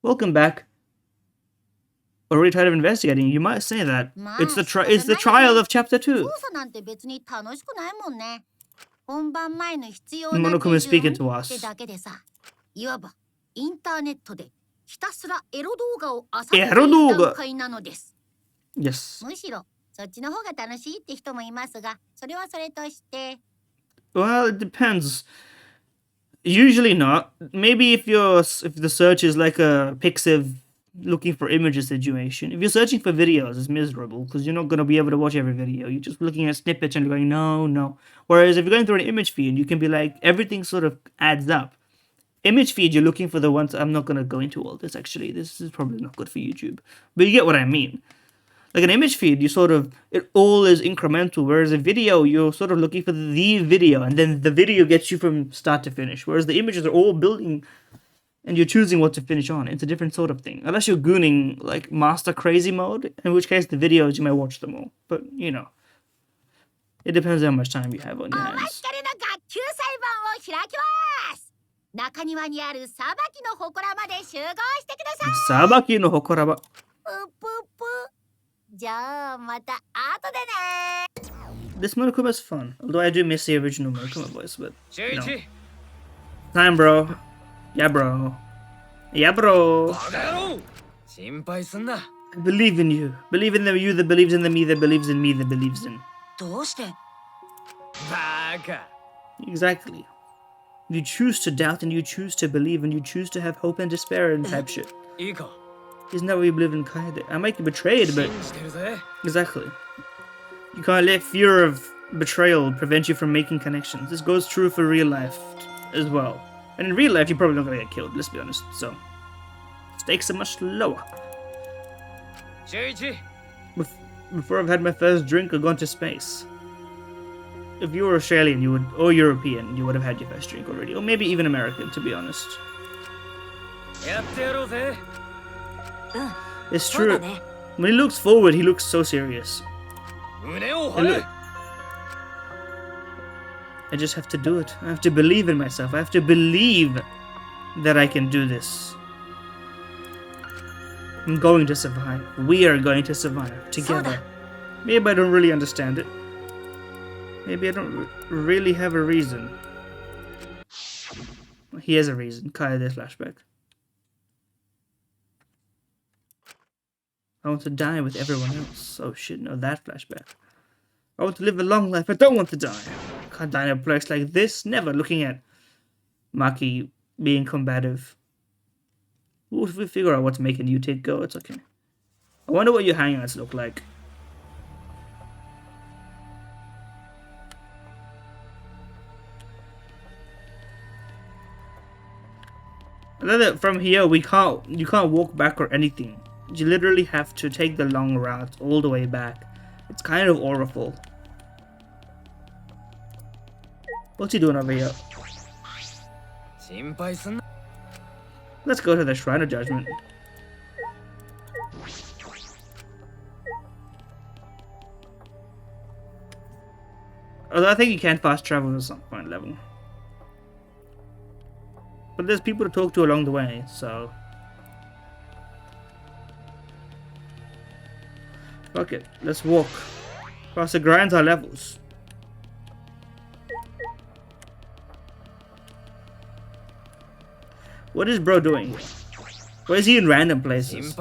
Welcome back. Already tired of investigating. You might say that. It's the trial of chapter 2. Monokuma is speaking to us. Yes. Well, it depends. Usually not. Maybe if the search is like a Pixiv looking for images situation. If you're searching for videos, it's miserable because you're not going to be able to watch every video. You're just looking at snippets and you're going, no. Whereas if you're going through an image feed, you can be like, everything sort of adds up. Image feed, you're looking for the ones. I'm not going to go into all this actually. This is probably not good for YouTube. But you get what I mean. Like an image feed, it all is incremental. Whereas a video, you're sort of looking for the video, and then the video gets you from start to finish. Whereas the images are all building, and you're choosing what to finish on. It's a different sort of thing. Unless you're gooning like master crazy mode, in which case the videos, you might watch them all. But, it depends how much time you have on your hands. Sabaki no Hokoraba. This Monokuma is fun, although I do miss the original Monokuma voice, but time, bro. Yeah, bro. I believe in you. Believe in the you that believes in the me that believes in me that believes in. Exactly. You choose to doubt and you choose to believe and you choose to have hope and despair and type shit. Isn't that what you believe in Kaede? I might get betrayed, but... Exactly. You can't let fear of betrayal prevent you from making connections. This goes true for real life as well. And in real life, you're probably not gonna get killed, let's be honest. So, stakes are much lower. Before I've had my first drink or gone to space. If you were Australian, or European, you would have had your first drink already. Or maybe even American, to be honest. It's true. When he looks forward, he looks so serious. I just have to do it. I have to believe in myself. I have to believe that I can do this. I'm going to survive. We are going to survive together. Maybe I don't really understand it. Maybe I don't really have a reason. He has a reason. Kaede flashback. I want to die with everyone else. Oh shit, no, that flashback. I want to live a long life. I don't want to die. Can't die in a place like this. Never. Looking at Maki being combative. We'll figure out what's making you take go. It's okay. I wonder what your hangouts look like. From here, you can't walk back or anything. You literally have to take the long route all the way back. It's kind of awful. What's he doing over here? Let's go to the Shrine of Judgment. Although I think you can fast travel to some point level. But there's people to talk to along the way, so... Fuck it, let's walk. Across the grind our levels. What is bro doing? Why is he in random places?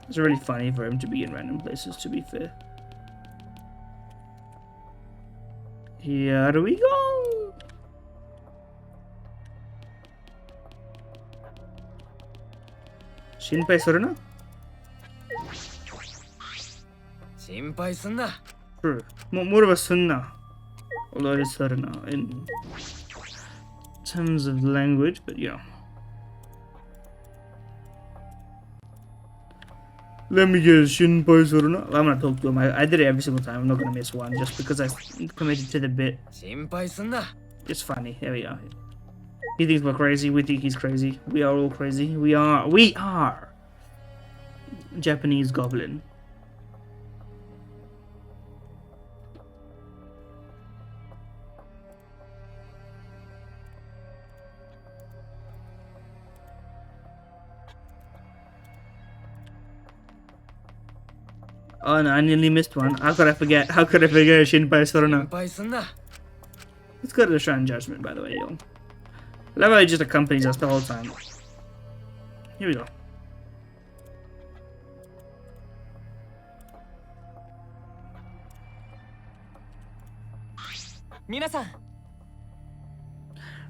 It's really funny for him to be in random places, to be fair. Here we go! Shinpai Suruna? Sure. More of a sunna. Although it is Suruna in terms of language, but yeah. Let me guess, Shinpai Suruna. I'm gonna talk to him. I did it every single time. I'm not gonna miss one just because I committed to the bit. It's funny. Here we are. He thinks we're crazy. We think he's crazy. We are all crazy. We are. Japanese goblin. Oh no, I nearly missed one. How could I forget? How could I forget Shinpai Sorona? Let's go to the Shrine Judgment, by the way, yo. Love how he just accompanies us the whole time. Here we go.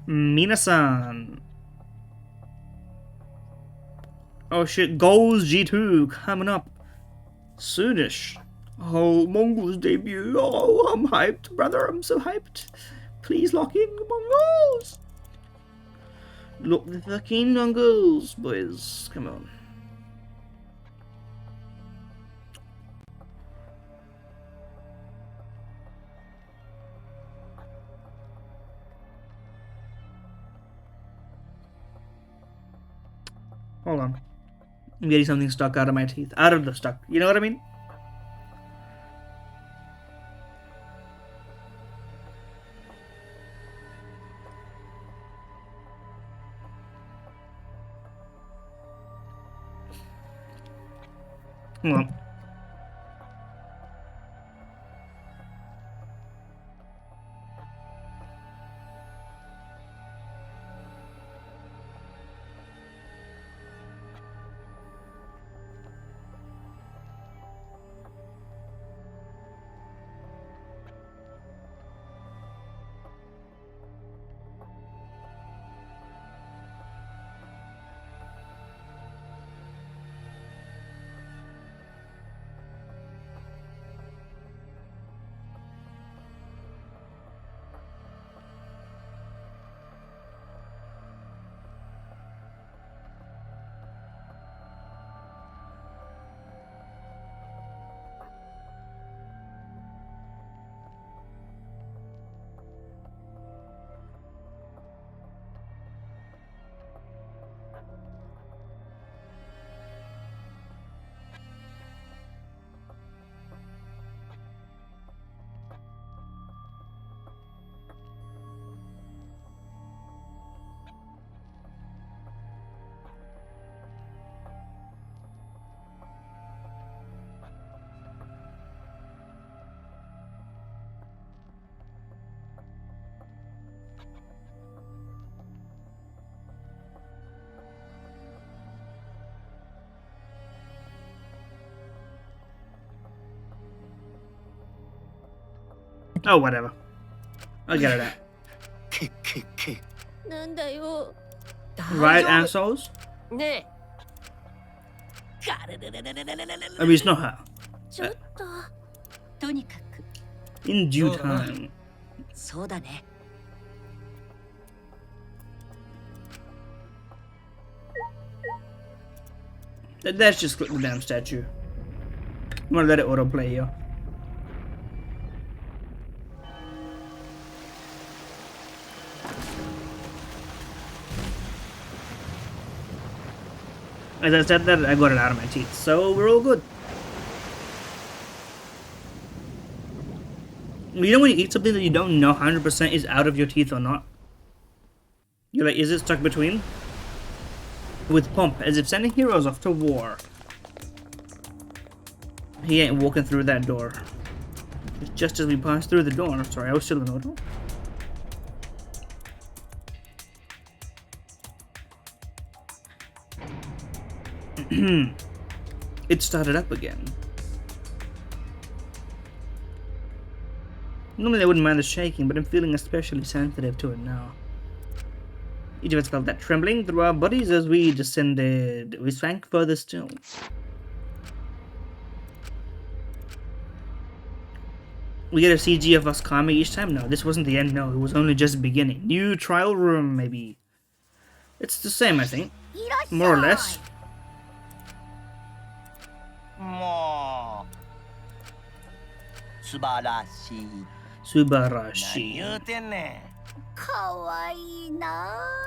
Minasan. Oh shit, Goals G2 coming up soonish. Oh, Mongols debut. Oh, I'm hyped, brother. I'm so hyped. Please lock in the Mongols. Look the fucking Mongols, boys. Come on. Hold on. I'm getting something stuck out of my teeth. Out of the stuck. You know what I mean? Hold on. Oh, whatever. I'll get it out. Right, assholes? I mean, it's not her. In due time. Let's just click the damn statue. I'm gonna let it autoplay here. As I said that, I got it out of my teeth, so we're all good. You know when you eat something that you don't know 100% is out of your teeth or not? You're like, is it stuck between? With pomp, as if sending heroes off to war. He ain't walking through that door. Just as we pass through the door. Sorry, I was still in auto. It started up again. Normally I wouldn't mind the shaking, but I'm feeling especially sensitive to it now. Each of us felt that trembling through our bodies as we descended. We sank further still. We get a CG of us calming each time? No, this wasn't the end, no. It was only just beginning. New trial room, maybe. It's the same, I think. More or less. Subarashi.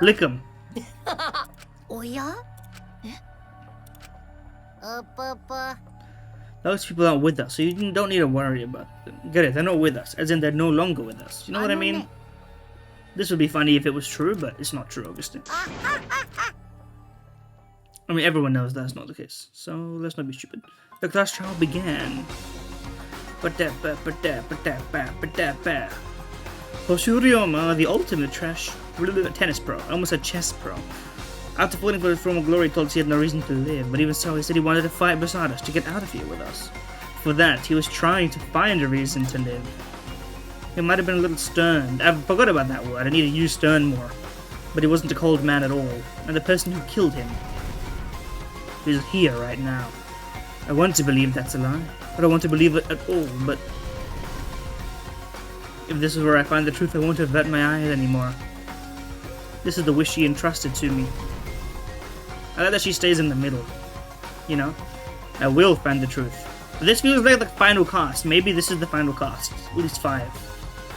Lick him. Those people aren't with us, so you don't need to worry about them. Get it? They're not with us, as in they're no longer with us. You know what I mean? This would be funny if it was true, but it's not true, obviously. I mean, everyone knows that's not the case, so let's not be stupid. The class trial began. Hoshuriyama, the ultimate tennis pro, almost a chess pro. After falling for his former glory, he told us he had no reason to live, but even so, he said he wanted to fight beside us to get out of here with us. For that, he was trying to find a reason to live. He might have been a little stern. I forgot about that word. I need to use stern more. But he wasn't a cold man at all. And the person who killed him is here right now. I want to believe that's a lie. I don't want to believe it at all, but if this is where I find the truth, I won't avert my eyes anymore. This is the wish she entrusted to me. I like that she stays in the middle. You know? I will find the truth. But this feels like the final cast. Maybe this is the final cast. At least 5.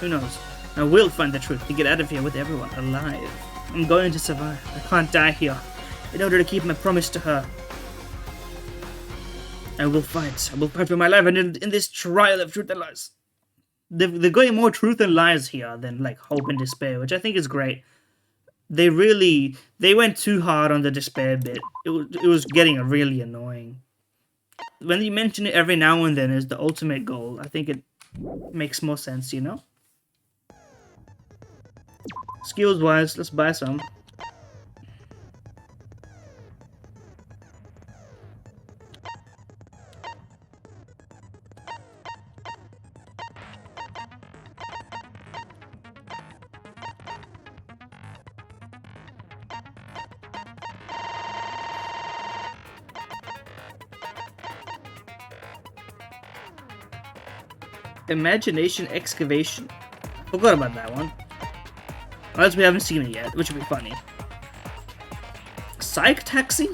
Who knows? I will find the truth to get out of here with everyone alive. I'm going to survive. I can't die here. In order to keep my promise to her. I will fight. I will fight for my life, and in this trial of truth and lies. They're going more truth and lies here than like hope and despair, which I think is great. They went too hard on the despair bit. It was getting really annoying. When you mention it every now and then as the ultimate goal, I think it makes more sense, you know? Skills wise, let's buy some. Imagination excavation. Forgot about that one. Unless we haven't seen it yet, which would be funny. Psych taxi?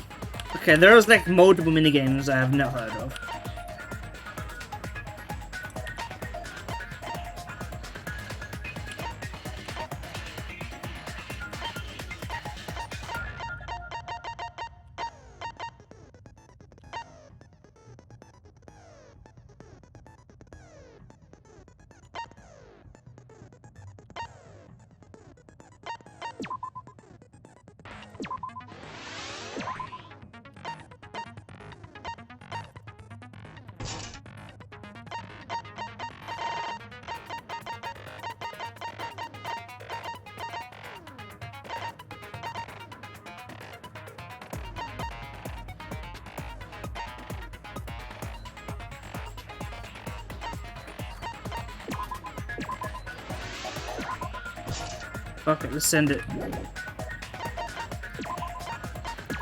Okay, there's like multiple minigames I have not heard of. Okay, let's send it.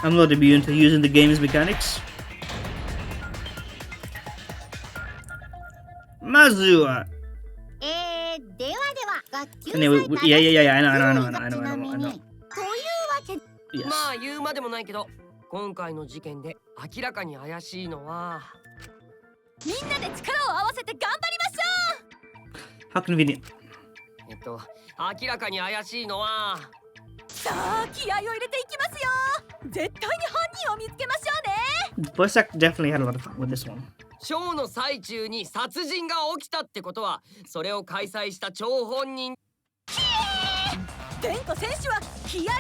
I'm not immune to using the game's mechanics. Mazuwa. Anyway, yeah, I know. Yes. まあ言うまでもないけど、今回の事件で明らかに怪しいのは、みんなで力を合わせて頑張りましょう。 How convenient. 明らかに怪しいのは、さあ気合を入れていきますよ。絶対に犯人を見つけましょうね。 Voice actor definitely had a lot of fun with this one. ショーの最中に殺人が起きたってことは、それを開催した張本人。天子選手は気合十分で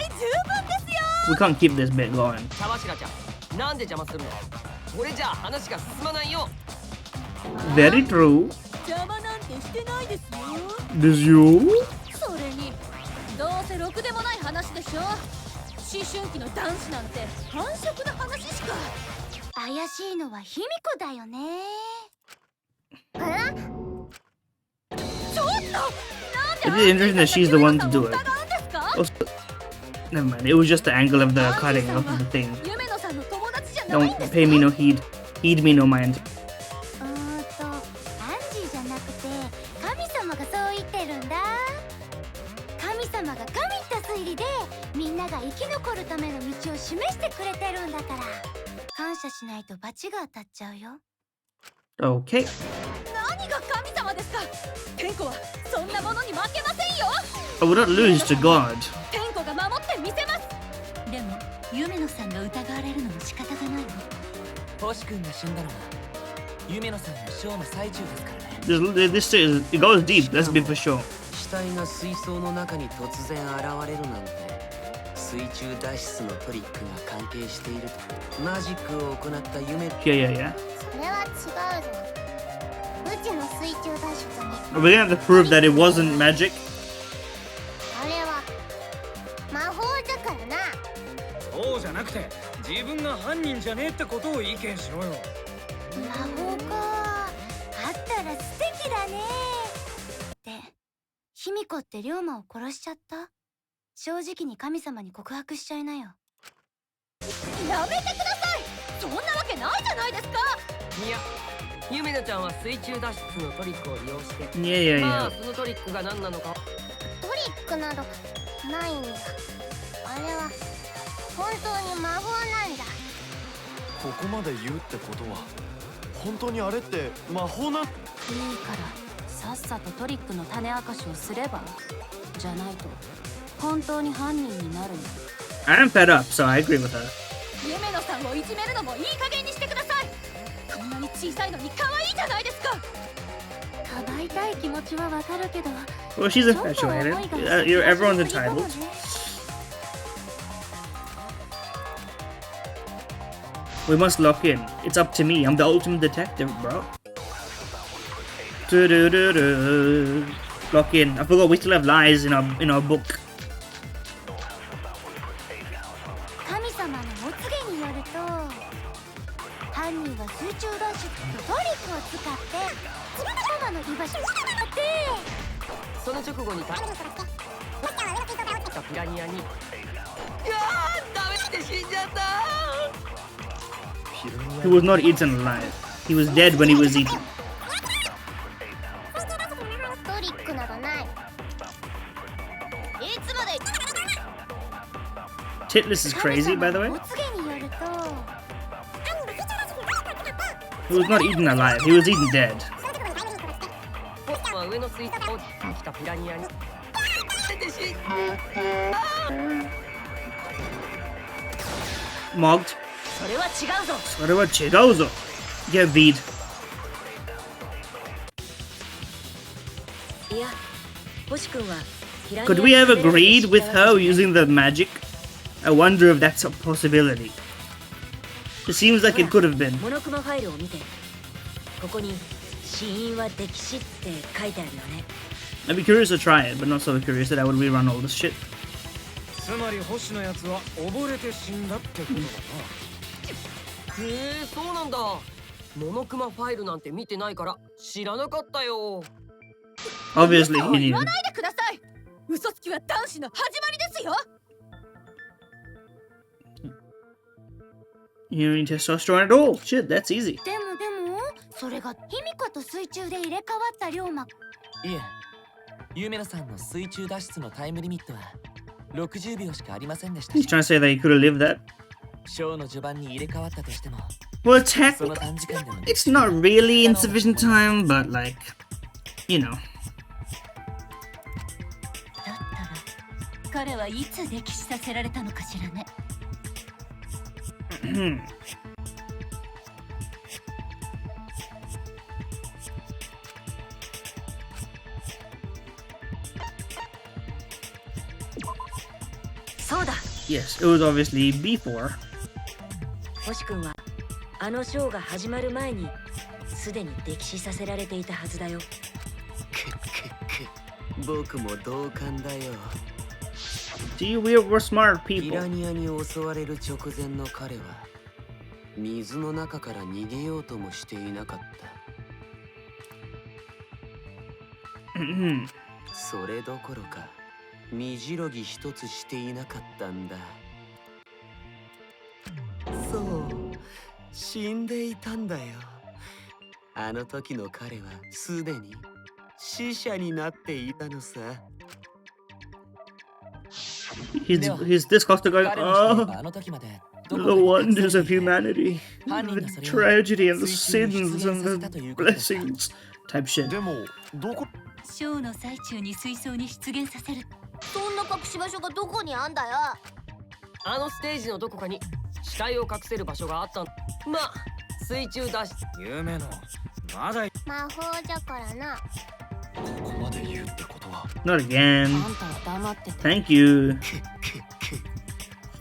すよ。 We can't keep this bit going. 茶柱ちゃん、なんで邪魔するの？これじゃあ話が進まないよ。 Very true. 邪魔なんてしてないですよ。ですよ。それにどうせろくでもない話でしょ。思春期の男子なんて繁殖の話しか。怪しいのは卑弥呼だよね。ちょっと。 It is interesting that she's the one to do it. Also, never mind. It was just the angle of the cutting of the thing. Don't pay me no heed. Heed me no mind. アンジーじゃなくて神様がそう言ってるんだ。神様が神った推理でみんなが生き残るための道を示してくれてるんだから感謝しないと罰が当たっちゃうよ。 Okay. 何が神様ですか。天子はそんなものに負けませんよ。 I would not lose to God. 天子が守ってみせます。でも夢野さんが疑われるのも仕方がないわ。星君が死んだのは夢野さんのショーの最中ですからね。This is, it goes deep. Let's be for sure. 死体が水槽の中に突然現れるなんて水中脱出のトリックが関係しているとマジックを行った夢 Yeah, yeah, yeah. それは違うぞ。うちの水中脱出に We're gonna have to prove that it wasn't magic. あれは魔法だからな。そうじゃなくて自分が犯人じゃねえってことを意見しろよ。魔法かあったら素敵だね。で、卑弥呼って龍馬を殺しちゃった？正直に神様に告白しちゃいなよ。やめてください。そんなわけないじゃないですか。いや、ゆめのちゃんは水中脱出のトリックを利用して Yeah, yeah, まあ yeah. そのトリックが何なのか。トリックなどないんだ。あれは本当に魔法なんだ。ここまで言うってことは本当にあれって魔法な。いいからさっさとトリックの種明かしをすれば。じゃないと本当に犯人になるんだ。 I'm fed up, so I agree with her. ゆめのさんをいじめるのもいい加減にしてください。こんなに小さいのに可愛いじゃないですか。かばいたい気持ちはわかるけど Well, she's infatuated. Everyone's entitled. We must lock in. It's up to me. I'm the ultimate detective, bro. Do-do-do-do. Lock in. I forgot we still have lies in our book. 神様のお告げによると、犯人は水中脱出とトリックを使ってママの居場所を探ってその直後にピラニアにダメって死んじゃった。 He was not eaten alive. He was dead when he was eaten. トリックなどない。いつまで Titless is crazy, by the way. お告げによると、 He was not eaten alive. He was eaten dead. 僕は上の水槽を来たピラニアにMogged. それは違うぞ。それは違うぞ. Get beat. いや星君は Could we have agreed with her using the magic? I wonder if that's a possibility. It seems like it could have been. モノクマファイルを見てここに死因は溺死って書いてあるよね。 I'd be curious to try it, but not so curious that I would rerun all this shit. つまり星のやつは溺れて死んだってことだな。へえ、そうなんだ。モノクマファイルなんて見てないから知らなかったよ。 Obviously, he 言 knew. わないでください。嘘つきは男子の始まりですよ。 You don't need testosterone at all. Shit, that's easy. でもそれが卑弥呼と水中で入れ替わった龍馬。いえゆめのさんの水中脱出のタイムリミットは60秒しかありませんでした He's trying to say that he could have lived that. ショーの序盤に入れ替わったとしても Well, その technically, 短時間でも it's not really insufficient time, but like, you know. だったら彼はいつ溺死させられたのかしらね。そうだ。 Yes, it was obviously before. 星君はあのショーが始まる前にすでに溺死させられていたはずだよ。僕も同感だよ。 See, we're smart ピ people. ラニアに襲われる直前の彼は水の中から逃げようともしていなかった。それどころか身じろぎ一つしていなかったんだ。そう、死んでいたんだよ。あの時の彼はすでに死者になっていたのさ。He's this Costa going, 彼の死 oh, はあの時まで the wonders of humanity, the tragedy and the sins and the blessings type shit. でもどこ。ショーの最中に水槽に出現させる。そんな隠し場所がどこにあんだよ。あのステージのどこかに死体を隠せる場所があったん。まあ水中脱出。夢のまだ魔法じゃからな。ここまで言うってことは Not again. あんたは黙ってて。 Thank you.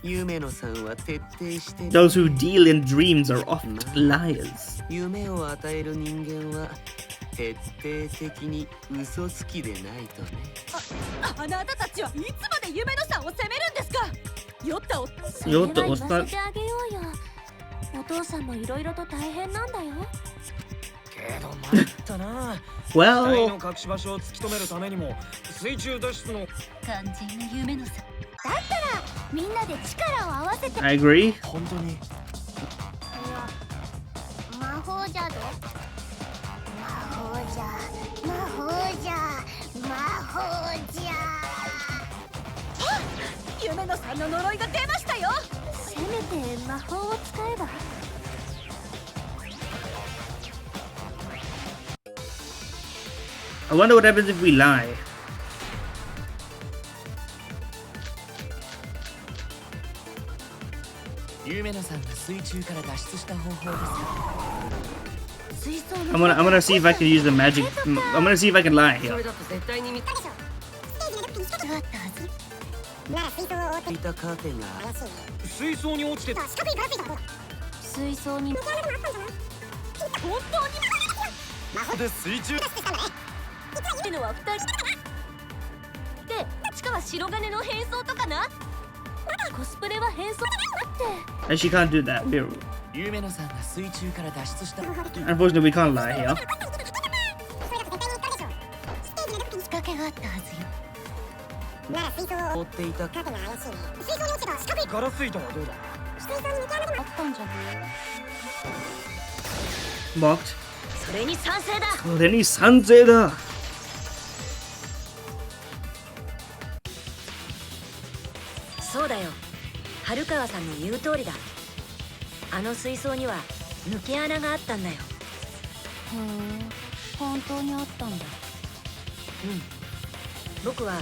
夢野さんは徹底してる。 Those who deal in dreams are often liars. 夢を与える人間は徹底的に嘘つきでないとね。あなたたちはいつまで夢野さんを責めるんですか。酔ったおそれは言わせてあげようよ。お父さんもいろいろと大変なんだよ。けど参ったな。死体 Well, の隠し場所を突き止めるためにも水中脱出の完全な夢のさ。だったらみんなで力を合わせて。 I agree. 本当に魔法じゃど。魔法じゃ魔法じゃ魔法じゃ。夢野さんの呪いが出ましたよ。せめて魔法を使えば。I wonder what happens if we lie. 夢野さんが水中から脱出した方法です。水槽の I'm gonna see if I can use the magic. I'm gonna see if I can lie そ here. れだと絶対に見た。座ったはず。なら水槽を覆っていたカーテンが怪しい。水槽に落ちて四角いガラス板はどうだ。水槽に本当に魔法で水中ってのは2人で、地下は白金の変装とかな。コスプレは変装だっ And she can't do that. We're- 夢野さんが水中から脱出した。 Unfortunately, we can't lie here. 仕掛けがあったはずよ。なら水槽を覆追っていたカーテンが怪しいね。水槽に落ちた四角いガラス板はどうだ。水槽に向かうのてあったんじゃない。 Marked. それに賛成だ。 Oh, then he's Sanzeda. そうだよ。春川さんの言う通りだ。あの水槽には抜け穴があったんだよ。へえ、本当にあったんだ。僕は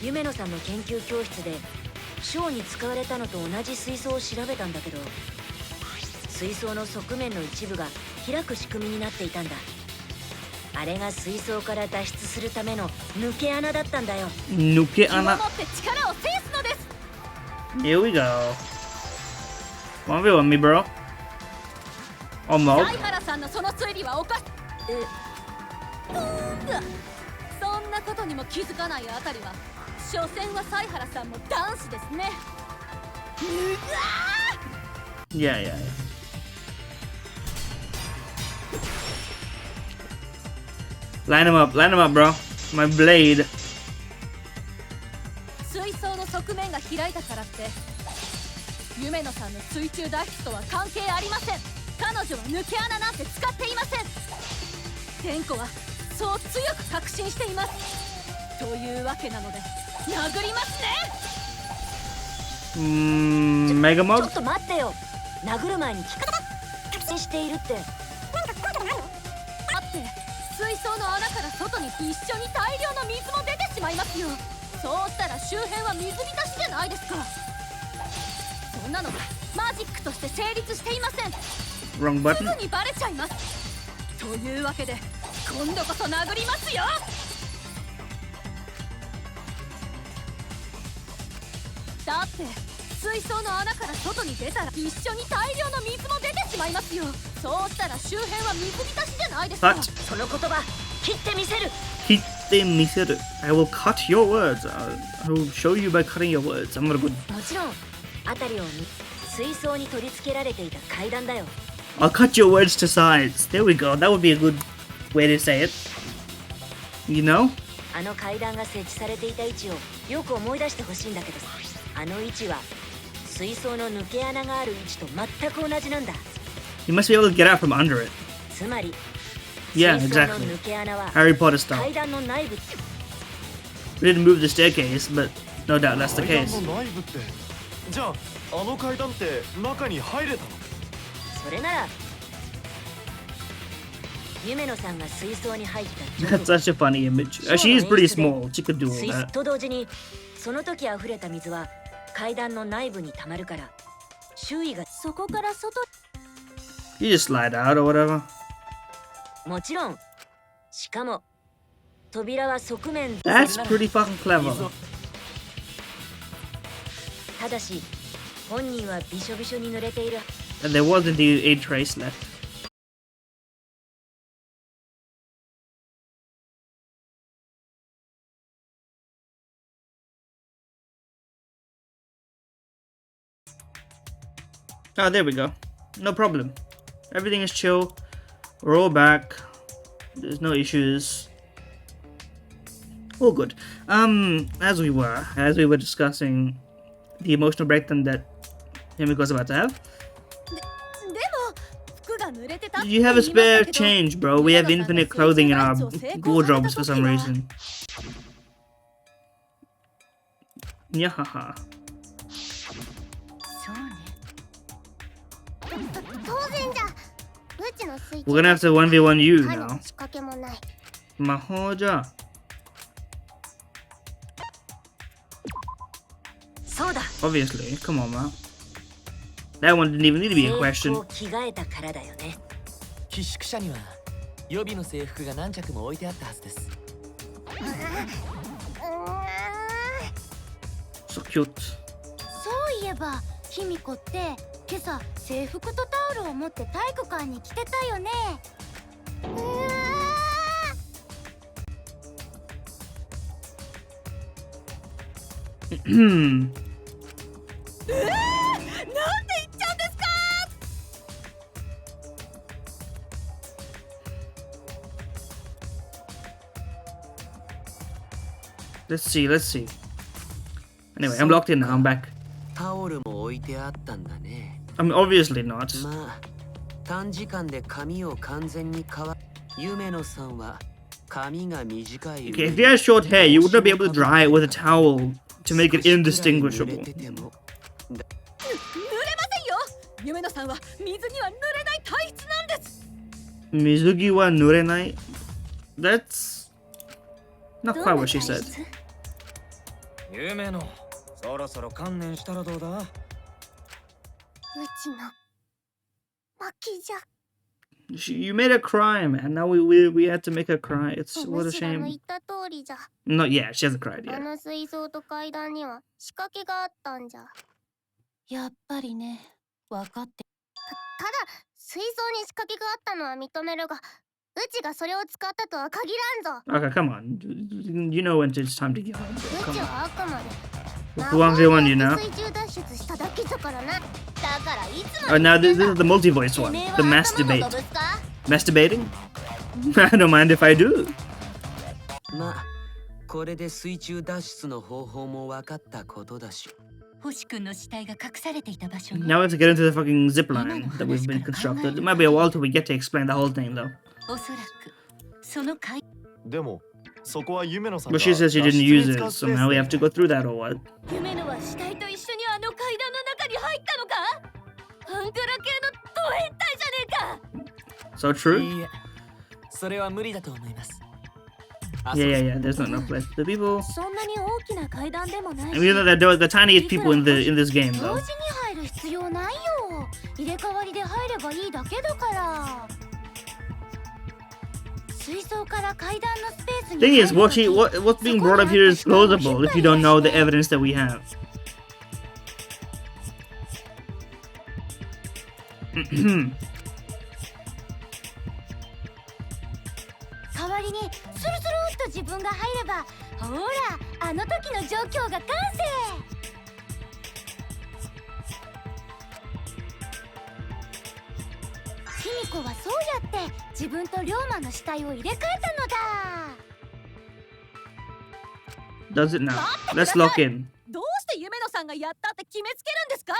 夢野さんの研究教室でショーに使われたのと同じ水槽を調べたんだけど、水槽の側面の一部が開く仕組みになっていたんだ。あれが水槽から脱出するための抜け穴だったんだよ。 Nuke 今 Anna. もって力を制すのです。 Here we go. 1v1 me, bro. Almost. 相原さんのその推理はおかしそんなことにも気づかないあたりは、所詮は犀原さんも男子ですね。 Yeah, yeah, yeah. Line him up, bro. My blade. 水槽の側面が開いたからって夢野さんの水中脱出とは関係ありません。彼女は抜け穴なんて使っていません。天子はそう強く確信しています。というわけなので殴りますね。 Mega ちょ Mug? っと待ってよ。殴る前に聞く確信しているってあって、水槽の穴から外に一緒に大量の水も出てしまいますよ。そうしたら周辺は水浸しじゃないですか。そんなのがマジックとして成立していません。 Wrong す button. ぐにバレちゃいます。というわけで今度こそ殴りますよ。だって水槽の穴から外に出たら一緒に大量の水も出てしまいますよ。そうしたら周辺は水浸しじゃないですか。 What? その言葉切ってみせる。 Hitte miseru. I will cut your words. I will show you by cutting your words. I'm gonna go. もちろん辺りを見水槽に取り付けられていた階段だよ。 I'll cut your words to size. There we go. That would be a good way to say it. You know? あの階段が設置されていた位置をよく思い出してほしいんだけどさ、あの位置は水槽の抜け穴がある位置と全く同じなんだ。 You must be able to get out from under it. つまり Yeah, 水槽の exactly. 抜け穴は Harry Potter style. 階段の内部。 We didn't move the staircase, but no doubt that's the 階 case. 段の内部ってじゃああの階段って中に入れたの？それなら夢野さんが水槽に入った That's such a funny image. She is pretty small. She could do all 水 that. と同時にその時溢れた水は階段の内部に溜まるから周囲がそこから外 You just slide out or whatever. もちろん、しかも扉は側面 That's pretty fucking clever. ただし本人はびしょびしょに濡れている。 And there was indeed a trace left. Oh, there we go. No problem. Everything is chill. We're all back. There's no issues. All good. As we were discussing the emotional breakdown that Himiko's about to have. でも服が濡れてたって You 言い have ま a した spare けど、 change, bro. We have infinite clothing in our wardrobes for some reason. Nyahaha. そうね。当然じゃ。うちの水中 We're gonna have to 1v1 you 歯の now. 仕掛けもない。 Mahoja. そうだ。 Obviously. Come on, man. That one didn't even need to be a 制 question. 服を着替えたからだよね。寄宿舎には予備の制服が何着も置いてあったはずです。So cute. そういえば、ひみこって今朝制服とタオルを持って体育館に来てたよね。Hmm. なんで言っちゃうんですか。 Let's see. Anyway, I'm locked in now. I'm back. タオルも置いてあったんだね。 I mean, obviously not. まあ短時間で髪を完全に夢野さんは髪が短い。 Okay, if you had short hair, you would not be able to dry it with a towel to make it indistinguishable. 濡れませんよ。夢野さんは水には濡れない体質なんです。 Mizugi wa nurenai? That's not quite what she said. 夢のそろそろ観念したらどうだ。うちの負けじゃ。 You made her cry, man. Now we had to make her cry. It's what a むしろの shame. 言った通りじゃ。 Not yet. She hasn't cried あ yet. の水槽と階段には仕掛けがあったんじゃ。やっぱりね、分かって。ただ水槽に仕掛けがあったのは認めるが、うちがそれを使ったとは限らんぞ。 Okay, come on. You know when it's time to get home. う Come ち on. はあくまで 1v1 you know. 水中脱出しただけじゃからな。だからいつ Oh, も now this is the multi-voice one. The masturbate. Masturbating? I don't mind if I do. まあこれで水中脱出の方法も分かったことだし。星君の死体が隠されていた場所に。 Now we have to get into the fucking zip line that we've been constructed. It might be a while till we get to explain the whole thing, though. おそらくその階。でもそこは夢野さんが But she says she didn't use it, so now we have to go through that or what? 夢野は死体と一緒にあの階段の中に入ったのか。アンクラ系のド変態じゃねえか。 So true? いいえ、それは無理だと思います。 Yeah. There's not enough place for the people. そんなに大きな階段でもない And we know that there were the tiniest people in this game, 同 though. 時に入る必要ないよ。入れ替わりで入ればいいだけだから。水槽から階段のスペースに Thing is, what's being brought up here is plausible if you don't know the evidence that we have. 代わりにスルスルっと自分が入れば、ほらあの時の状況が完成。卑弥呼はそうやって自分と龍馬の死体を入れ替えたのだ。 Does it now? Let's lock in. どうして夢野さんがやったって決めつけるんですか。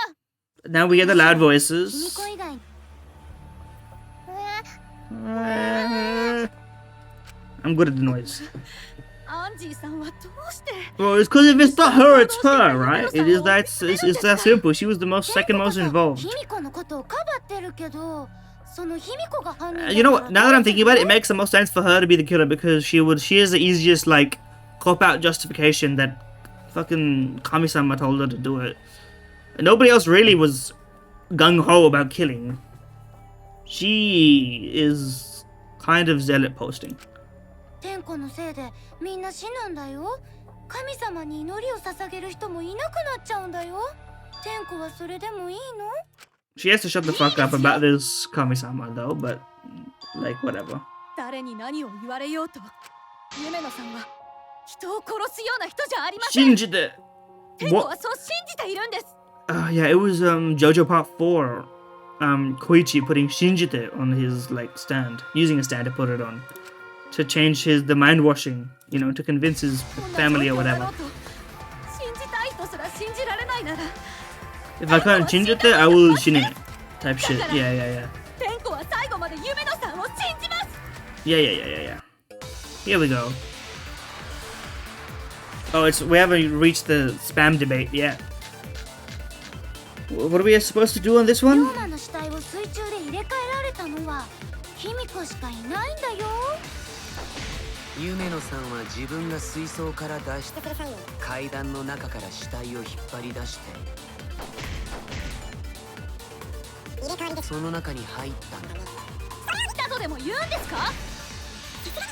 Now we get the loud 卑弥 voices. 呼以外に I'm good at the noise. アンジーさんはどうして。 Well, it's because if it's not her, it's her, right? It's that simple. She was the second most involved. 卑弥呼のことをかばってるけど、その卑弥呼が犯人。 You know what? Now that I'm thinking about it, it makes the most sense for her to be the killer because she is the easiest like cop-out justification that fucking Kami-sama told her to do it. And nobody else really was gung-ho about killing. She is kind of zealot posting. 天子のせいでみんな死ぬんだよ。神様に祈りを捧げる人もいなくなっちゃうんだよ。天子はそれでもいいの？ She has to shut the fuck up about this Kami-sama though, but like whatever. 誰に何を言われようと、夢野さんは人を殺すような人じゃありません。 Shinjite. 天子は What? そう信じているんです。 Yeah, it was JoJo Part 4. Koichi putting Shinjite on his like stand, using a stand to put it on, to change the mind washing, you know, to convince his こんな family 状 or 況だ whatever. ろうと信じたいとすら信じられないなら、 If I can't Shinjite, I will Shine. Type shit. Yeah. 天子は最後まで夢野さんを信じます。 Yeah. Here we go. Oh, we haven't reached the spam debate yet. What are we supposed to do on this 龍 one? 馬の死体を水中で入れ替えられたのは卑弥呼しかいないんだよ。夢野さんは自分が水槽から脱出する際に階段の中から死体を引っ張り出してその中に入ったんだ。来たとでも言うんですか？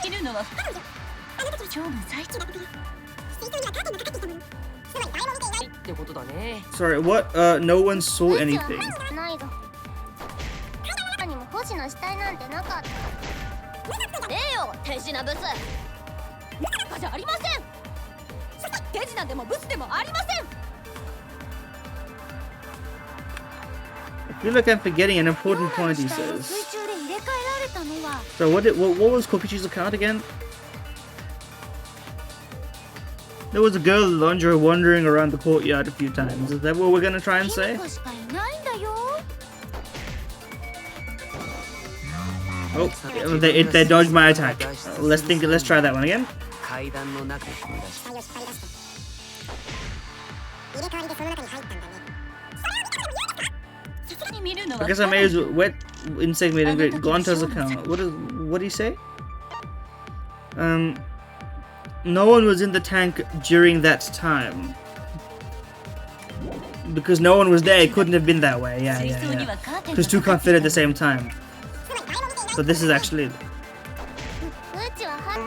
いるのは今日の最中ってことだね。 Sorry, what? No one saw anything. ないぞ。何も星の死体なんてなかった。ねえよ、手品ブス。じゃありません。手品でもブスでもありません。 I feel like I'm forgetting an 龍 important 馬 point の he 死体を says. 水中で入れ替えられたのは So what was Kokichi's account again? There was a girl in lingerie wandering around the courtyard a few times. Is that what we're gonna try and 卑 say? 弥呼しかいないんだよ。 Oh, they dodged my attack. Let's try that one again. 階段の中に踏み出して I guess I may as well wet insect made a Gonta's account. What did he say? No one was in the tank during that time. Because no one was there, it couldn't have been that way. Yeah. Because two can't fit at the same time. So this is actually うちはは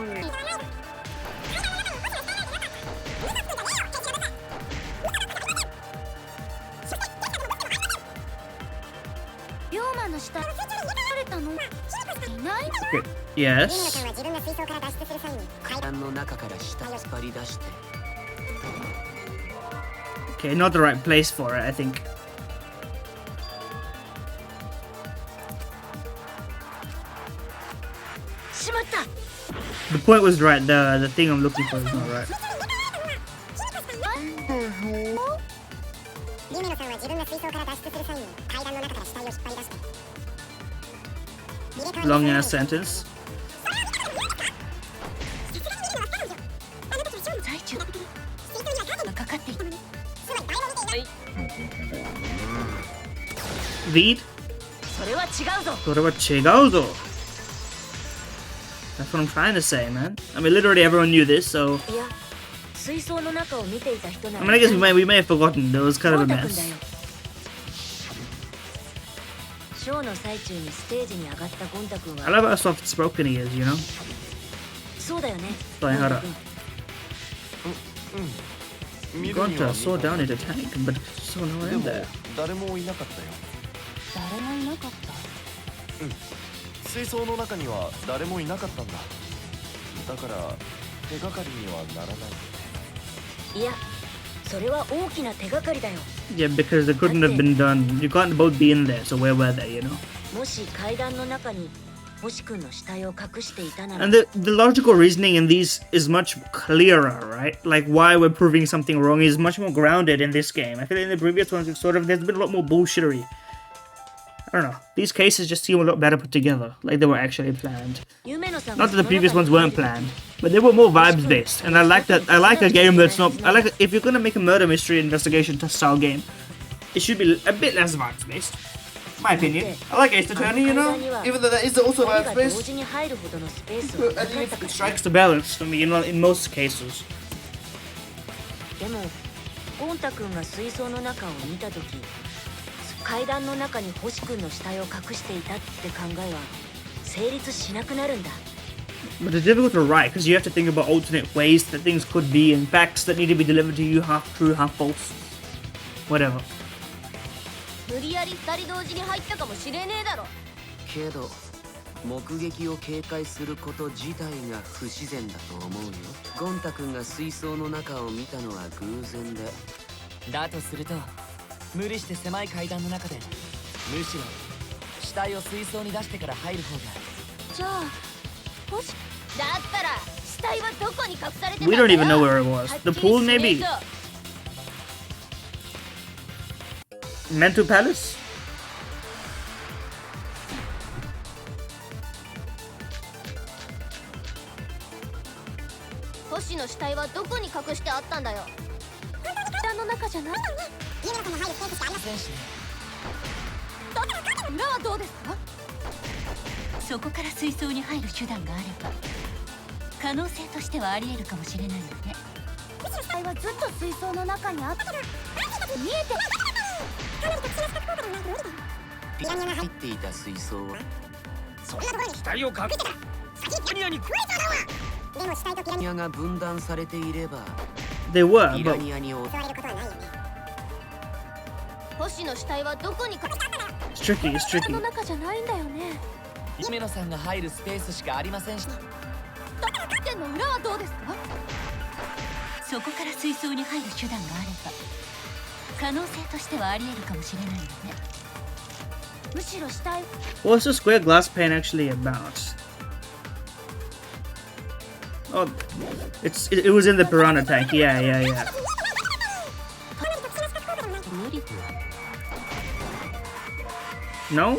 龍馬の死体を入れ替えられたのいない。 okay. Yes. 階段の中から死体を引っ張り出して Okay, not the right place for it, I think. しまった。 The point was right. The thing I'm looking for is not right. Long ass sentence. 最中がかかっている。 Read? それは違うぞ。 Chegauzo. That's what I'm trying to say, man. I mean, literally everyone knew this, so いや、水槽の中を見ていた人な I ら。 mean, I guess we may have forgotten. There was kind of a ゴンタ君 mess. だよ。ショーの最中にステージに上がったゴンタ君 I は。 love how soft spoken he is, you know? そうだよね。そうやから見るには Gonta saw down in the tank, but saw no one で in も there. 誰もいなかったよ。誰もいなかった。水槽の中には誰もいなかったんだ。だから手がかりにはならない。いや、それは大きな手がかりだよ。 Yeah, because it couldn't have been done. You can't both be in there, so where were they, you know? もし階段の中に星君の死体を隠していたなら。 And the logical reasoning in these is much clearer, right? Like why we're proving something wrong is much more grounded in this game. I feel like in the previous ones, it's there's been a lot more bullshittery. I don't know. These cases just seem a lot better put together, like they were actually planned. 夢野さんが Not that the previous ones weren't planned, but they were more vibes based. And I like that. I like a game that's not. I like if you're gonna make a murder mystery investigation style game, it should be a bit less vibes based. My opinion. I like Ace Attorney, you know, even though that is also 二 vibes 人が同 based. 時に入るほどのスペースを But 与 I え think たか it ら。 strikes the balance for me in most cases. でもゴンタ君が水槽の中を見た時、階段の中に星君の死体を隠していたって考えは成立しなくなるんだ。 But it's difficult to write because you have to think about alternate ways that things could be and facts that need to be delivered to you, half true, half false. Whatever. 無理やり2人同時に入ったかもしれねえだろ。けど目撃を警戒すること自体が不自然だと思うよ。ゴン太くんが水槽の中を見たのは偶然で。だとすると無理して狭い階段の中でむしろ死体を水槽に出してから入る方が。じゃあもしだったら死体はどこに隠されてたんだよ。 We don't even know where it was. The pool, maybe? Mental Palace? 星の死体はどこに隠してあったんだよ。部屋の中じゃない？選手ね。裏はどうですか？そこから水槽に入る手段があれば可能性としてはありえるかもしれないよね。死体はずっと水槽の中にあった見えて入っていた水槽は死体を隠してピラニアにピラニアが分断されていれば They were, ピラ but ニアに襲われることはないよね。星の死体はどこに隠してたんだ。 it's tricky, it's 部屋 tricky. の中じゃないんだよね。姫野さんが入るスペースしかありませんし。点の裏はどうですか？そこから水槽に入る手段があれば可能性としてはありえるかもしれないよね。むしろ死体 What's the square glass pane actually about? Oh, it was in the piranha tank. Yeah, yeah, yeah. 無理。 No?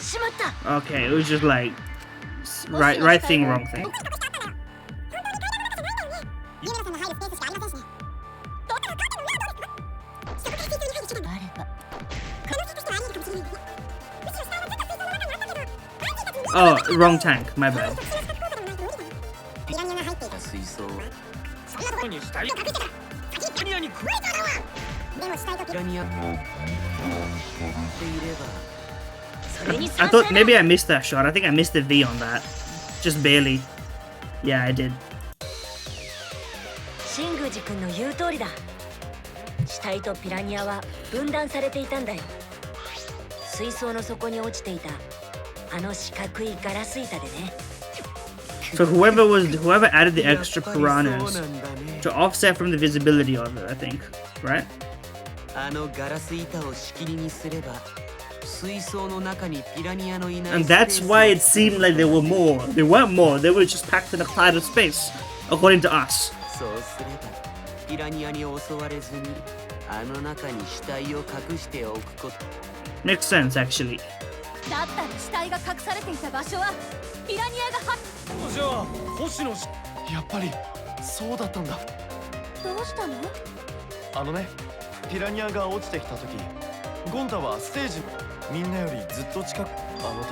しまった。 Okay, it was just like right thing, wrong thing. あれば Oh, wrong tank. My bad. ピラニアが入っていた水槽に死体を隠してた。ピラニアに食えたらピラニアっていれば I thought maybe I missed that shot. I think I missed the V on that. Just barely. Yeah, I did. 新宮寺君の言う通りだ。死体とピラニアは分断されていたんだよ。水槽の底に落ちていたあの四角いガラス板でね。 So whoever added the extra piranhas to offset from the visibility of it, I think, right? あのガラス板を仕切りにすれば水槽の中にピラニアのいない And that's why it seemed like there were more. There weren't more. They were just packed in a cloud of space, according to us. そうすればピラニアに襲われずにあの中に死体を隠しておくこと Makes sense, actually. だったら死体が隠されていた場所はピラニアがはじゃあ星の死やっぱりそうだったんだ。どうしたの？あのね、ピラニアが落ちてきた時ゴン太はステージみんなよりずっと近くあの時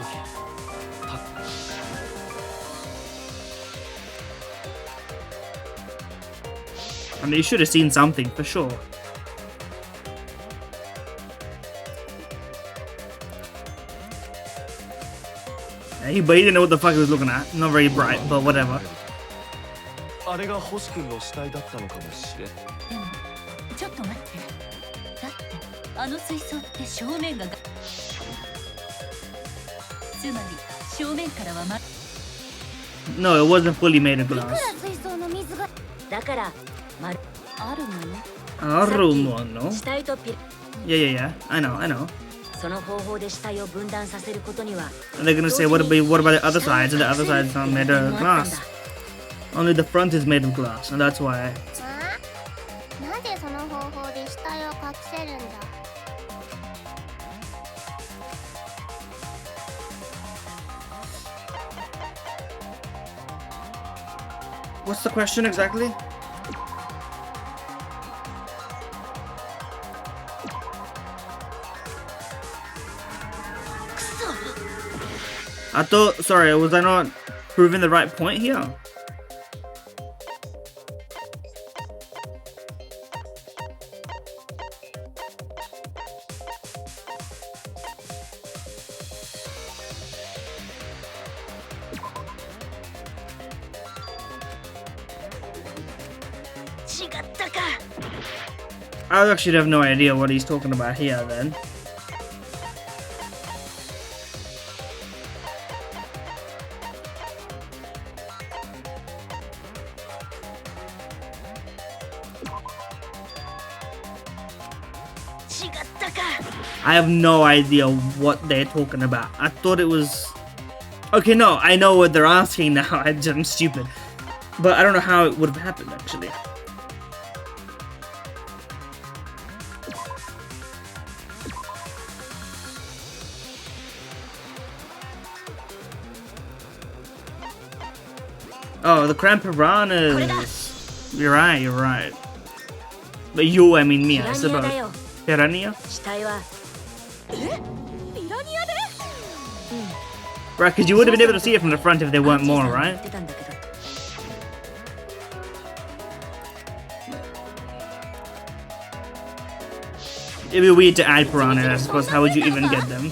I mean, you should have seen something for sure. But he didn't know what the fuck he was looking at. Not very bright, but whatever. あれが星君の死体だったのかもしれん。でもちょっと待って。だってあの水槽って正面がつまり正面からはNo, it wasn't fully made of いく glass. ら水槽の水がだからあるもの。 Arumono? 死体とピ Yeah, yeah, yeah. I know. その方法で死体を分断させることには And they're gonna say, what about the other sides? And the other side's not made of glass. Only the front is made of glass, and that's why. なぜその方法で死体を隠せるんだ？ What's the question exactly? I thought, sorry, was I not proving the right point here? I actually have no idea what he's talking about here then. I have no idea what they're talking about. I thought it was... Okay, no, I know what they're asking now. I'm stupid. But I don't know how it would have happened, actually. Oh, the cramp piranhas. You're right. But you, I mean me, I suppose. Piranha? Right, because you would have been able to see it from the front if there weren't more, right? It'd be weird to add piranha, I suppose. How would you even get them?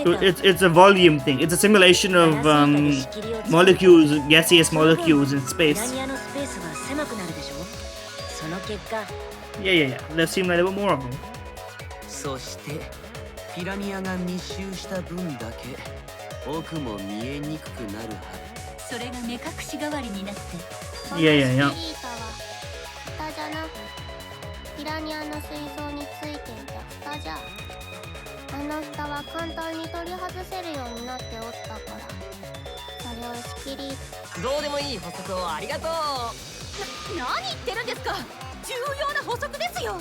So it's a volume thing. It's a simulation of molecules, gaseous molecules in space. Yeah. There seem like there were more of them. そしてピラニアが密集した分だけ奥も見えにくくなるはず。それが目隠し代わりになって。Yeah. 蓋じゃな。ピラニアの水槽についていた蓋じゃ。あの蓋は簡単に取り外せるようになっておったから。それを仕切り。どうでもいい補足をありがとう。何言ってるんですか。重要な補足ですよ。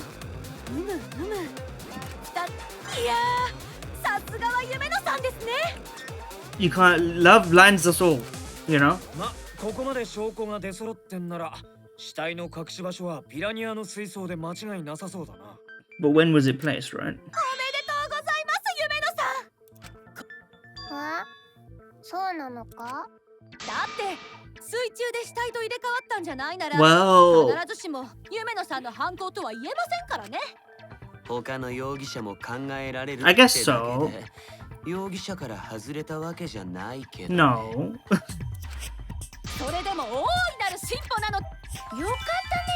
いやー、さすがは夢野さんですね。You can't... Love blinds us all, you know? ま、ここまで証拠が出揃ってんなら、死体の隠し場所はピラニアの水槽で間違いなさそうだな。But when was it placed, right? おめでとうございます、夢野さん。あ？そうなのか？だって水中で死体と入れ替わったんじゃないなら、 Well... 必ずしも夢野さんの犯行とは言えませんからね。他の容疑者も考えられる I guess so. 容疑者から外れたわけじゃないけど、ね。No. それでも大いなる進歩なの。よかったね、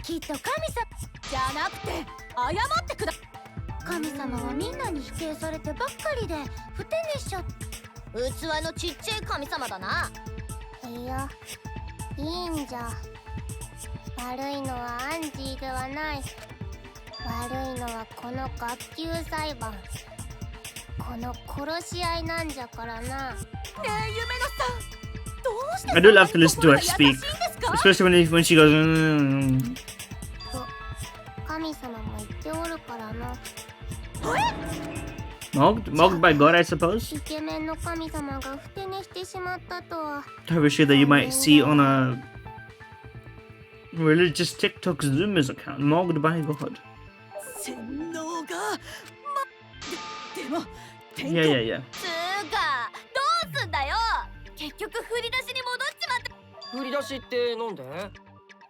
卑弥呼。きっと神様じゃなくて謝ってくだ。神様はみんなに否定されてばっかりで不手にしちゃっ器のちっちゃい神様だな。いや、いいんじゃ。悪いのはアンジーではない。悪いのはこの学級裁判、この殺し合いなんじゃからな。ねえ夢野さん、どうして I do love to listen to her speak, especially when she goes. と神様も言っておるからな。Mocked by God, I suppose. イケメンの神様が不手にしてしまったとは。Type of shit that you might see on a religious TikTok Zoomers account. Mocked by God. 洗脳が、でも Yeah. つーか、どうすんだよ。結局振り出しに戻っちまった。振り出しってなんで？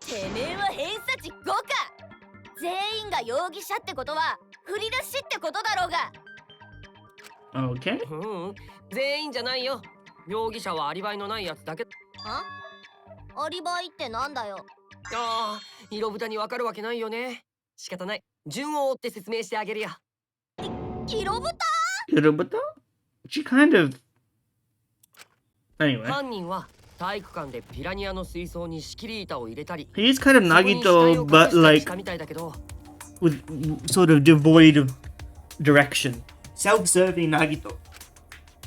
てめえは偏差値5か。全員が容疑者ってことは振り出しってことだろうが。Okay. 全員じゃないよ。容疑者はアリバイのないやつだけ。アリバイってなんだよ。ああ、色豚にわかるわけないよね。仕方ない。順を追って説明してあげるよ。色豚？ She kind of. Anyway. 犯人は体育館でピラニアの水槽に仕切り板を入れたり。 He's kind of Nagito, but like with sort of devoid of direction. Self-serving Nagito.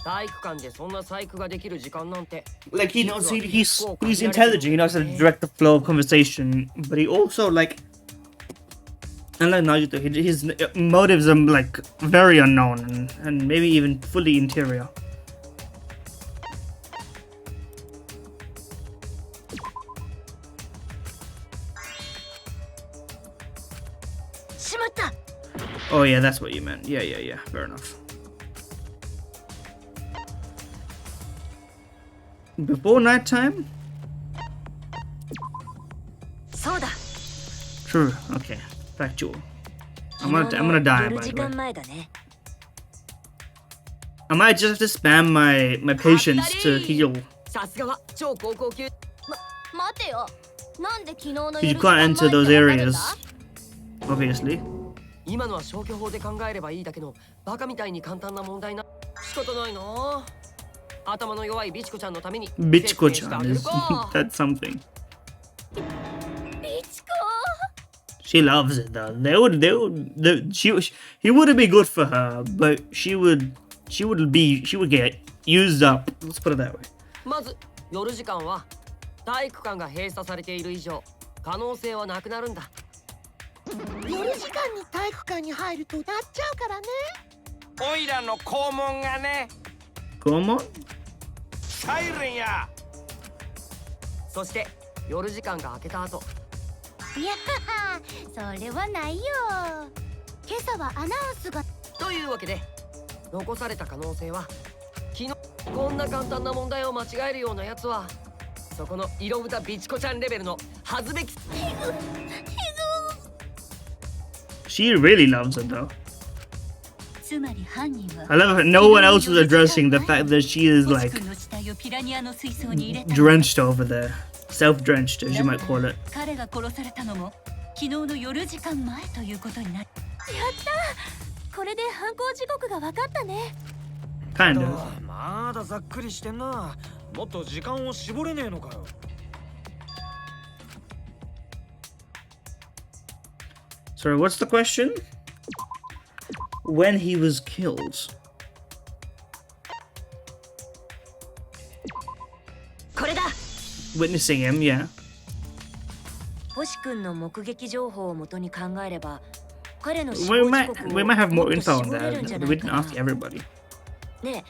体育館でそんな細工ができる時間なんて。 Like he knows he's intelligent. He knows how to direct the flow of conversation, but he also like. Unlike Nagito, his motives are like very unknown and maybe even fully interior. しまった。 Oh yeah, that's what you meant. Yeah. Fair enough. Before nighttime? そうだ。 True. Okay. Factual. I'm gonna die by the way. I might just have to spam my patience to heal. さすがは超高校級。待てよ。なんで昨日の You 夜 can't enter those areas, obviously. 今のは消去法で考えればいいだけのバカみたいに簡単な問題な。仕方ないな。頭の弱いビチコちゃんのために。Bichko-chan is that's something. ビチコ She loves it though. He wouldn't be good for her, but she would get used up. Let's put it that way. まず夜時間は体育館が閉鎖されている以上可能性はなくなるんだ。夜時間に体育館に入るとなっちゃうからね。オイラの肛門がね、 Come on. サイレンや。そして夜時間が明けた後、いやそれはないよ。今朝はアナウンスが。というわけで残された可能性は昨日こんな簡単な問題を間違えるようなやつはそこの色豚ビチコちゃんレベルの恥ずべき。 She really loves it though. つまり犯人は I love how no one else is addressing the fact that she is 星 like 君の死体をピラニアの水槽に入れた。 drenched over there. Self-drenched, as you might call it. 彼が殺されたのも昨日の夜時間前ということになる。やったこれで犯行時刻が分かったね。 Kind of. まだざっくりしてんな。もっと時間を絞れねえのかよ。Sorry, what's the question? When he was killed. これだ。 Witnessing him, yeah. 星君の目撃情報をもとに考えれば、彼の死 We 亡時 might 刻を we might have も more っと info on 絞れるん that. じゃ We ないか didn't な。 ask everybody. ねえ、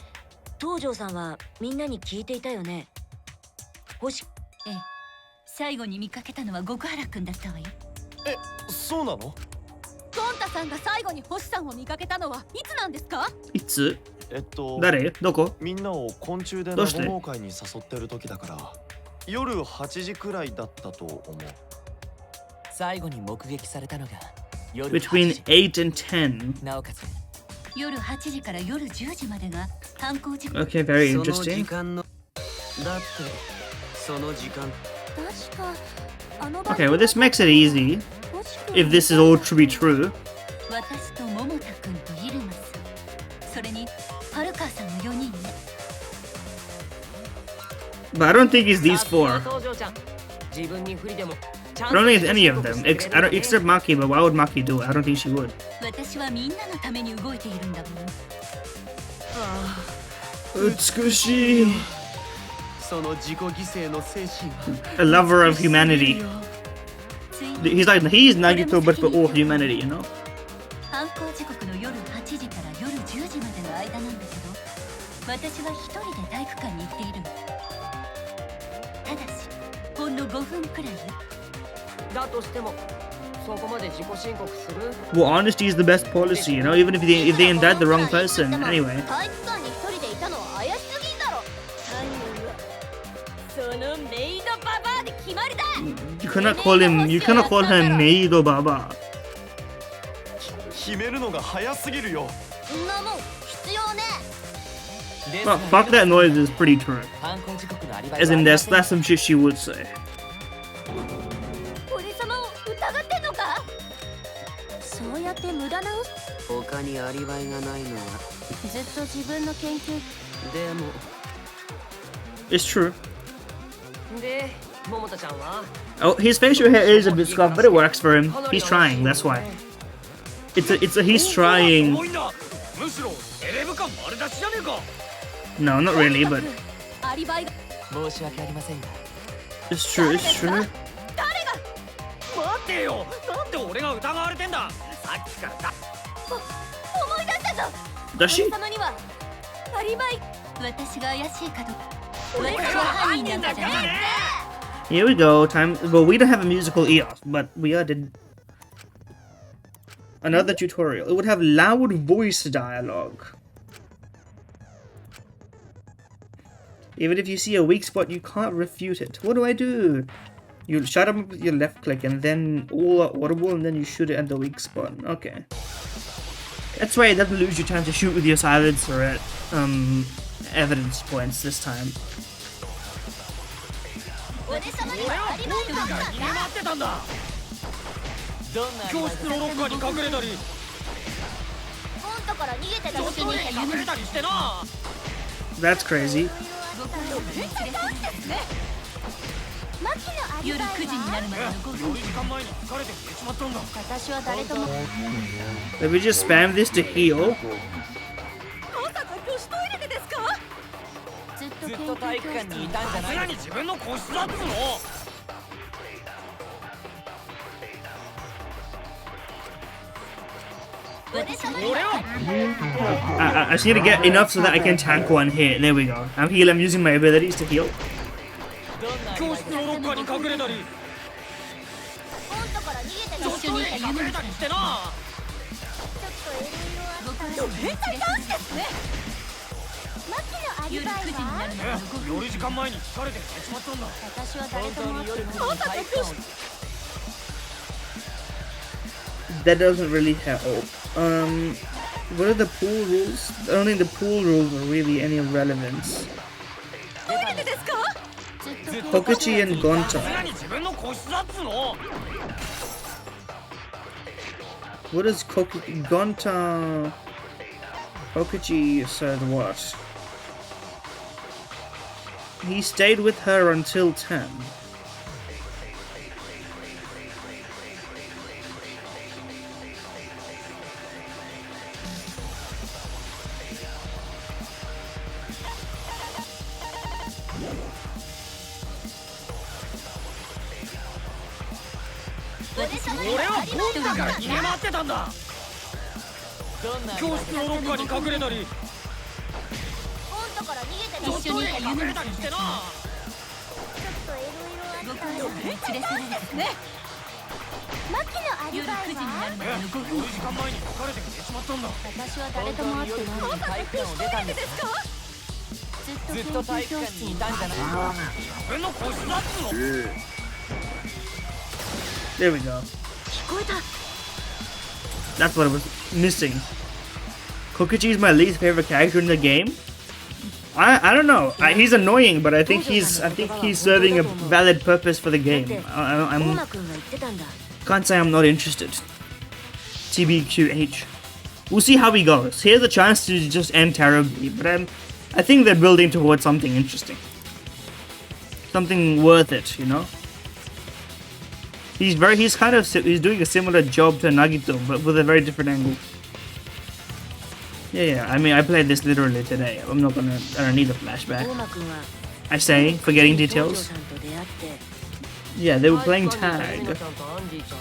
東條さんはみんなに聞いていたよね。星、ええ、最後に見かけたのは極原君だったわよ。え、そうなの？ゴンタさんが最後に星さんを見かけたのはいつなんですか？いつ？誰？どこ？みんなを昆虫でどうして納会に誘ってる時だから夜8時くらいだったと思う。最後に目撃されたのが夜 Between 8 and 10. なおかつ夜8時から夜10時までが犯行時刻。 Okay, very その時 interesting. 間のだってその時間確かあの Okay, well this makes it easy. If this is all to be true. 私と桃田君とイルマス、それにハルカーさんの4人ね。 But I don't think it's these four. 東條ちゃん自分に不利でも I don't think it's any of them. I don't, except Maki, but why would Maki do it? I don't think she would. 私はみんなのために動いているんだもの。美しい。その自己犠牲の精神 A lover of humanity. ついに He's Nagito, but for all humanity, you know? 犯行時刻の夜8時から夜10時までの間なんだけど、私は一人で体育館に行っているの。ただしほんの5分くらいよ。だとしてもそこまで自己申告する Well, honesty is the best policy, you know? Even if they indict the wrong person. Anyway. 体育館に一人でいたのは怪しすぎんだろ。犯人はそのメイドババアで決まりだ。 You cannot call him Meido Baba. 決めるのが早すぎるよ。そんなもん必要ね。です Well, が fuck that noise is pretty true. 犯行時刻のアリバイ As は in, ありま that's せん some shit she would say. 俺様を疑ってんのか？そうやって無駄な他にアリバイがないのはずっと自分の研究でも It's true. で桃田ちゃんは Oh, his facial hair is a bit scuffed, but it works for him. He's trying, that's why. He's trying. 多いんだ。むしろエレブ感丸出しじゃねえか。 No, not really, but アリバイが申し訳ありませんが it's true, it's true. 待てよ。なんで俺が疑われてんだ。さっきからだ。思い出したぞ。 Does she? 俺様にはアリバイ。私が怪しいかどうか。俺私は犯人なんかじゃない。 Here we go. Time. Well, we don't have a musical EOS, but we did another tutorial. It would have loud voice dialogue. Even if you see a weak spot, you can't refute it. What do I do? You shut them with your left click, and then all are audible, and then you shoot it at the weak spot. Okay. That's why it doesn't lose your time to shoot with your silencer at evidence points this time. 俺様にはアリバイがあったんだ。逃げ回ってたんだ。どんな教室のロッカーに隠れたり、ゴンタから逃げてた時に隠れたりしてな。 That's crazy. マキのアリ夜バイ9時になはるまでの5分4時間前に疲れて寝ちまったんだ。私は誰とも。 Let me just spam this to heal. まさか女子トイレでですか？ずっとずっと体育館にいたんじゃないさすがに自分の個室だっつの。俺は I just need to get enough so that I can tank one hit. There we go. I'm using my abilities to heal. 教室のロッカーに隠れたり、ゴンタから逃げてた女子トイレに隠れたりしてな。ちょっと変態男子ですね。マキのアリ夜バイ9時になはるまでの5分4時間前に疲れて寝ちまったんだ。私は誰とも会ってない。本当に夜9時に体育館を That doesn't really help. What are the pool rules? I don't think the pool rules are really any relevance. トイレでですか？ Kokuchi and さす Gonta. がに自分の個室だっつの。 What is Gonta? Kokuchi said what? He stayed with her until 10.俺はゴンタから逃げ回ってたんだ。どんな教室のロッカーに隠れたり、ゴンタから逃げてた女子トイレに隠れたりしてな。ご家族に連れ去られたマキのアリ夜9時にバイはなるまでの5分4時間前に疲れて寝ちまったんだ。私は本誰とも当に夜会ってない。 9時に体育館を出たんですか？ずっと体育館にいたんじゃない。自分の個室だっつの。 There we go. 聞こえた。 That's what I was missing. Kokuchi is my least favorite character in the game. I don't know. He's annoying, but I think he's serving a valid purpose for the game. ゴ I'm マくんが言ってたんだ。 can't say I'm not interested. TBQH. We'll see how he goes. He has a chance to just end terribly, but I think they're building towards something interesting. Something worth it, you know? He's doing a similar job to Nagito, but with a very different angle. Yeah, I mean, I played this literally today. I don't need a flashback. ゴマくんは I say, forgetting 東條 details. さんと出会って。 Yeah, they were playing 体育館にいたレナ tag. ちゃんとアンディちゃん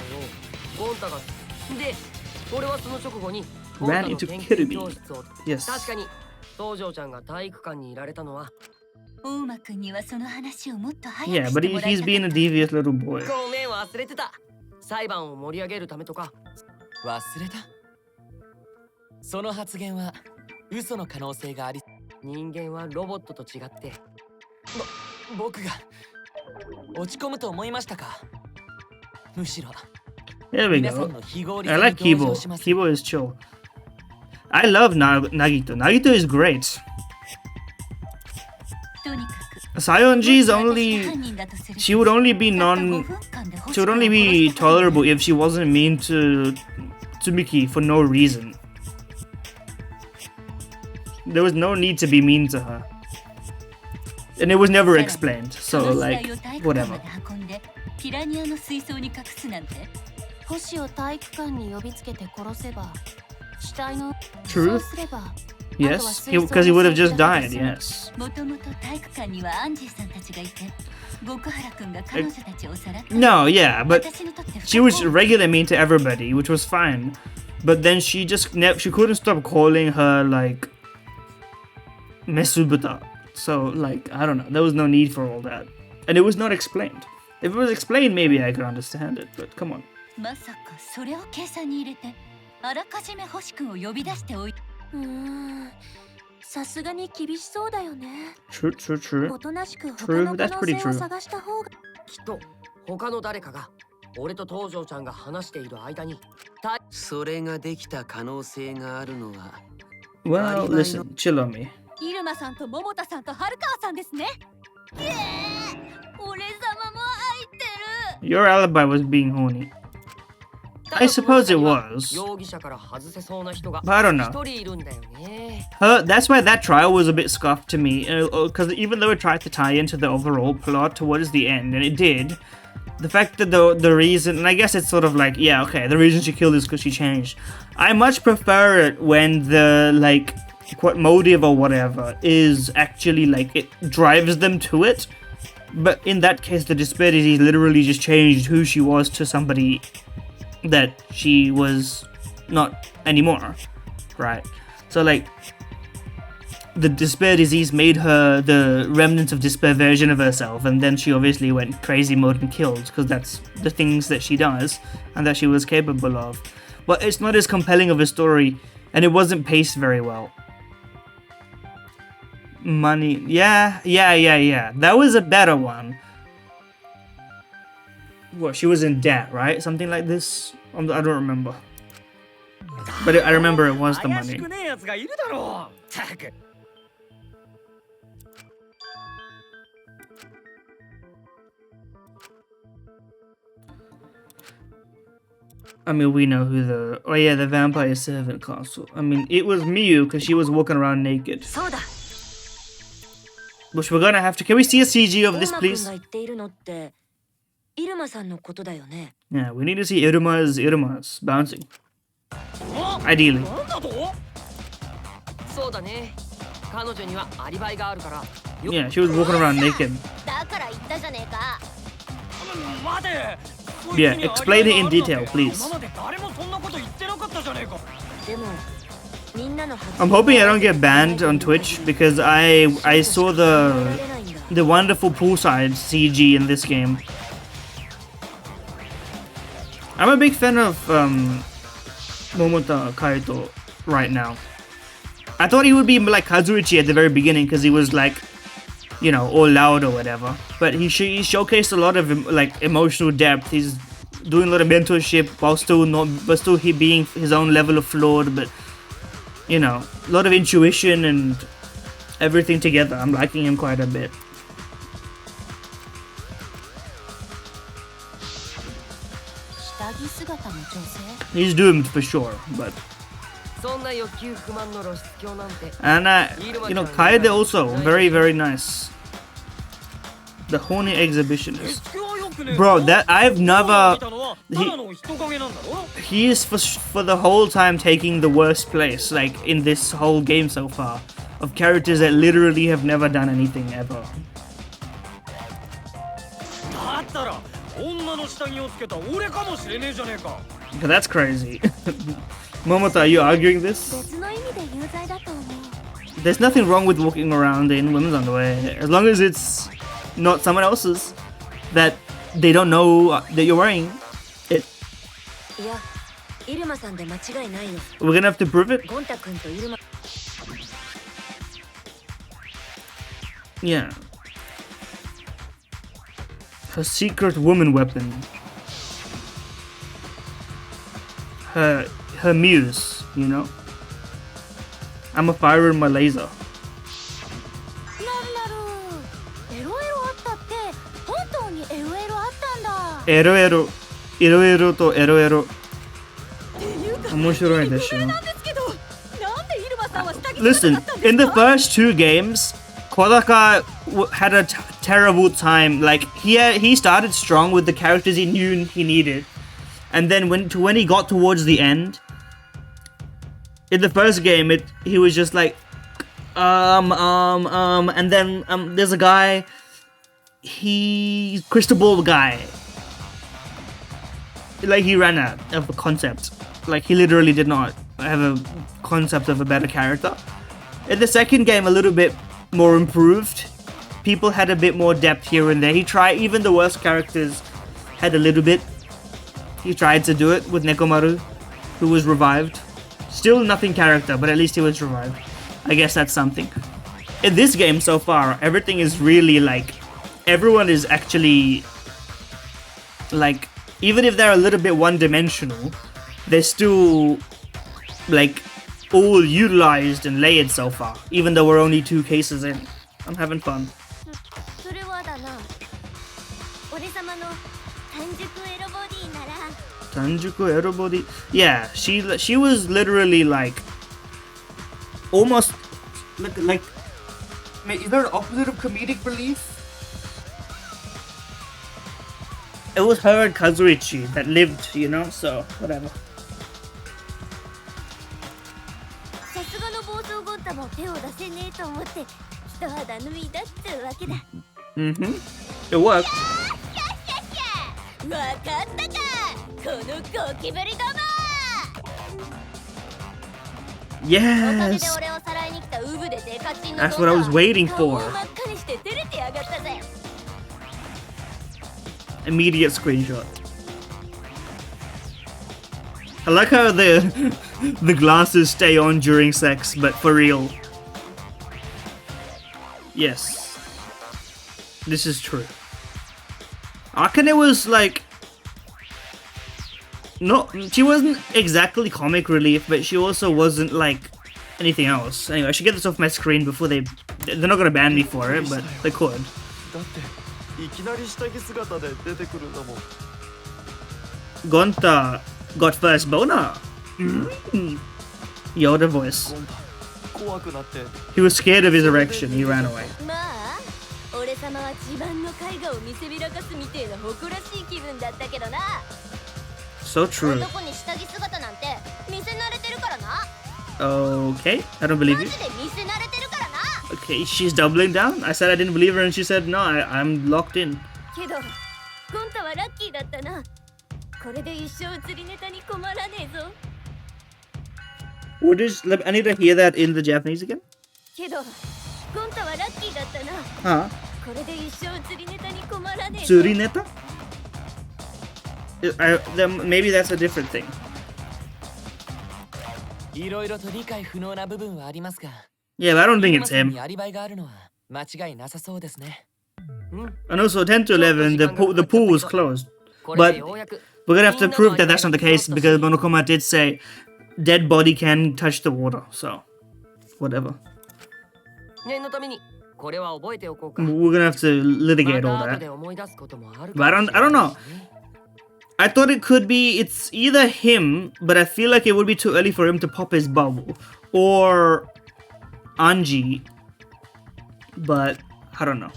をゴンタがで俺はその直後に Ran ゴンタの into 研 Kirby. 究教室を Yes. 確かに東條ちゃんが体育館にいられたのは大馬くんにはその話をもっと早 Yeah, くし but てもらい he's たか being っ a た devious little boy. ごめん忘れてた裁判を盛り上げるためとか忘れた。その発言は嘘の可能性があり、人間はロボットと違って僕が落ち込むと思いましたか？むしろ There we 皆さん go. の非合理 I 性 like に同 Kibo. 情します。 Kibo is chill. I love Nagito. Nagito is great. とにかく Sayonji is もし私が only. 犯人だとすると She would only be たった non. 5分間で星 She would 川を only be 殺した犯人 tolerable if she wasn't mean to Tsumiki for no reason. There was no need to be mean to her. And it was never explained, そ so の死 like, 体を体育館 whatever. まで運んでピラニアの水槽に隠すなんて星を体育館に呼びつけて殺せば死体の True. そうすれば Yes, because he would have just died, yes. もともと体育館にはアンジーさんたちがいて極原くんが彼女たちをさらった No, yeah, but 私にとって不 she 可 was 抗 regular mean to everybody, which was fine. But then she just she couldn't stop calling her like Mesubuta. So like I don't know, there was no need for all that, and it was not explained. If it was explained, maybe I could understand it. But come on. まさかそれを計算に入れてあらかじめ星くんを呼び出しておいてさすがに厳しそうだよね。 True, true, true. おとなしく他 True, の可 that's 能 pretty 性を true. 探した方が。きっと他の誰かが俺と東條ちゃんが話している間にそれができた可能性があるのは Well, listen, chill on me. 入間さんと桃田さんと春川さんですね。イエーイ、俺様も入ってる。 Your alibi was being horny. I suppose it was. 容疑者から外せそうな人が But I don't 一 know. 人いるんだよね。 That's why that trial was a bit scuffed to me. Because even though it tried to tie into the overall plot towards the end, and it did, the fact that the reason, and I guess it's sort of like, yeah, okay, the reason she killed is because she changed. I much prefer it when the, like, what motive or whatever is actually, like, it drives them to it. But in that case, the despair disease literally just changed who she was to somebody that she was not anymore, right? So, like, the despair disease made her the remnants of despair version of herself, and then she obviously went crazy mode and killed, because that's the things that she does and that she was capable of. But it's not as compelling of a story, and it wasn't paced very well. Money, yeah. That was a better one. What, she was in debt, right? Something like this? I don't remember. But I remember it was the 怪し money. くねえやつがいるだろう。たく。I mean, we know who the... Oh yeah, the vampire servant castle. I mean, it was Miyu, because she was walking around naked. そうだ。 Which we're gonna have to... Can we see a CG of this, 本間君 please? が言っているのって入間さんのことだよね。 Yeah, we need to see Iruma's bouncing. Ideally. なんだと？そうだね。彼女にはアリバイがあるから。 Yeah, she was walking around naked. だから言ったじゃねえか。待て。 Yeah, explain it in detail, please. 今まで誰もそんなこと言ってなかったじゃねえか。でもみんなの発 I'm hoping I don't get banned on Twitch, because I saw the wonderful poolside CG in this game. I'm a big fan of Momota Kaito right now. I thought he would be like Kazuichi at the very beginning, because he was like, you know, all loud or whatever. But he showcased a lot of like emotional depth. He's doing a lot of mentorship while still he being his own level of flawed, but you know, a lot of intuition and everything together. I'm liking him quite a bit. He's doomed for sure, but そんな欲求不満の露出狂なんて。 and you know, Kaede also very nice. The horny exhibitionist, bro. That I've never. He is for the whole time taking the worst place, like in this whole game so far, of characters that literally have never done anything ever. だったら女の下着をつけた俺かもしれねえじゃねえか。 That's crazy. Momota, are you arguing this? 別の意味で有罪だと思う。 There's nothing wrong with walking around in women's underwear, as long as it's not someone else's that they don't know that you're wearing it. いや入間さんで間違いないよ。 We're gonna have to prove it. ゴンタ君と入間 Yeah. Her secret woman weapon. Her muse, you know? I'm a fire in my laser. なるなる。エロエロあったって本当にエロエロあったんだ。エロエロ。いろいろとエロエロ。面白いでしょ。なんですけど、なんで入間さんは下着 Listen, in the first two games, Kodaka had a terrible time. Like he started strong with the characters he knew he needed, and then when he got towards the end, in the first game, he was just like, and then there's a guy, crystal ball guy. Like he ran out of a concept. Like he literally did not have a concept of a better character. In the second game, a little bit more improved. People had a bit more depth here and there. He tried, even the worst characters had a little bit. He tried to do it with Nekomaru, who was revived. Still nothing character, but at least he was revived. I guess that's something. In this game so far, everything is really like, everyone is actually like even if they're a little bit one-dimensional, they're still like all utilized and layered so far. Even though we're only 2 cases in, I'm having fun. それはだな俺様の半熟エロボディなら Tanjuku Erobody. Yeah, she was literally like almost like is there an opposite of comedic relief? It was her and Kazuichi that lived, you know, so whatever. さすがの暴走ゴンタも手を出せねえと思って一肌脱いだってわけだ Mm-hmm. It worked. わかったかこのゴキブリども Yes! That's what I was waiting for. Immediate screenshot. I like how the glasses stay on during sex, but for real. Yes. This is true. Akane was like... she wasn't exactly comic relief, but she also wasn't like anything else. Anyway, I should get this off my screen before they're not gonna ban me for it, but they could. Gonta got first boner. Yoda voice. He was scared of his erection. He ran away. So true. Okay, I don't believe you. Okay, she's doubling down. I said I didn't believe her, and she said no. I'm locked in. What is? I need to hear that in the Japanese again. Huh? Tsurineta? Maybe that's a different thing. Yeah, but I don't think it's him. And also 10 to 11, the pool was closed. But we're gonna have to prove that that's not the case because Monokuma did say dead body can touch the water, so whatever. We're gonna have to litigate all that. But I don't know. I thought it could be, it's either him, but I feel like it would be too early for him to pop his bubble, or Anji, but I don't know.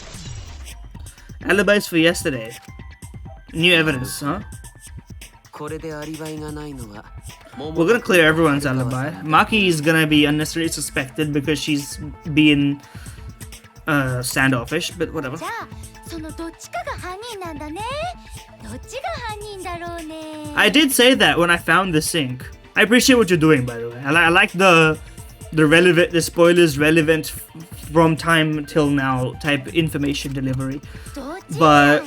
Alibis for yesterday. New evidence, huh? We're gonna clear everyone's alibi. Maki is gonna be unnecessarily suspected because she's being standoffish, but whatever. I did say that when I found the sink. I appreciate what you're doing, by the way. I like the spoilers relevant from time till now type information delivery. But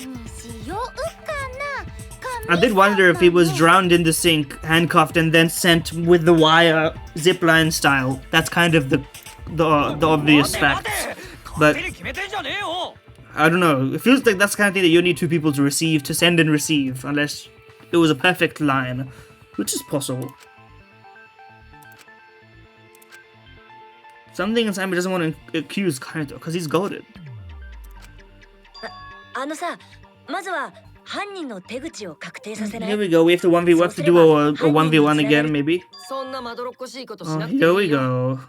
I did wonder if he was drowned in the sink, handcuffed, and then sent with the wire zipline style. That's kind of the obvious fact. But I don't know. It feels like that's the kind of thing that you need 2 people to send and receive, unless it was a perfect line, which is possible. Something inside me doesn't want to accuse Kaito because he's goaded. Here we go. We have to 1v. We have to do a 1v1 again, maybe. Oh, here we go.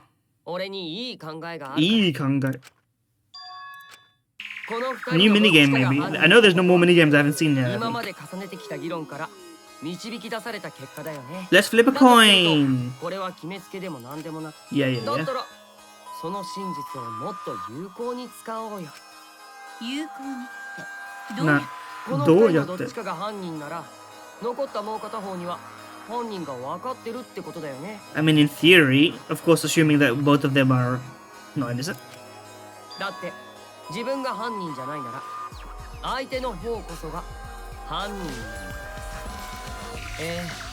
New minigame, maybe. I know there's no more minigames I haven't seen yet. Let's flip a coin. Yeah. Nah. I mean, in theory, of course, assuming that both of them are not innocent.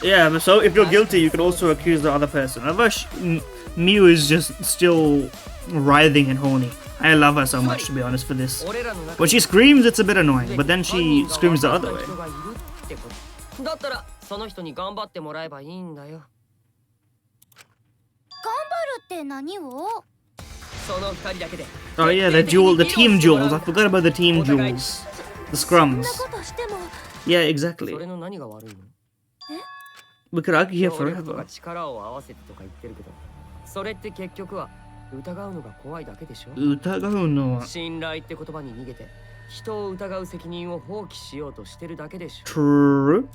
Yeah, but so if you're guilty, you can also accuse the other person. Otherwise, Miu is just still writhing and horny. I love her so much, to be honest, for this. When she screams, it's a bit annoying, but then she screams the other way. だったらその人に頑張ってもらえばいいんだよ。頑張るって何を？その二人だけで。 Oh yeah, the team duels. I forgot about the team duels. The そん scrums. なことしても Yeah, exactly. それの何が悪いの？ We could argue here 協力とか forever. 力を合わせてとか言ってるけど、それって結局は疑うのが怖いだけでしょ。疑うのは信頼って言葉に逃げて人を疑う責任を放棄しようとしてるだけでしょ。 true.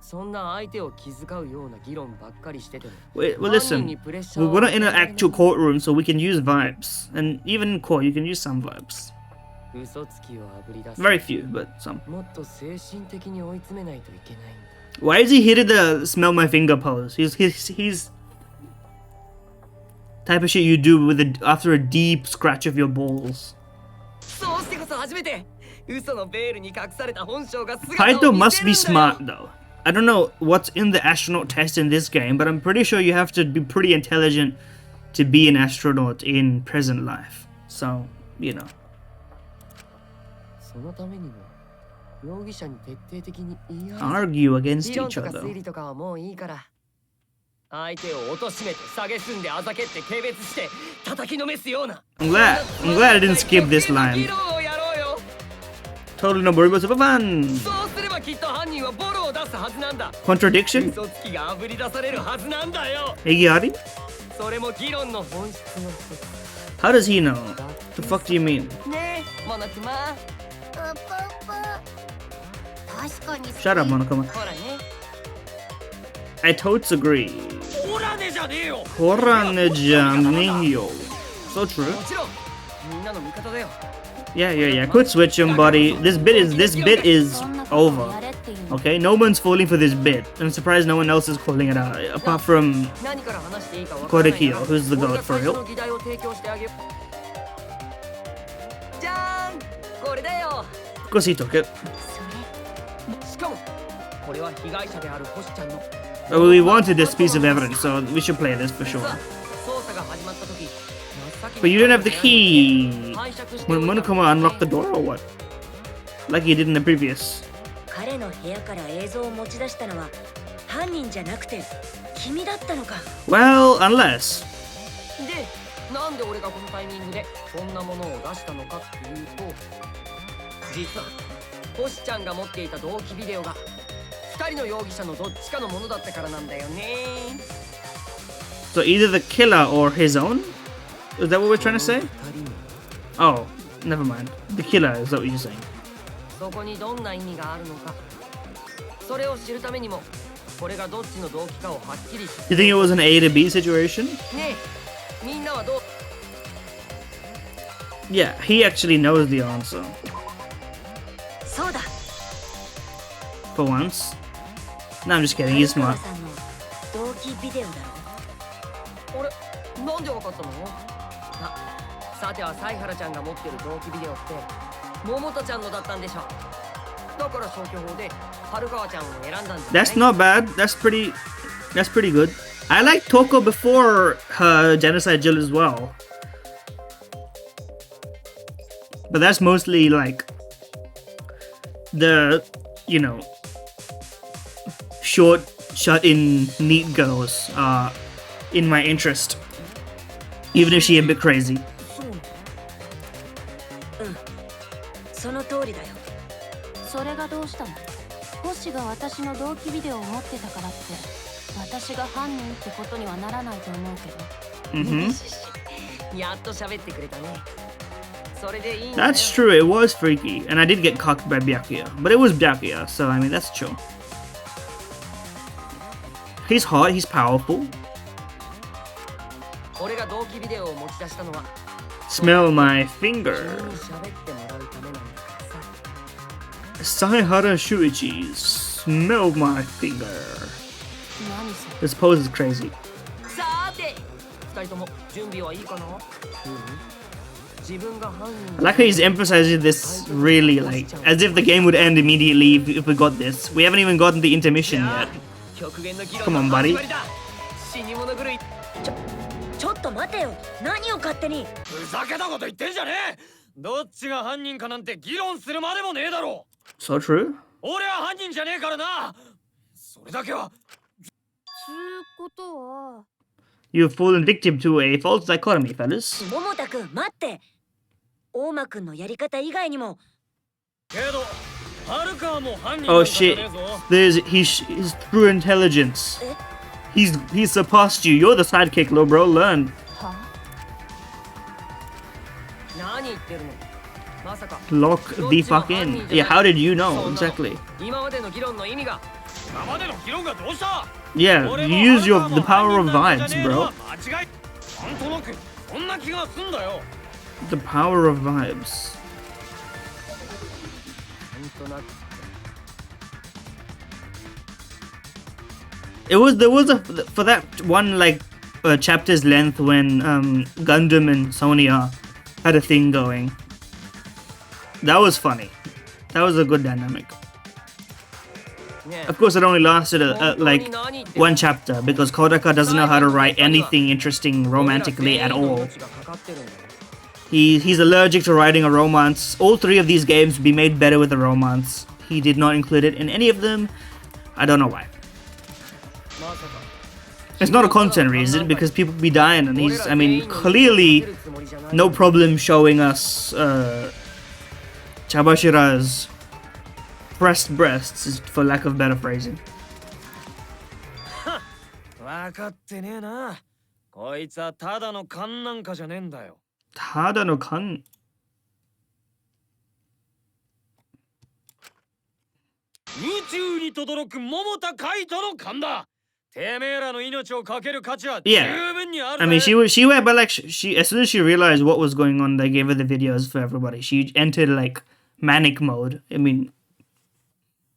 そんな相手を気遣うような議論ばっかりしてても。 Wait, well, listen. We're not in an actual courtroom, so we can use vibes. And even in court, you can use some vibes. 嘘つきをあぶり出す。 Very few, but some. もっと精神的に追い詰めないといけないんだ。 Why is he hitting the smell my finger pose? He's type of shit you do with after a deep scratch of your balls. そうしてこそ初めて嘘のベールに隠された本性が姿を Kaito 見 must せ be るんだよ。 smart though. I don't know what's in the astronaut test in this game, but I'm pretty sure you have to be pretty intelligent to be an astronaut in present life. So, you know. そのためにも容疑者に徹底的に言い合う。 Argue against 理論 each とか other. 推理とかはもういいから。相手を貶めて蔑んであざけって軽蔑して叩きのめすような。 I'm glad I didn't skip this line. 議論をやろうよ。 Totally no worry, but super fun. そうすればきっと犯人はボロを出すはずなんだ。 Contradiction? 嘘つきがあぶり出されるはずなんだよ。 Higiyari? それも議論の本質の一つ。 How does he know? The fuck do you mean? ねえ、モノクマ。確かに Shut up, Monokuma. ほらね。 I totes agree. ほらねじゃねえよ。 Horanejanio. So true. もちろんみんなの味方だよ。 Yeah. Could switch him, buddy. This bit is over. Okay, no one's falling for this bit. I'm surprised no one else is calling it out, apart from 何から話していいかわからないな。 Korekiyo, who's the goat for 俺が最初 real. の議題を提供してあげよう。じゃーん、これだよ。 Of course he took it. しかもこれは被害者である星ちゃんの。 But we wanted this piece of evidence, so we should play this for sure. 捜査が始まった時、 But you didn't have the key. When Monokuma unlocked the door or what? Like he did in the previous. 彼の部屋から映像を持ち出したのは犯人じゃなくて君だったのか。 Well, unless. で、なんで俺がこのタイミングでこんなものを出したのかっていうと、実は星ちゃんが持っていた同期ビデオが2人の容疑者のどっちかのものだったからなんだよね。 So either the killer or his own? Is that what we're trying to say? Oh, never mind. The killer is what you're saying. そこにどんな意味があるのか、それを知るためにもこれがどっちの動機かをはっきりさせ You think it was an A to B situation? ねえ、みんなはどう？ Yeah, he actually knows the answer. そうだ。 For once. No, I'm just kidding. He's 相川 smart. さんの動機ビデオだろ。あれ、なんでわかったの？さては犀原ちゃんが持ってる動機ビデオって桃田ちゃんのだったんでしょ。だから消去法で春川ちゃんを選んだんじゃない？ That's not bad. That's pretty good. I liked Toko before her genocide jill as well. But that's mostly like the, you know, short, shut-in, neat girls are in my interest. Even if she a bit crazy. その通りだよ。それがどうしたの？星が私の同期ビデオを持ってたからって私が犯人ってことにはならないと思うけど。Mm-hmm. やっと喋ってくれたね。それでいいんだよ。 That's true, it was freaky. And I did get cocked by Byakuya. But it was Byakuya, so I mean, that's chill. He's hot, he's powerful. 俺が動機ビデオを持ち出したのは Smell my finger. 君に喋ってもらうためなんだからさ。 Saihara Shuichi, smell my finger. 何それ？ This pose is crazy. さーて、二人とも準備はいいかな？自分が犯人 I like how he's emphasizing this really, like, as if the game would end immediately if we got this. We haven't even gotten the intermission yet. 極限の議 Come 論 on, の buddy. 始まりだ。死に物狂い。ちょっと待てよ。何を勝手に。ふざけたこと言ってんじゃねえ。どっちが犯人かなんて議論するまでもねえだろ。 So true. 俺は犯人じゃねえからな。それだけは。つうことは You've fallen victim to a false dichotomy, fellas. 桃太くん待って。大間くんのやり方以外にも。けど、はるかも犯人 Oh なんかじゃ shit. ねえぞ。 His true intelligence. He's surpassed you. You're the sidekick, little bro. Learn. 何言ってるの。まさか Lock the fuck in. Yeah, how did you know? そんなの Exactly. 今までの議論の意味が。今までの議論がどうした。 Yeah, you use the power of vibes, bro. 間違い。なんとなくそんな気がすんだよ。 The power of vibes. なんとなく。There was for that one like chapter's length when Gundam and Sonya had a thing going. That was funny. That was a good dynamic. Of course, it only lasted like one chapter because Kodaka doesn't know how to write anything interesting romantically at all. He's allergic to writing a romance. All three of these games would be made better with a romance. He did not include it in any of them. I don't know why. It's not a content reason because people be dying and he's, I mean, clearly no problem showing us Chabashira's pressed breasts, for lack of better phrasing. 分かってねえな。こいつはただの勘なんかじゃねえんだよ。ただの勘。宇宙に轟く桃田海斗の勘だ。てめえらの命をかける価値は十 Yeah. 分にある。 I mean, she went, but like she as soon as she realized what was going on, they gave her the videos for everybody. She entered like manic mode. I mean,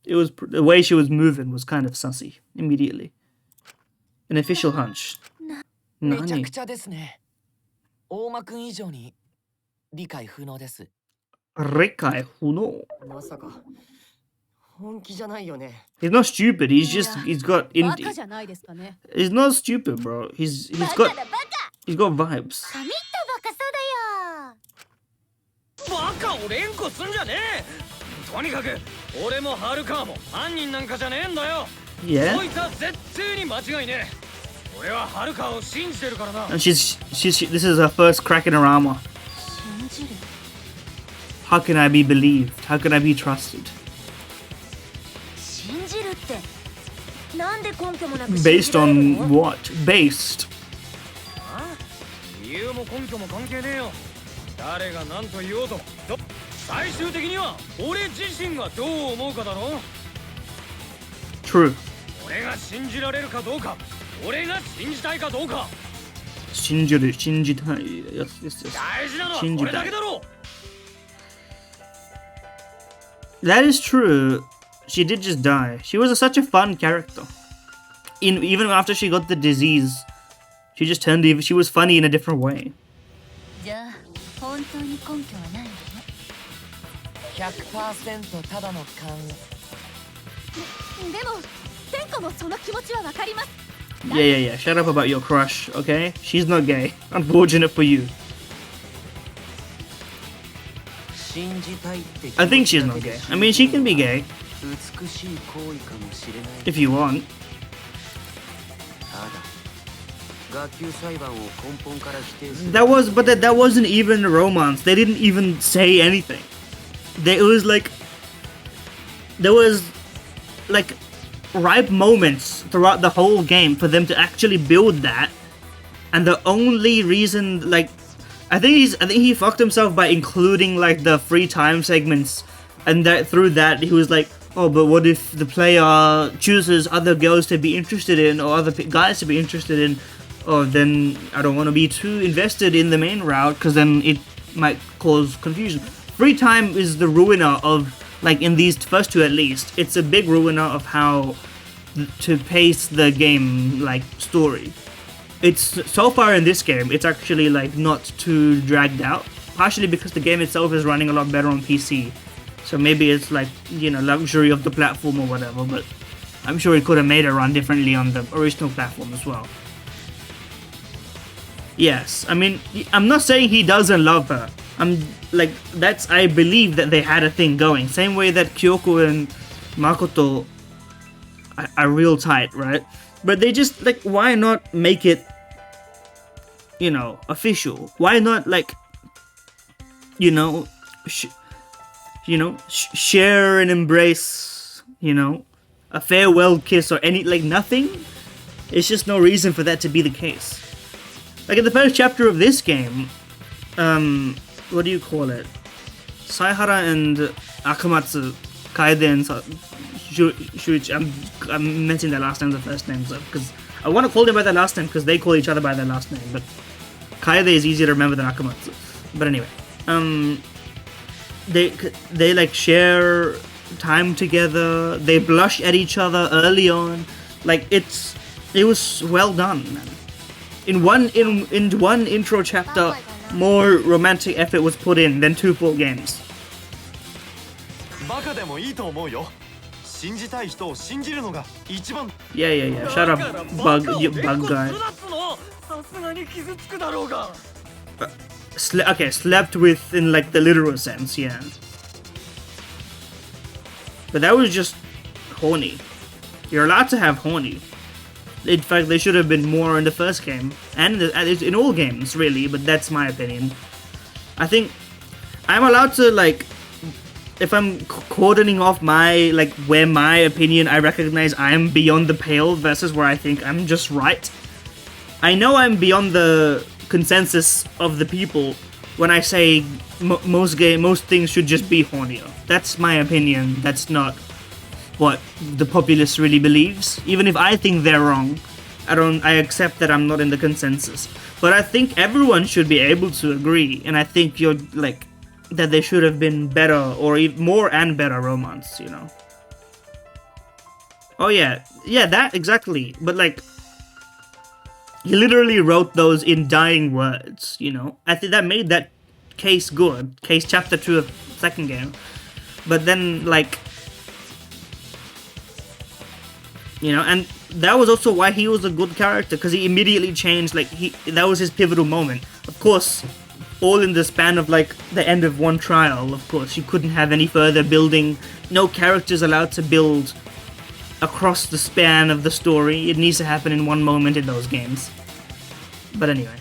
it was the way she was moving was kind of sussy immediately. An official hunch. めちゃ Nani? くちゃですね。大間くん以上に理解不能です。 Rekai Huno. まさか本気じゃないよね。 He's not stupid. He's got バ indie. カじゃないですかね。 He's not stupid, bro. He's got vibes. 神ったバカそうだよ。バカを連呼すんじゃねえ。とにかく俺もハルカーも犯人なんかじゃねえんだよ。 Yeah. こいつは絶対に間違いねえ。俺はハルカーを信じてるからな。 And this is her first crack in her armor. 信じる。 How can I be believed? How can I be trusted? 信じるって。なんで根拠もなく信じ Based られる on の？ what? Based. あ？理由も根拠も関係ねえよ。誰が何と言おうと、最終的には俺自身がどう思うかだろ。 True. 俺が信じられるかどうか、俺が信じたいかどうか。Shinjiru, Shinjitai. Yes, yes, yes. 大事なのはこれだけだろ。 That is true. She did just die. She was such a fun character. Even after she got the disease, she just turned even. She was funny in a different way. じゃあ本当に根拠はないのね。100% ただの勘。でも天子もその気持ちはわかります。 Yeah. Shut up about your crush, okay? She's not gay. Unfortunate for you. 信じたいって I think she's not gay. I mean, she can be gay 美しい行為かもしれない。 if you want. ただ学級裁判を根本から否定する。 But that wasn't even a romance. They didn't even say anything. It was like there was like ripe moments throughout the whole game for them to actually build that, and the only reason, like, I think he fucked himself by including like the free time segments, and that through that he was like, oh, but what if the player chooses other girls to be interested in or other guys to be interested in? Oh, then I don't want to be too invested in the main route because then it might cause confusion. Free time is the ruiner of, like, in these first two at least, it's a big ruiner of how to pace the game, like, story. It's so far in this game, it's actually like not too dragged out, partially because the game itself is running a lot better on PC. So maybe it's like, you know, luxury of the platform or whatever, but I'm sure it could have made it run differently on the original platform as well. Yes, I mean, I'm not saying he doesn't love her. I'm like, I believe that they had a thing going. Same way that Kyoko and Makoto are real tight, right? But they just like, why not make it, you know, official? Why not like, you know, share and embrace, you know, a farewell kiss or any, like, nothing? It's just no reason for that to be the case. Like in the first chapter of this game, what do you call it? Saihara and Akamatsu, Kaiden, Shuichi, I'm mentioning their last names and first names because I want to call them by their last name because they call each other by their last name, but Kaede is easier to remember than Akamatsu. But anyway, they like share time together. They blush at each other early on. Like it was well done, man. In one intro chapter, more romantic effort was put in than 2 full games. Yeah. Shut up, bug guy. Okay, slept with in like the literal sense, yeah. But that was just horny. You're allowed to have horny. In fact, they should have been more in the first game, and in all games, really, but that's my opinion. I think I'm allowed to, like, if I'm cordoning off my, like, where my opinion I recognize I'm beyond the pale versus where I think I'm just right. I know I'm beyond the consensus of the people when I say most things should just be hornier. That's my opinion. That's not what the populace really believes. Even if I think they're wrong, I accept that I'm not in the consensus. But I think everyone should be able to agree, and I think you're like that there should have been better or even more and better romance, you know. Oh yeah, that exactly. But like, he literally wrote those in dying words, you know. I think that made that case good. Case chapter 2 of second game. But then like, you know, and that was also why he was a good character, because he immediately changed, like, that was his pivotal moment. Of course, all in the span of, like, the end of one trial, of course. You couldn't have any further building. No characters allowed to build across the span of the story. It needs to happen in one moment in those games. But anyway,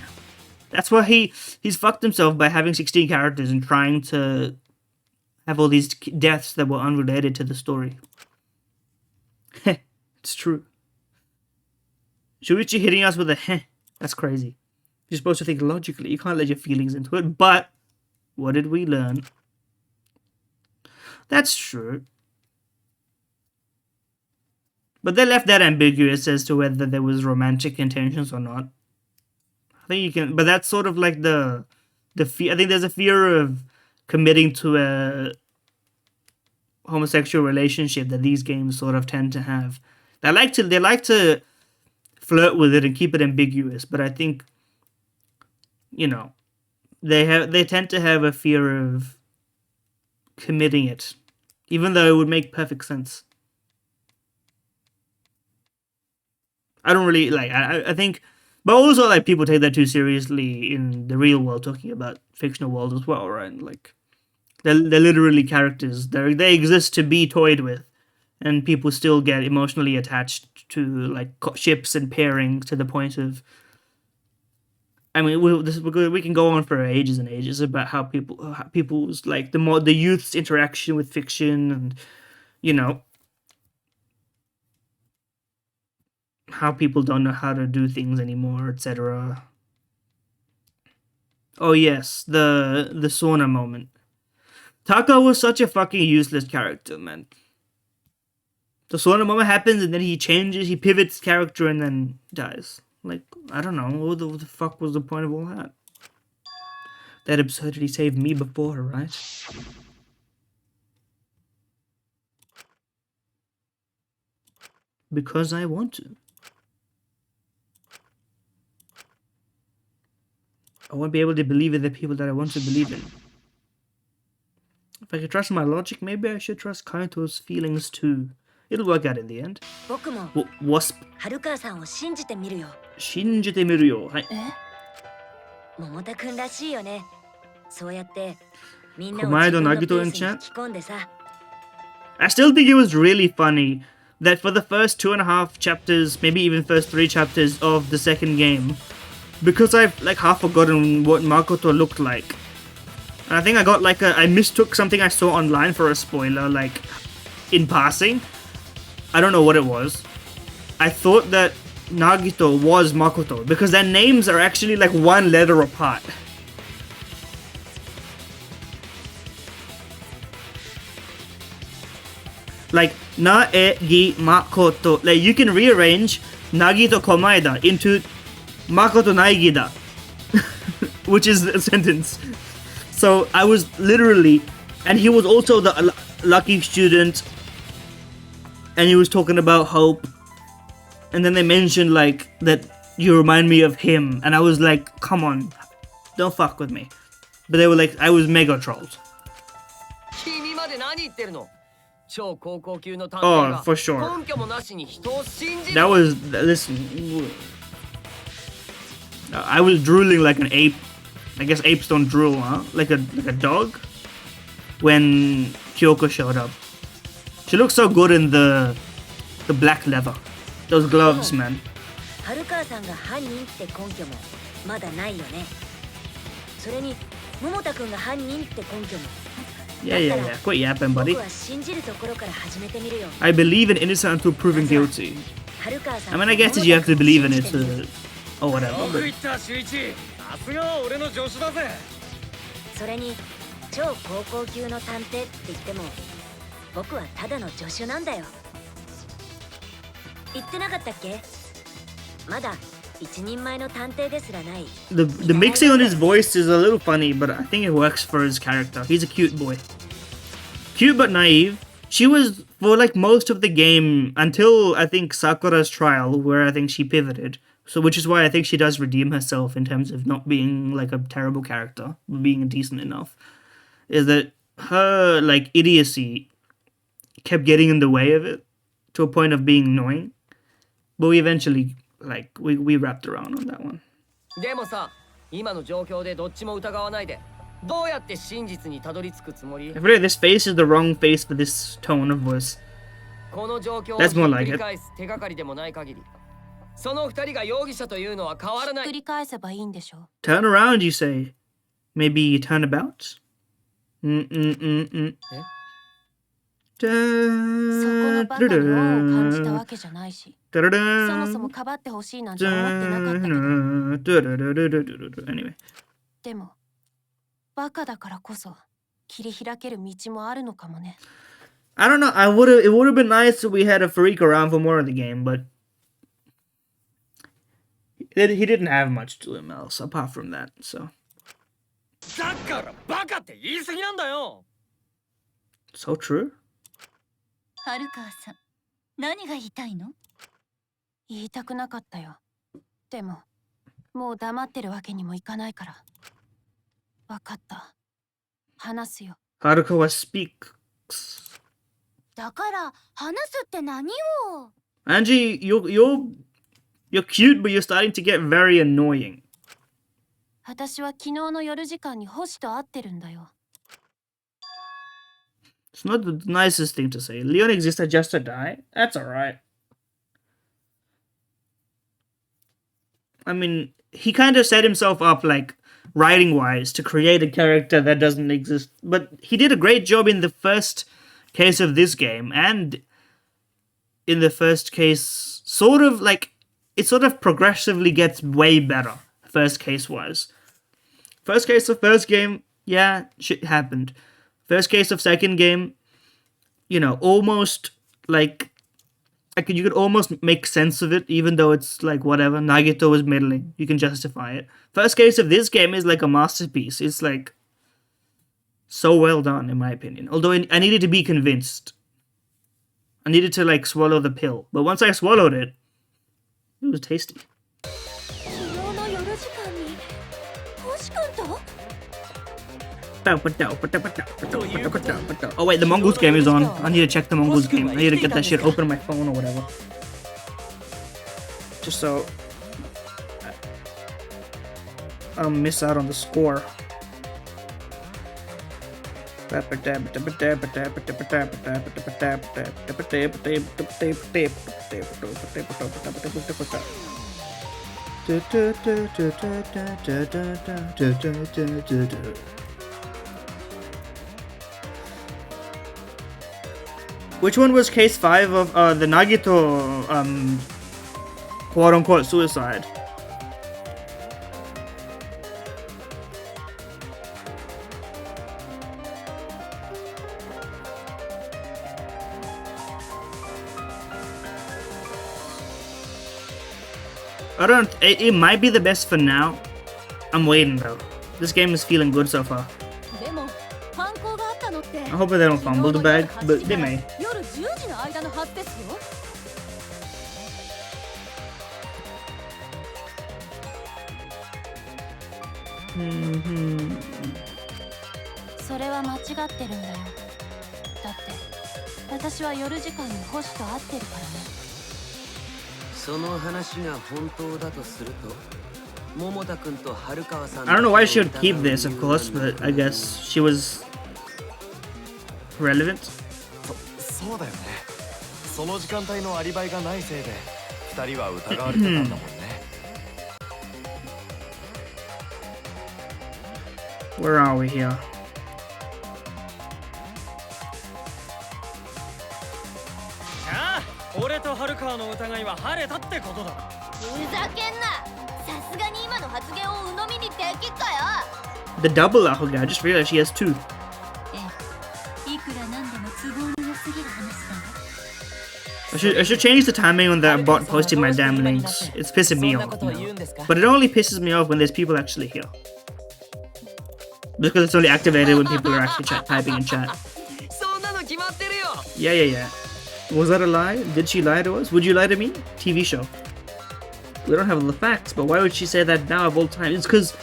that's why he's fucked himself by having 16 characters and trying to have all these deaths that were unrelated to the story. It's true. Shuichi hitting us with a heh. That's crazy. You're supposed to think logically. You can't let your feelings into it. But what did we learn? That's true. But they left that ambiguous as to whether there was romantic intentions or not. I think you can, but that's sort of like the fear. I think there's a fear of committing to a homosexual relationship that these games sort of tend to have. They like to flirt with it and keep it ambiguous, but I think, you know, they tend to have a fear of committing it, even though it would make perfect sense. I don't really like. I think, but also like people take that too seriously in the real world, talking about fictional world as well, right? Like they're literally characters. They exist to be toyed with. And people still get emotionally attached to like ships and pairings to the point of. I mean, we can go on for ages and ages about how people's like the youth's interaction with fiction, and you know how people don't know how to do things anymore, etc. Oh yes, the sauna moment. Taka was such a fucking useless character, man. The sauna moment happens and then he changes, he pivots character and then dies. Like, I don't know, what the fuck was the point of all that? That absurdity saved me before, right? Because I want to. I won't be able to believe in the people that I want to believe in. If I could trust my logic, maybe I should trust Kaito's feelings too. It'll work out in the end. Wasp. 春川さんを信じてみるよ。信じてみるよ。はい。桃田くんらしいよね。そうやってみんなを Komaido 自分のペ Nagito ー in スに引 chat. き込んでさ。I still think it was really funny that for the first 2.5 chapters, maybe even first 3 chapters of the second game, because I've like half forgotten what Makoto looked like, and I think I got like I mistook something I saw online for a spoiler, like in passing. I don't know what it was. I thought that Nagito was Makoto because their names are actually like one letter apart. Like Na-e-gi Makoto. Like you can rearrange Nagito Komaeda into Makoto Naigida, which is a sentence. So I was literally, and he was also the lucky student, and he was talking about hope, and then they mentioned like that you remind me of him, and I was like, come on, don't fuck with me. But they were like, I was mega trolled. Oh, for sure. That was, listen, I was drooling like an ape. I guess apes don't drool, huh? Like a dog. When Kyoko showed up, she looked so good in the black leather, those gloves, man. Yeah. Quit yapping, buddy. I believe in innocent until proven guilty. I mean, I guess you have to believe in it or whatever. But... それに超高校級の探偵って言っても僕はただの助手なんだよ。言ってなかったっけ？まだ一人前の探偵ですらない。The mixing on his voice is a little funny, but I think it works for his character. He's a cute boy. Cute but naive. She was for like most of the game until I think Sakura's trial, where I think she pivoted. So, which is why I think she does redeem herself in terms of not being like a terrible character, being decent enough. Is that her like idiocy kept getting in the way of it to a point of being annoying, but we eventually like we wrapped around on that one. でもさ、今の状況でどっちも疑わないで、どうやって真実にたどり着くつもり？ I feel like this face is the wrong face for this tone of voice. この状況を That's more 繰 like り it. 返す手がかりでもない限り。 その二人が容疑者というのは変わらない。繰り返せばいいんでしょ。 Turn around, you say? Maybe turn about? そこのバカに恩を感じたわけじゃないし、そもそもかばってほしいなんて思ってなかったけど。Anyway. でも、バカだからこそ切り開ける道もあるのかもね。I don't know. It would have been nice if we had a freak around for more of the game, but he didn't have much to him else apart from that. So. だからバカって言い過ぎなんだよ。 So true. 春川さん、何が言いたいの？言いたくなかったよ。でも、もう黙ってるわけにもいかないから。わかった。話すよ。Haruka speaks. だから話すって何を？ Angie, you're cute, but you're starting to get very annoying. 私は昨日の夜時間に星と会ってるんだよ。It's not the nicest thing to say. Leon existed just to die? That's alright. I mean, he kind of set himself up, like, writing-wise, to create a character that doesn't exist. But he did a great job in the first case of this game, and in the first case, sort of, like, it sort of progressively gets way better, first case-wise. First case of first game, yeah, shit happened. First case of second game, you know, almost, like, you could almost make sense of it, even though it's, like, whatever. Nagito was middling. You can justify it. First case of this game is, like, a masterpiece. It's, like, so well done, in my opinion. Although I needed to be convinced. I needed to, like, swallow the pill. But once I swallowed it, it was tasty. Oh wait, the Mongols game is on. I need to check the Mongols game. I need to get that shit open on my phone or whatever. Just so I don't miss out on the score. Which one was case 5 of the Nagito quote-unquote suicide? I don't. It might be the best for now. I'm waiting though. This game is feeling good so far. I hope they don't fumble the bag, but they may. Mm-hmm. それは間違ってるんだよ。だって私は夜時間に星と会ってるからね。その話が本当だとすると、桃田君と春川さん。I don't know why she would keep this, of course, but I guess she was relevant. そうだよね。その時間帯のアリバイがないせいで、二人は疑われてたんだもんね。Where are we here? 俺と春川の疑いは晴れたってことだ。ふざけんな。さすがに今の発言を鵜呑みにできっかよ。 The double apple guy. I just realized she has 2. いくらなんでも都合の良すぎる話だわ。I should change the timing on that bot posting my damn links. It's pissing me off now. But it only pisses me off when there's people actually here. Because it's only activated when people are actually typing in chat. Yeah. Was that a lie? Did she lie to us? Would you lie to me? TV show. We don't have all the facts, but why would she say that now of all time? It's because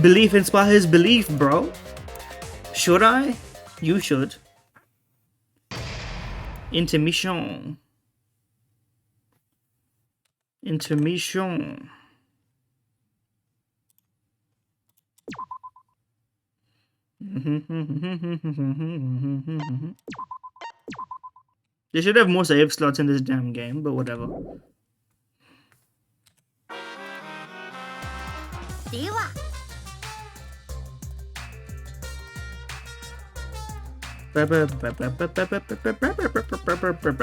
belief inspires belief, bro. Should I? You should. Intermission. They should have more save slots in this damn game, but whatever.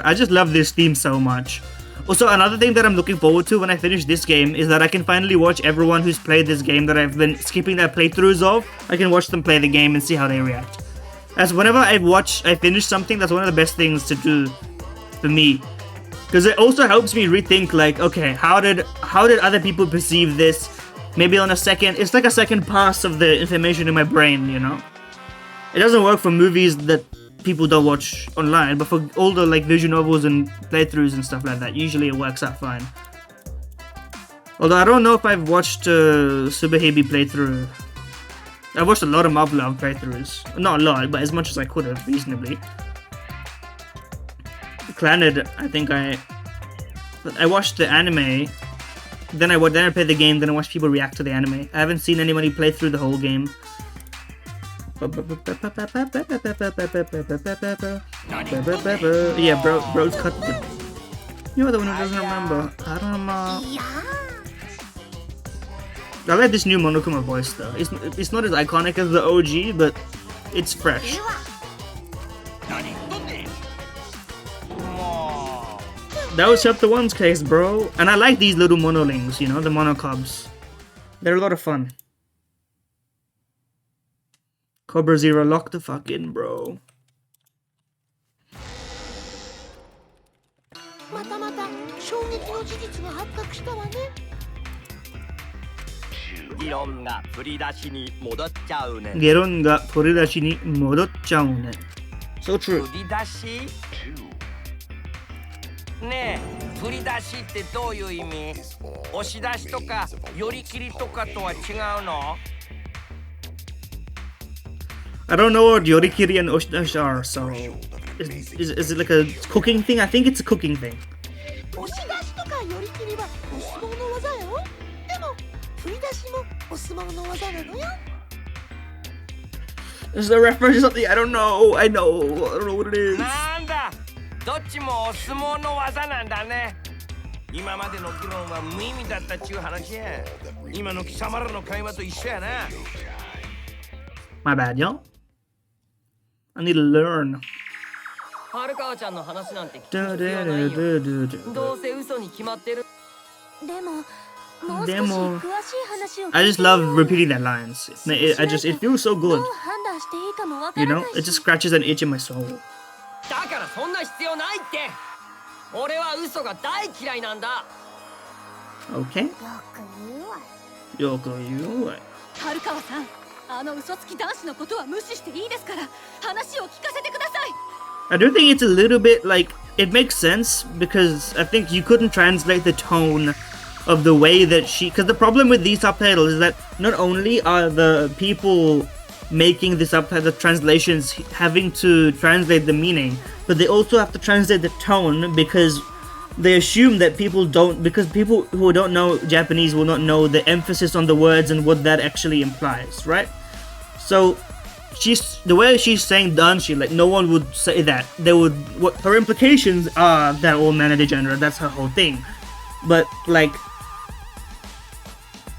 I just love this theme so much. Also, another thing that I'm looking forward to when I finish this game is that I can finally watch everyone who's played this game that I've been skipping their playthroughs of. I can watch them play the game and see how they react. As whenever I finish something, that's one of the best things to do for me. Because it also helps me rethink, like, okay, how did other people perceive this? Maybe on a second, it's like a second pass of the information in my brain, you know? It doesn't work for movies that people don't watch online, but for all the like visual novels and playthroughs and stuff like that, usually it works out fine. Although I don't know if I've watched Subahebi playthrough. I've watched a lot of Marvel Love playthroughs. Not a lot, but as much as I could have, reasonably. Clannad, I think I watched the anime, then I played the game, then I watched people react to the anime. I haven't seen anybody play through the whole game. Yeah, bro's cut the... You're the one who doesn't remember. I don't know. I like this new Monokuma voice though. It's not as iconic as the OG, but it's fresh. That was chapter 1's case, bro. And I like these little monolings, you know, the Monokubs. They're a lot of fun. Cobra Zero, lock the fuck in, bro. またまた衝撃の事実が発覚したわね。議論が振り出しに戻っちゃうね。 So true. 振り出し？ねえ、振り出しってどういう意味？押し出しとか寄り切りとかとは違うの？ I don't know what Yorikiri and Oshidashi are, so... Is it like a cooking thing? I think it's a cooking thing. 押し出しとか寄り切りはお相撲の技よ。でも振り出しもお相撲の技なのよ。Is the reference something I don't know? I don't know what it is. なんだ、どっちもお相撲の技なんだね。今までの議論は無意味だったっちゅう話や。今の貴様らの会話と一緒やな。My bad, y'all. I need to learn. 春川ちゃんの話なんて聞く必要はないよ。どうせ嘘に決まってる。でももう少し詳しい話を I just love repeating that lines. It feels so ど good. う判断していいかもわか You ら know, ない it し just scratches an itch in my soul. だからそんな必要ないって。俺は嘘が大嫌いなんだ。Okay. よく言うわ。Yoko, you. 春川さん、あの嘘つき男子のことは無視していいですから、話を聞かせてください。I do think it's a little bit like it makes sense because I think you couldn't translate the tone of the way that she. Because the problem with these subtitles is that not only are the people making the translations having to translate the meaning, but they also have to translate the tone because they assume that people who don't know Japanese will not know the emphasis on the words and what that actually implies, right? So the way she's saying danshi, like no one would say that. What her implications are that all men are degenerate. That's her whole thing. But like,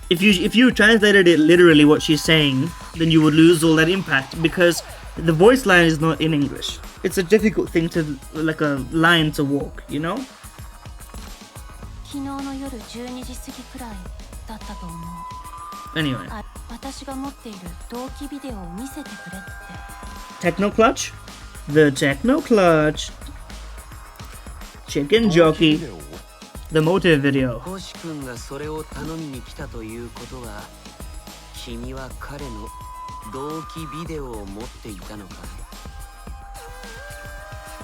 if you translated it literally what she's saying, then you would lose all that impact because the voice line is not in English. It's a difficult thing to like a line to walk, you know. 昨日の夜12時過ぎくらいだったと思う。 Anyway, 私が持っている同期ビデオを見せてくれって。 Techno Clutch, the Techno Clutch, Chicken Jockey, the motive video. 星君がそれを頼みに来たということは、君は彼の同期ビデオを持っていたのかい？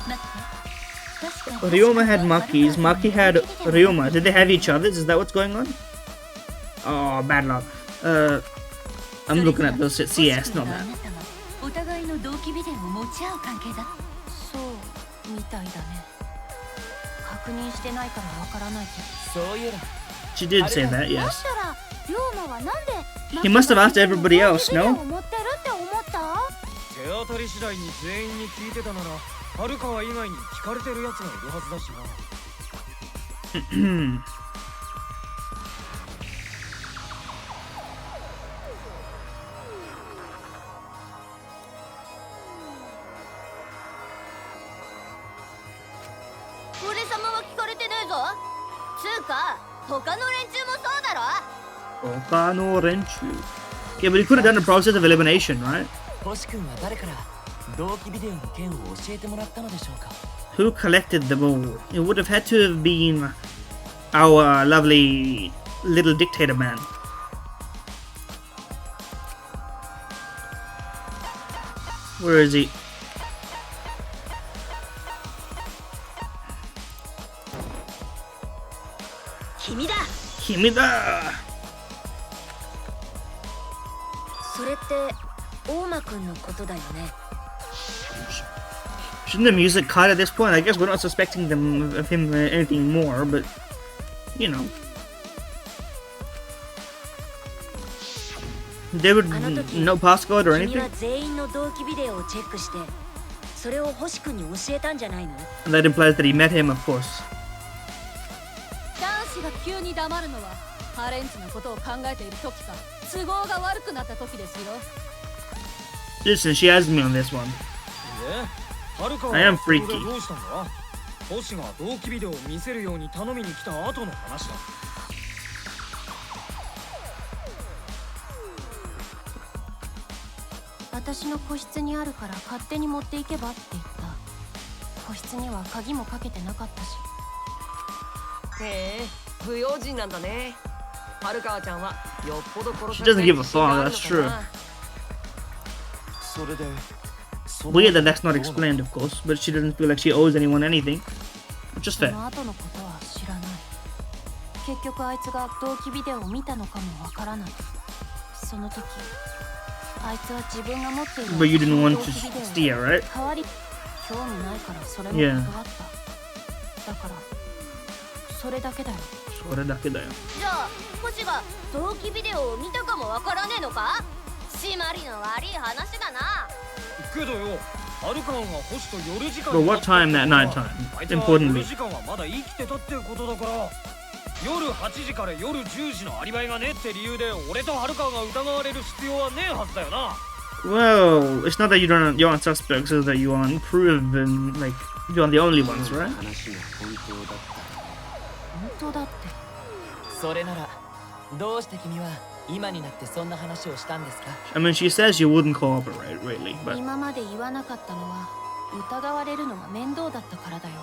待って。 Ryoma had Maki's, Maki had Ryoma. Did they have each other's? Is that what's going on? Oh, bad luck. I'm looking at the CS, not that. お互いの同期ビデオを持ち合う関係だ。そうみたいだね。確認してないからわからないけど。そういうの。 She did say that, だ yes. ったら龍馬はなんで He must have asked everybody else, ビデオ no? を持ってるって思った？手当たり次第に全員に聞いてたなら、春川以外に聞かれてるやつがいるはずだしな。俺様は聞かれてねえぞ。つうか、他の連中もそうだろ。 Okano Renchu. Yeah, but he could have done a process of elimination, right? 星君は誰から同期ビデオの件を教えてもらったのでしょうか？ Who collected them all? It would have had to have been our lovely little dictator man. Where is he? Kimida! それって大間くんのことだよね。 Shouldn't the music cut at this point? I guess we're not suspecting them of him anything more, but you know. They would no passcode or 君 anything? は全員の同期ビデオをチェックして、それを星くんに教えたんじゃないの？ And that implies that he met him, of course. 男子が急に黙るのはハレンチのことを考えている時か都合が悪くなった時ですよ。 Listen, she has me on this one. で、春川 I am はそれで freaky. どうしたんだ？星が同期ビデオを見せるように頼みに来た後の話だ。私の個室にあるから勝手に持っていけばって言った。個室には鍵もかけてなかったし。へえ、不用心なんだね。春川ちゃんはよっぽど殺 She され doesn't たい give a 自信が fuck, あるの that's か true. な。それで Weird that that's not explained, of course, but she doesn't feel like she owes anyone anything. Which is そ fair. の後のことは知らない。結局あいつが同期ビデオを見たのかもわからない。その時、あいつは自分が持っている But you didn't want 同 to 期ビデオ steer, right? 代わり興味ないからそれも Yeah. 断った。だからそれだけだよ。それだけだよ。じゃあ星が同期ビデオを見たかもわからねえのか？締まりの悪い話だな。けどよ、ハルカワが星と夜時間 But what time that night time? あいつは Importantly. 夜時間はまだ生きてたってことだから、夜8時から夜10時のアリバイがねって理由で俺とハルカワが疑われる必要はねえはずだよな。Well, it's not that you don't you aren't suspects, it's that you aren't proven. Like you aren't the only ones, right? 話が本当だった。本当だって。それならどうして君は今になってそんな話をしたんですか？ I mean, she says you wouldn't cooperate, really, but 今まで言わなかったのは疑われるのが面倒だったからだよ。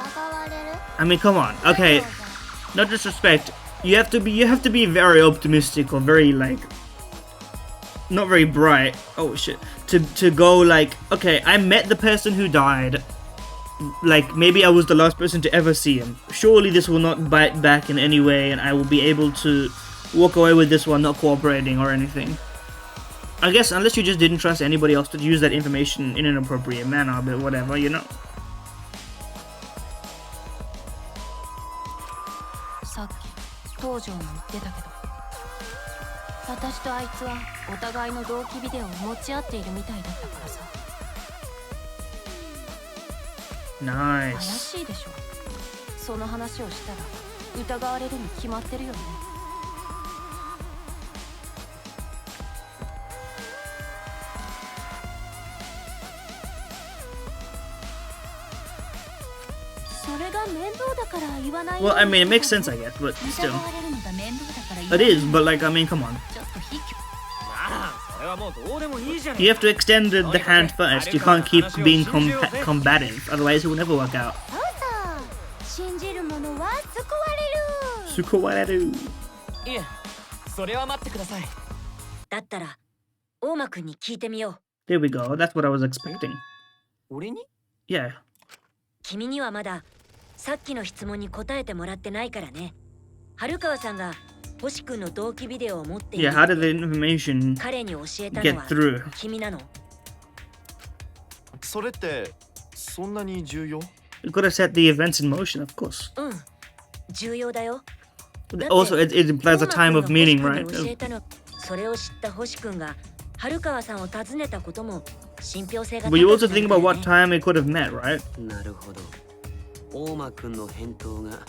疑われる？ I mean, come on. Okay, no disrespect. You have to be very optimistic or very like not very bright. Oh shit. To go like, okay, I met the person who died. Like maybe I was the last person to ever see him. Surely this will not bite back in any way, and I will be able to walk away with this one not cooperating or anything. I guess unless you just didn't trust anybody else to use that information in an appropriate manner, but whatever, you know. さっき東條も言ってたけど、私とあいつはお互いの同期ビデオを持ち合っているみたいだったからさ。怪 Nice. しいでしょ。その話をしたら疑われるに決まってるよね。それが面倒だから言わない。 Well, I mean, it makes sense, I guess, but 疑 still. われるのが面倒だから言わ It ない is, but like, I mean, come on. ちょっと卑怯。ああ、それはもうどうでもいいじゃん。 You have to extend the hand first. You can't keep being combative, otherwise it will never work out. そうそう。信じる者は救われる。 Sukowareru. いえ、それは待ってください。だったら大間くんに聞いてみよう。 There we go. That's what I was expecting. 俺に？ Yeah. 君にはまださっきの質問に答えてもらってないからね。春川さんが星くんの同期ビデオを持っている Yeah, how did the information 彼に教えたの get は through? 君なの？それってそんなに重要？ You could have set the events in motion, of course. うん、重要だよ。 Also, it implies a time of meaning, 大 right? 間くんが星くんに教えたの。それを知った星くんが春川さんを訪ねたことも信憑性が But you 高 also く think な about る what ね。 time it could have met, right? なるほど。大間くんの返答が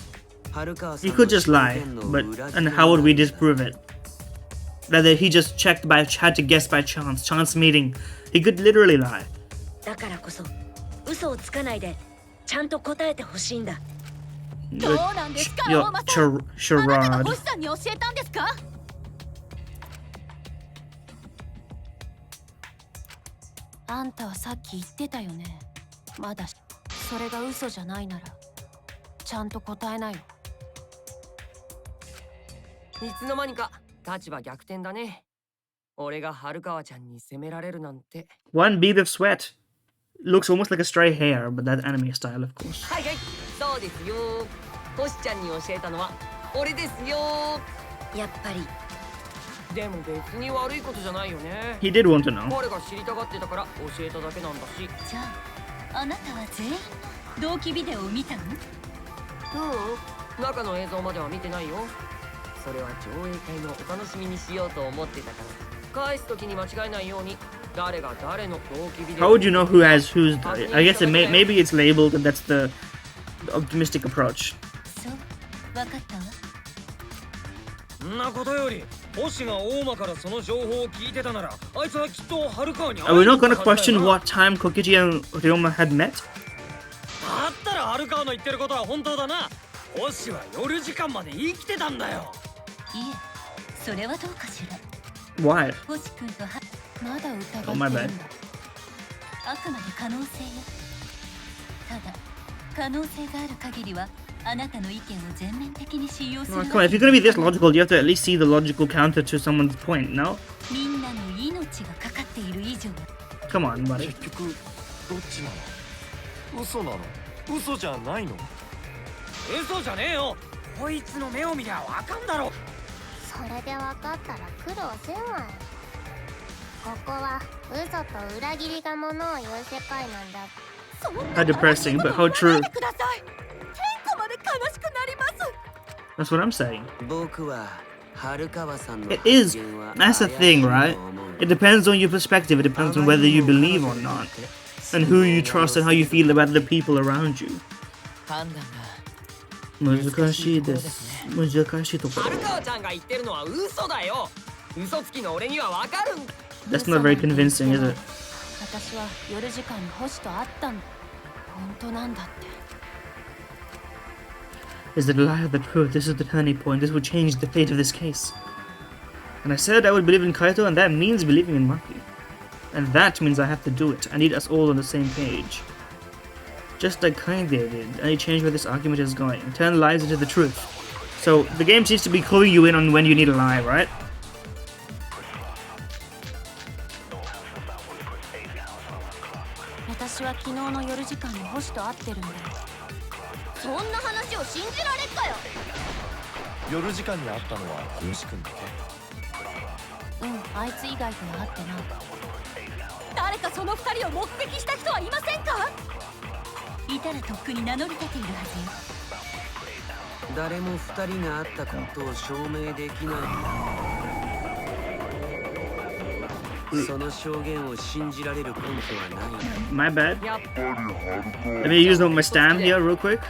春川さ He ん could の just 証 lie, 言の but 裏付 and け how would we になる disprove it? Rather, he just had to guess by chance meeting. He could literally lie. だからこそ嘘をつかないでちゃんと答えてほしいんだ。 Your, どうなんですか、 your 大間さん。あなた charade. が星さんに教えたんですか？あんたはさっき言ってたよね。まだそれが嘘じゃないならちゃんと答えなよ。いつの間にか立場逆転だね。俺が春川ちゃんに責められるなんて。One bead of sweat. Looks almost like a stray hair, but that anime style, of course. はいはい、そうですよ。星ちゃんに教えたのは俺ですよ。やっぱりでも別に悪いことじゃないよね。 He did want to know. 彼が知りたがってたから教えただけなんだし。じゃああなたは全員同期ビデオを見たの？中の映像までは見てないよ。それは上映会のお楽しみにしようと思ってたから。返す時に間違えないように誰が誰の同期ビデオ。 How would you know who has who's? I guess maybe it's labeled, and that's the optimistic approach. そう分かったわ。そんなことより星が大間からその情報を聞いてたならあいつはきっと春川に Are we not gonna question what time Kokichi and Ryoma had met? だったら春川の言ってることは本当だな。星は夜時間まで生きてたんだよ。いえ、それはどうかしら。 Why? 星君とはまだ疑ってる Oh, ん my だ。 bad. あくまで可能性よ。ただ可能性がある限りはあなたの意見を全面的に信用する Well, come on, if you're gonna be this logical, you have to at least see the logical counter to someone's point, no? みんなの命がかかっている以上は Come on, buddy. 結局どっちなの？嘘なの？嘘じゃないの？嘘じゃねえよ。こいつの目を見りゃわかんだろ。それで分かったら苦労せんわい。ここは嘘と裏切りがものを言う世界なんだ。 How depressing, but how true. ください。天子まで悲しくなります。 That's what I'm saying. 僕は It is. That's the thing, right? It depends on your perspective. It depends on whether you believe or not, and who you trust and how you feel about the people around you. 判断が難しいです。難しいところ。春川ちゃんが言ってるのは嘘だよ。嘘つきの俺にはわかるんだ。 That's not very convincing, is it? 私は夜時間に星と会ったんだ。本当なんだって。 Is it a lie or the truth? This is the turning point. This will change the fate of this case. And I said I would believe in Kaito, and that means believing in Maki. And that means I have to do it. I need us all on the same page. Just like Kaide did. Any change where this argument is going. Turn lies into the truth. So the game seems to be cluing you in on when you need a lie, right? 私は昨日の夜時間に星と会ってるんだよ。そんな話を信じられっかよ。夜時間に会ったのは星君だけ。あいつ以外とは会ってない。誰かその二人を目撃した人はいませんか？いたらとっくに名乗り出ているはずよ。誰も二人が会ったことを証明できない。その証言を信じられる根拠はない。My bad. Let me use my stand here real quick.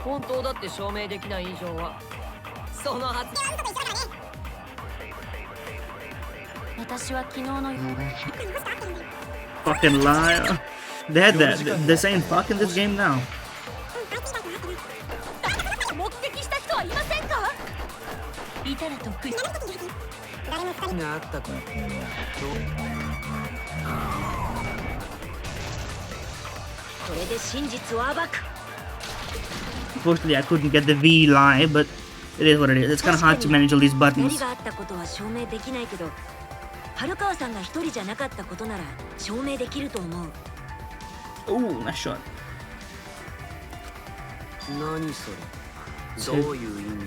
本当だって証明できない以上はそのはず。私は昨日の Fucking liar. They had that. They're saying fuck in this game now. 目撃した人はいませんか？いたらとっくに。誰も二人が会ったこと。これで真実を暴く。 Unfortunately, I couldn't get the V live, but it is what it is. It's kind of hard to manage all these 二 buttons. 人があったことは証明できないけど、春川さんが一人じゃなかったことなら証明できると思う。Ooh, nice shot. 何それ。どういう意味？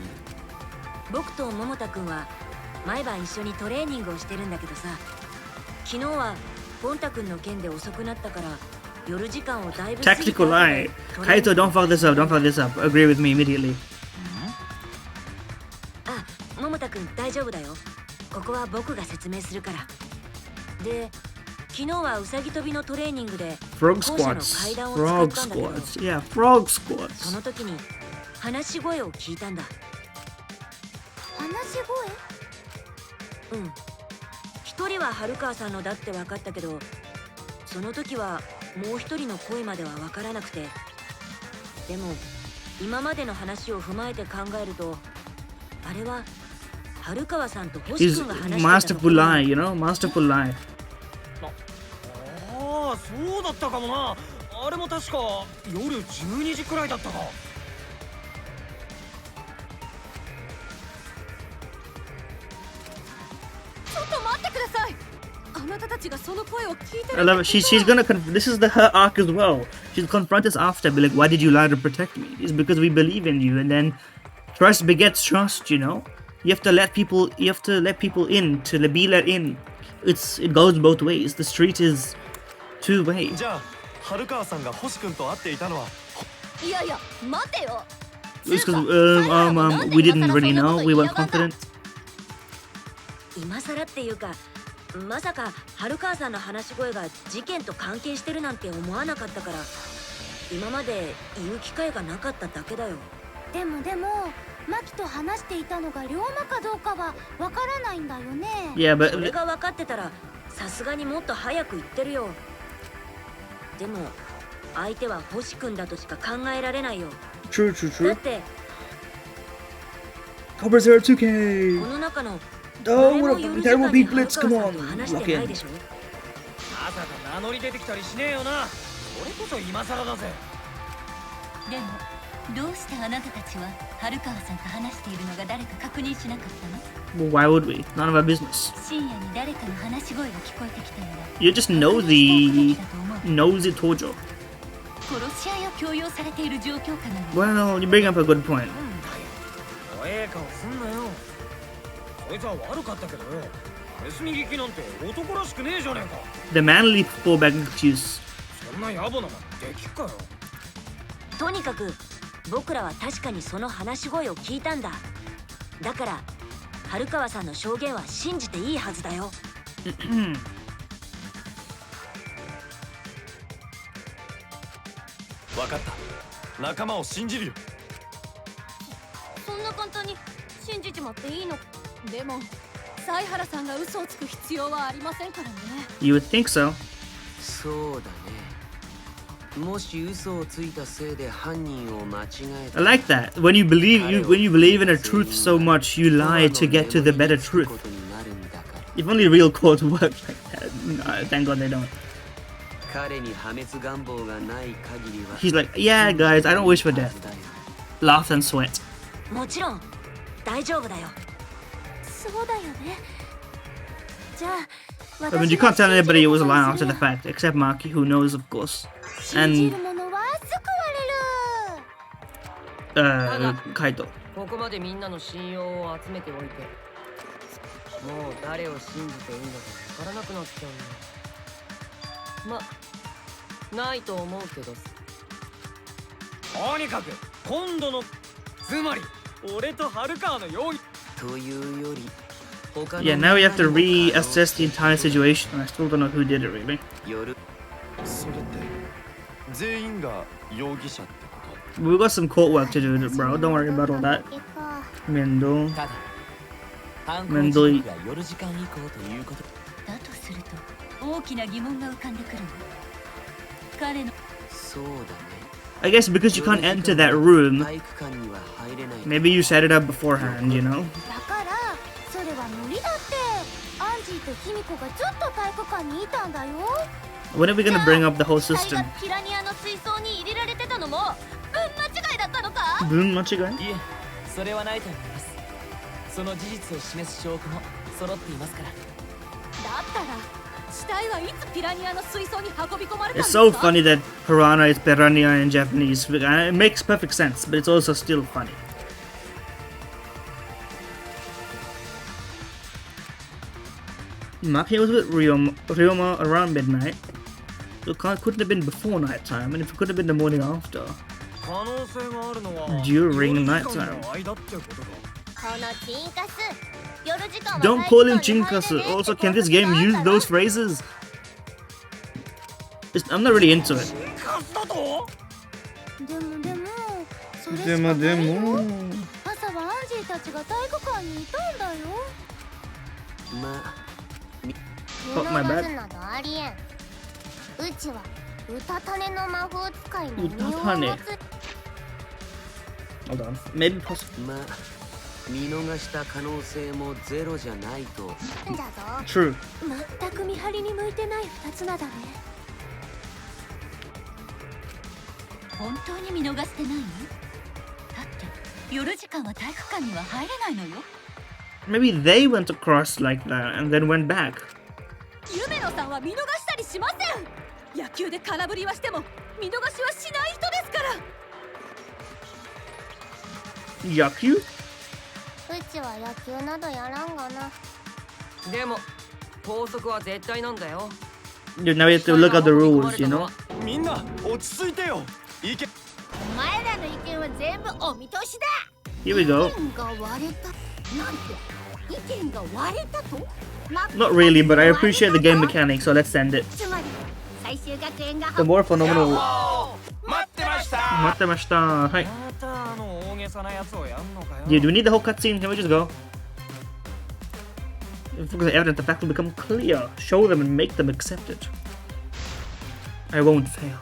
僕と桃田くんは毎晩一緒にトレーニングをしてるんだけどさ、昨日はゴンタくんの件で遅くなったから夜時間をだいぶ過ぎた Tactical lie. Kaito, don't fuck this up. Don't fuck this up. Agree with me immediately. あ、桃田くん大丈夫だよ。ここは僕が説明するから。で、昨日はウサギ跳びのトレーニングで Frog 校舎の squats. 階段を使 Frog ったんだけど、 squats. Yeah, frog そ squats. の時に話し声を聞いたんだ。話し声？うん。一人は春川さんのだって分かったけど、その時はもう一人の声までは分からなくて。でも今までの話を踏まえて考えると、あれは春川さんと星 He's 君が話してた masterful lie, you know? Masterful lie. ああ、そうだったかもな。あれも確か夜12時くらいだったか。ちょっと待ってください。あなたたちがその声を聞いて I love it. She's gonna this is her arc as well. She'll confront us after, be like, why did you lie to protect me? It's because we believe in you, and then trust begets trust, you know? You have to let people in to be let in. It goes both ways. The street is two way. じゃあ春川さんが星君と会っていたのは。いやいや、待てよ。 It's because we didn't really know. We weren't confident. 今更っていうか、まさか春川さんの話し声が事件と関係してるなんて思わなかったから、今まで言う機会がなかっただけだよ。でもマキと話していたのが龍馬かどうかはわからないんだよね。Yeah, それ but が分かってたらさすがにもっと早く言ってるよ。でも相手は星君だとしか考えられないよ。 true, true, だ true. ってCobra Zero 2K. この中の Oh, what a terrible beat blitz. Come on, 話し lock てない in. でしょ。まさか名乗り出てきたりしねえよな。それこそ今更だぜ。でもどうしてあなたたちは春川さんと話しているのが誰か確認しなかったの？ Well, why would we? None of our business. 深夜に誰かの話し声が聞こえてきたなら You're just nosy Tojo. 殺し合いを強要されている状況下なの。 Well, you bring up a good point. なんだよ。怖え顔すんなよ。そいつは悪かったけどよ。盗み聞きなんて男らしくねえじゃねえか。 The manly fallback excuse. そんな野暮なもんできっかよ。とにかく僕らは確かにその話し声を聞いたんだ。だから春川さんの証言は信じていいはずだよ。分かった。仲間を信じるよ。そんな簡単に信じちまっていいの？でも犀原さんが嘘をつく必要はありませんからね。 You would think so. そうだね。もし嘘をついたせいで犯人を間違えた。 I like that. When you believe in a truth so much, you lie to get to the better truth. If only real court worked like that. Thank God they don't. 彼に破滅願望がない限りは。 He's like, yeah, guys, I don't wish for death. Laugh and sweat. もちろん大丈夫だよ。そうだよね。じゃあ I mean, you can't tell anybody it was a lie after the fact, except Maki, who knows, of course. 信じ And る者は救われる。 Kaito. ここまでみんなの信用を集めておいて、もう誰を信じていいのかわからなくなっちゃうの。ま、ないと思うけど。とにかく今度のつまり俺と春川の容疑というより。 Yeah, now we have to reassess the entire situation. I still don't know who did it, really. それって全員が容疑者ってこ We've got some court work to do, bro. Don't worry about all that. Mendo. ただ犯行めんどい時刻が夜時間以降ということだとすると大きな疑問が浮かんでくるの。彼のそうだね。 I guess because you can't enter that room, 体育館には入れない。 maybe you set it up beforehand, you know? だからそれは無理だって。アンジーとヒミコがずっと体育館にいたんだよ。 When are we gonna bring up the whole 死体 system? がピラニアの水槽に入れられてたのも運間違いだったのか？ Boon machigai? いえ、それはないと思います。その事実を示す証拠も揃っていますから。だったら死体はいつピラニアの水槽に運び込まれたん It's ですか？ so funny that piranha is piranha in Japanese. It makes perfect sense, but it's also still funny. Maki was with Ryoma around midnight. So it couldn't have been before nighttime, and if it could have been the morning after. 可能性があるのは During 夜時 nighttime. 間の間ってことか。このチンカス。夜時間は Don't call him Chinkasu. Also, can this game use those phrases? I'm not really into it. カスだと？でもそれしかないよ。でも朝はアンジーたちが体育館にいたんだよ。まあ。Oh, my bad. などありえん。うちは歌種の魔法使いの身を歌種。持つ。 Hold on. Maybe possible. まあ、見逃した可能性もゼロじゃないと。だぞ。 True. 全く見張りに向いてない二つ名だね。本当に見逃してないの？だって夜時間は体育館には入れないのよ。 Maybe they went across like that and then went back. 夢野さんは見逃したりしません。野球で空振りはしても見逃しはしない人ですから。 Yaku? うちは野球などやらんがな。でも法則は絶対なんだよ。 Dude, now we have to look at the rules, you know? みんな落ち着いてよ。意見。お前らの意見は全部お見通しだ。 Here we go. 意見が割れた。なんて意見が割れたと？ Not really, but I appreciate the game mechanics, so let's send it. つまり最終学園が The more phenomenal. 待ってました。 Matemashita. Hi. また大げさなやつをやんのかよ。 Dude, do we need the whole cutscene? Can we just go? If the evidence, the fact will become clear. Show them and make them accept it. I won't fail.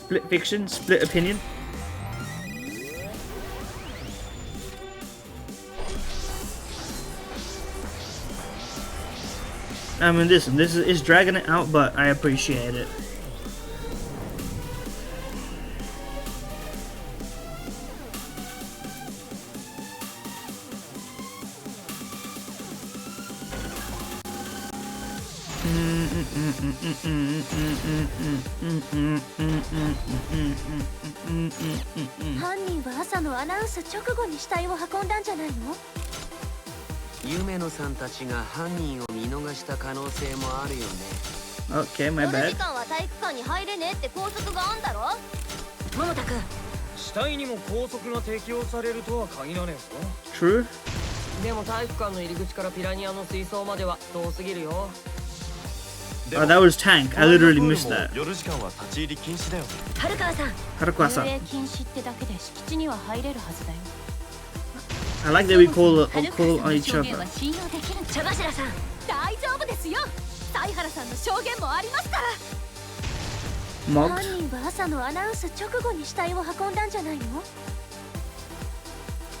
Split fiction, split opinion. I mean, this is dragging it out, but I appreciate it. Yumenoさんたちが犯人を見逃した可能性もあるよね。 Okay, my 夜 bad. 時間は体体育館に入れねえって校則があんだろ。桃田くん、死体にも拘束が適用されるとは限らねえぞ。 True. でも体育館の入り口からピラニアの水槽までは遠すぎるよ。 Oh, that was Tank. I literally missed that. 夜時間は立ち入り禁止だよ。春川さん、Haruka-san. 遊泳禁止ってだけで敷地には入れるはずだよ。 I like that we call on each 証言 other. は信用できるんだ。茶柱さん、大丈夫ですよ。犀原さんの証言もありますから。犯 Mocked. 人は朝のアナウンス直後に死体を運んだんじゃないの？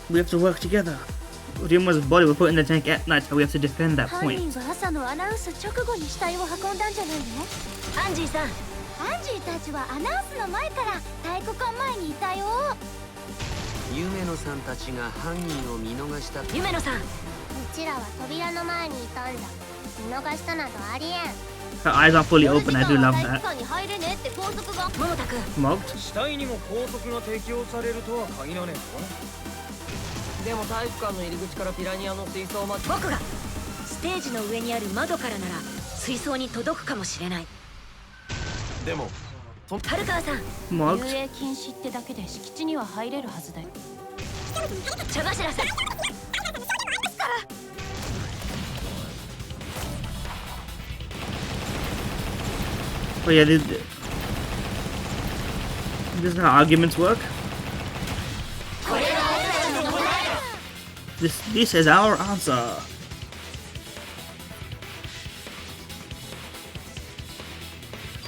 We have to work together. Ryuma's body was put in the tank at night, so we have to defend that 犯 point. 人は朝のアナウンス直後に死体を運んだんじゃないの？アンジーさん、アンジーたちはアナウンスの前から体育館前にいたよ。夢野さんたちが犯人を見逃した。夢野さん、うちらは扉の前にいたんだ。見逃したなどありえん。 Her eyes aren't fully 夜 open. 時 I 間 do は love 体育 that. 館に入れねえって校則が。桃田くん、 Mocked. 死体にも拘束が適用されるとは限らねえぞ。でも体育館の入り口からピラニアの水槽まで。僕がステージの上にある窓からなら水槽に届くかもしれない。でも春川さん、遊 Mocked. 泳禁止ってだけで敷地には入れるはずだよ。茶柱さん、 Oh yeah, this is how arguments work. This is our answer.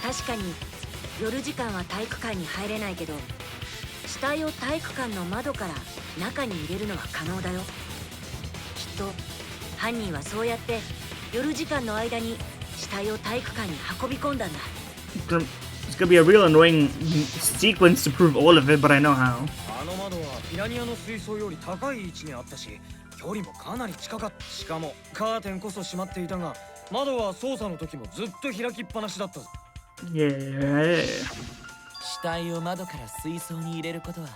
確かに夜時間は体育館に入れないけど、死体を体育館の窓から中に入れるのは可能だよ。きっと犯人はそうやって夜時間の間に死体を体育館に運び込んだんだ。 It's gonna be a real annoying sequence to prove all of it, but I know how. あの窓はピラニアの水槽より高い位置にあったし、距離もかなり近かった。しかもカーテンこそ閉まっていたが、窓は操作の時もずっと開きっぱなしだったぞ。 Yeah. 死体を窓から水槽に入れることは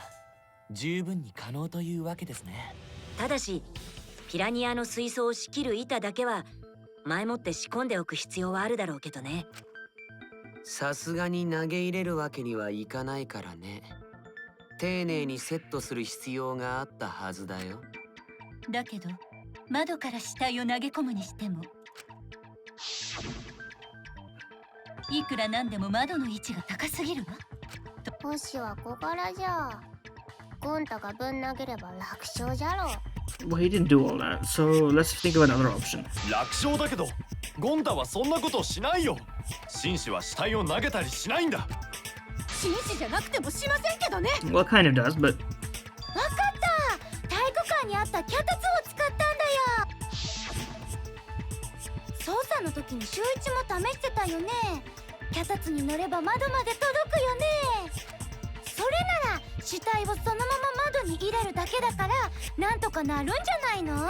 十分に可能というわけですね。ただしピラニアの水槽を仕切る板だけは前もって仕込んでおく必要はあるだろうけどね。さすがに投げ入れるわけにはいかないからね。丁寧にセットする必要があったはずだよ。だけど窓から死体を投げ込むにしても、いくらなんでも窓の位置が高すぎるわ。星は小柄じゃ。ゴンタがぶん投げれば楽勝じゃろ。 Well, he didn't do all that, so let's think of another option. 楽勝だけどゴンタはそんなことをしないよ。紳士は死体を投げたりしないんだ。紳士じゃなくてもしませんけどね。 Well, kind of does, but わかった。体育館にあった脚立を使ったんだよ。操作の時に週一も試してたよね。脚立に乗れば窓まで届くよね。それなら死体をそのまま窓に入れるだけだからなんとかなるんじゃないの？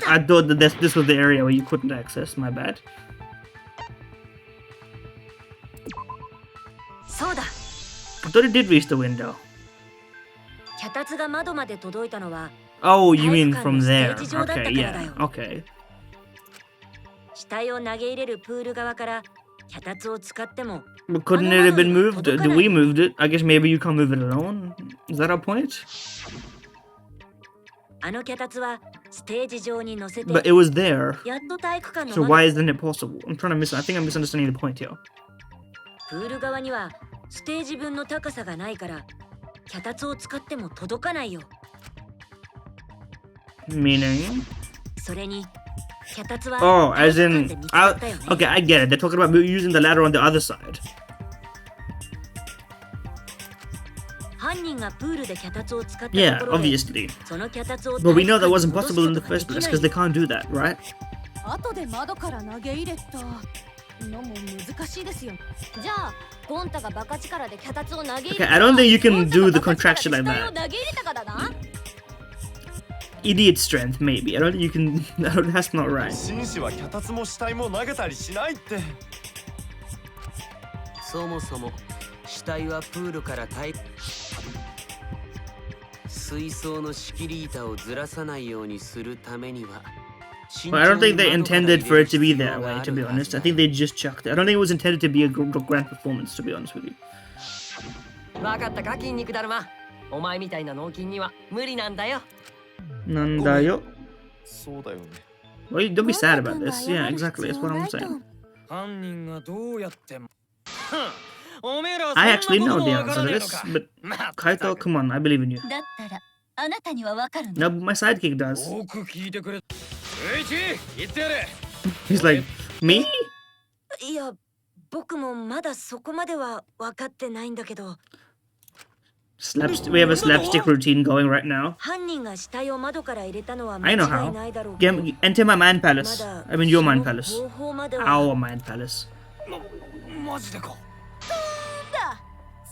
I thought that this was the area where you couldn't access. My bad. そうだ。 I thought it did reach the window. 脚立が窓まで届いたのは Oh, you mean from there? 体育館のステージ上だった Okay, からだ yeah. よ。 Okay. 死体を投げ入れるプール側から脚立を使っても But couldn't it have been moved? We moved it. I guess maybe you can't move it alone. Is that our point? あの脚立はステージ上に乗せて But it was there. やっと体育館の So 窓 why isn't it possible? I think I'm misunderstanding the point here. プール側にはステージ分の高さがないから脚立を使っても届かないよ。 Meaning? それに脚立は Oh, as 体育 in... 館で見つかったよね。 Okay, I get it. They're talking about using the ladder on the other side. 犯人がプールで脚立を使ったと Yeah, ころで obviously. その脚立を But we know that 体育 wasn't 館に戻す possible in こ the とがで first き place ない because they can't do that, right? 後で窓から投げ入れたのも難しいですよ。じゃあゴンタがバカ力で脚立を投げ入れ Okay, I don't think you can do the contraction like 死体を that. 投げ入れたからだな。 Idiot strength, maybe. I don't think you can... That's not right. 紳士は脚立も死体も投げたりしないって。そもそも死体はプールから水槽の仕切り板をずらさないようにするためには Well, I don't think they intended for it to be that way, to be honest. I think they just chucked it. I don't think it was intended to be a grand performance, to be honest with you. わかったか筋肉だるま。お前みたいな脳筋には無理なんだよ。なんだよ。そうだよね。Well, don't be sad about this. Yeah, exactly. That's what I'm saying. 犯人がどうやっても I actually know the answer to this, but Kaito, come on, I believe in you. だったらあなたにはわかるの No, but my sidekick does. よく聞いてくれ。言ってやれ。 He's like, me? いや、僕もまだそこまでは分かってないんだけど。We have a slapstick routine going right now. 犯人が死体を窓から入れたのは間 I 違 know い how. ないだろう。 Enter my mind palace. I mean, your mind palace. 方法までは Our mind palace. マジでか。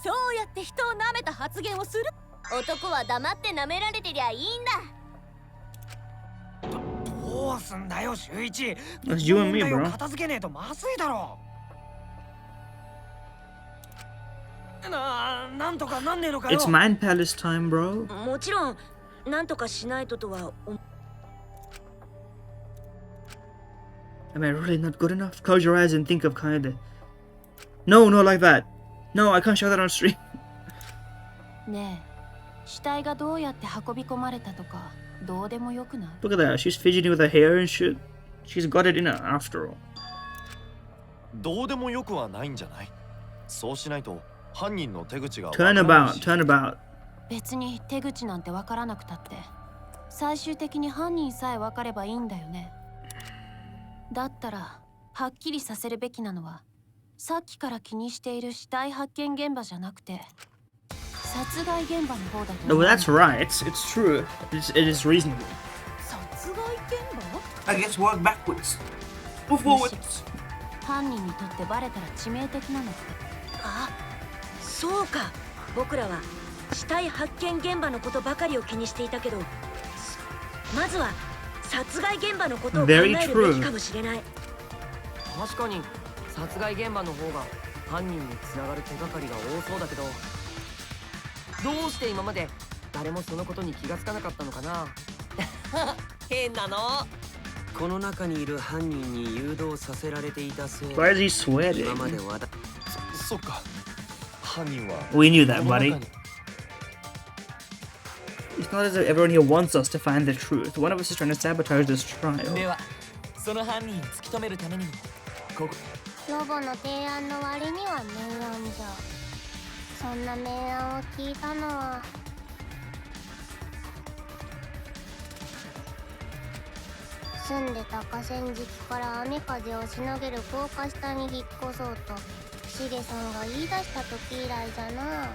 そうやって人を舐めた発言をする。男は黙って舐められてりゃいいんだ。どうすんだよ、周一。 That's you and me, 問題を bro. 片付けねえとまずいだろ。なんとかなんねえのかよ。 It's mind palace time, bro. もちろんなんとかしないととは。 Am I really not good enough? Close your eyes and think of Kaede. No, not like that. No, I can't show that on stream. ねえ、死体がどうやって運び込まれたとかどうでもよくない？ Look at that. She's fidgeting with her hair and shit. She's got it in her after all. どうでもよくはないんじゃない？そうしないと犯人の手口が Turn about, turn about. 別に手口なんてわからなくたって最終的に犯人さえわかればいいんだよね。だったらはっきりさせるべきなのはさっきから気にしている死体発見現場じゃなくて殺害現場の方だと No, 思う。 that's right. It's true. It is reasonable. 殺害現場？ I guess work backwards. Or forwards. 犯人にとってバレたら致命的なのって。あ、そうか。僕らは死体発見現場のことばかりを気にしていたけど、まずは殺害現場のことを考えるべきかもしれない。確かに殺害現場の方が犯人につながる手がかりが多そうだけど、どうして今まで誰もそのことに気がつかなかったのかな。変なの。この中にいる犯人に誘導させられていたそう。 Why is he sweating? 今まではそっか。犯人は We knew that, buddy. It's not as if everyone here wants us to find the truth. One of us is trying to sabotage this trial. ではその犯人を突き止めるためにもここロボの提案の割には明暗じゃ。そんな明暗を聞いたのは住んでた河川敷から雨風をしのげる高架下に引っ越そうとシゲさんが言い出した時以来じゃな。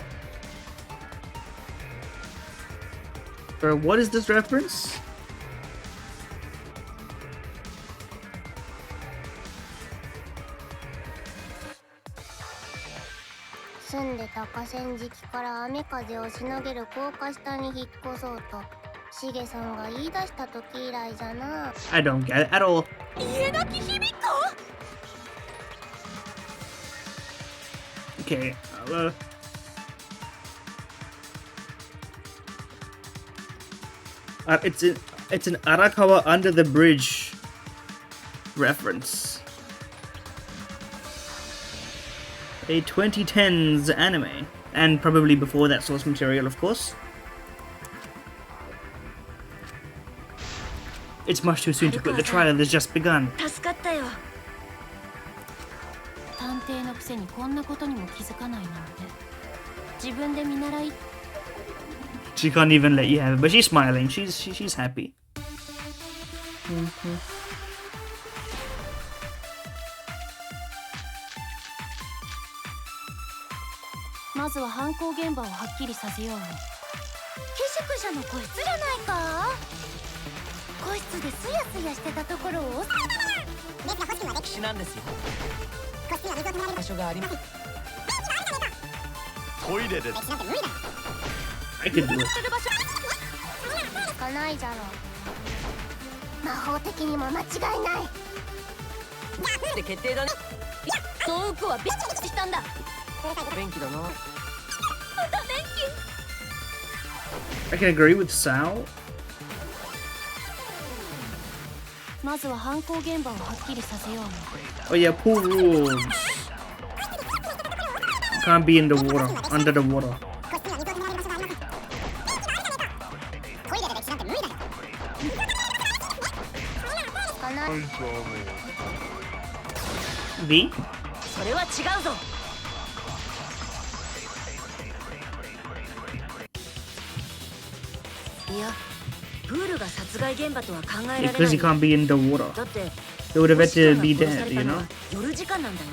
Bro, what is this reference? 住んでた河川敷から雨風をしのげる高架下に引っ越そうとシゲさんが言い出した時以来じゃな。 I don't get it at all. 家なき響く。 Okay. It's an Arakawa under the bridge reference. A 2010s anime. And probably before that source material, of course. It's much too soon to quit. The trial has just begun. 助かったよ。探偵のくせにこんなことにも気づかないなんて自分で見習い。 She can't even let you have it, but she's smiling. She's happy. まずは犯行現場をはっきりさせようよ。寄宿舎の個室じゃないか。個室ですやすやしてたところを死なんですよ。場所があります。トイレで I could do it. しかないじゃろ。魔法的にも間違いない。で決定だね。その服はビッチしたんだ。元気だな。 I can agree with Sal. まずは犯行現場をはっきりさせようね。 Oh yeah, pool rules. Can't be in the water, under the water. V? それは違うぞ。いや、プールが殺害現場とは考えられない。 Because he can't be in the water. だって They would have had to be 星ちゃんが殺さ dead, れ you たの know? は夜時間なんだよ。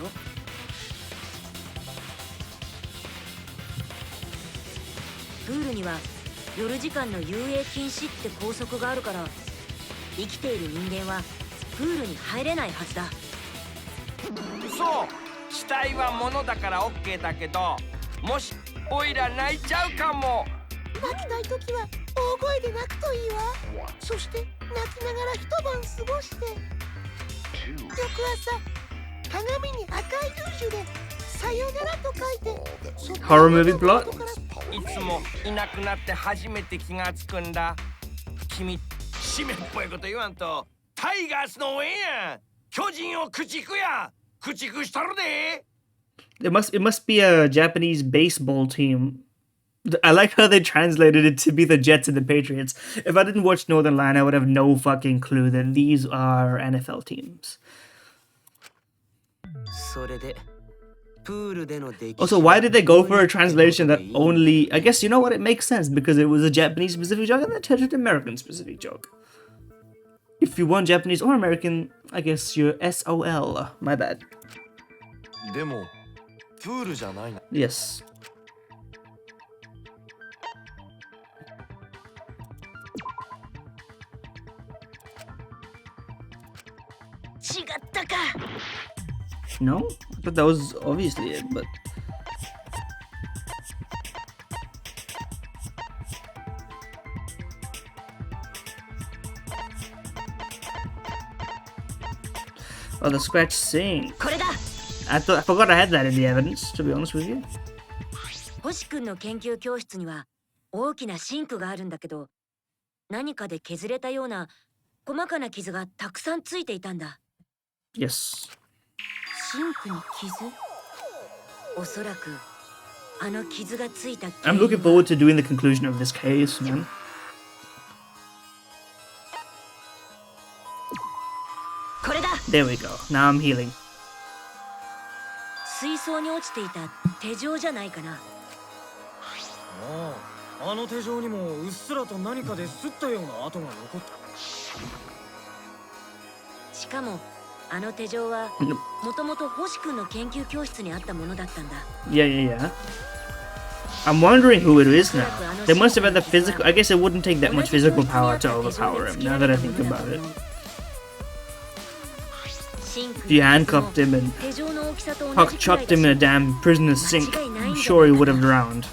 プールには夜時間の遊泳禁止って校則があるから、生きている人間はプールに入れないはずだ。そう、死体は物だから OK だけど、もしオイラ泣いちゃうかも。泣きたい時は大声で泣くといいわ。そして泣きながら一晩過ごして、翌朝鏡に赤いルージュでさよならと書いて。 Horror movie plot? いつもいなくなって初めて気がつくんだ。君、締めっぽいこと言わんと、タイガースの応援や。巨人を駆逐や。駆逐したるで。It must be a Japanese baseball team. I like how they translated it to be the Jets and the Patriots. If I didn't watch Northern Line, I would have no fucking clue that these are NFL teams. それで Also, why did they go for a translation that only... I guess, you know what, it makes sense because it was a Japanese-specific joke and they touched an American-specific joke. If you want Japanese or American, I guess you're SOL. My bad. でもプールじゃないな。 Yes. 違ったか。 No? I thought that was obviously it, but... Oh, the scratch sink. これだ。 I forgot I had that in the evidence, to be honest with you. 星くんの研究教室には大きなシンクがあるんだけど、何かで削れたような細かな傷がたくさんついていたんだ。 Yes. シンクに傷？おそらくあの傷がついた。 I'm looking forward to doing the conclusion of this case, man. これだ。 There we go. Now I'm healing. 水槽に落ちていた手錠じゃないかな。あの手錠にもうっすらと何かで擦ったような跡が残った。しかもあの手錠はもともと星くんの研究教室にあったものだったんだ。 Yeah. I'm wondering who it is now. They must have had the physical... I guess it wouldn't take that much physical power to overpower him, now that I think about it. If you handcuffed him and chucked him in a damn prisoner's sink, I'm sure he would have drowned.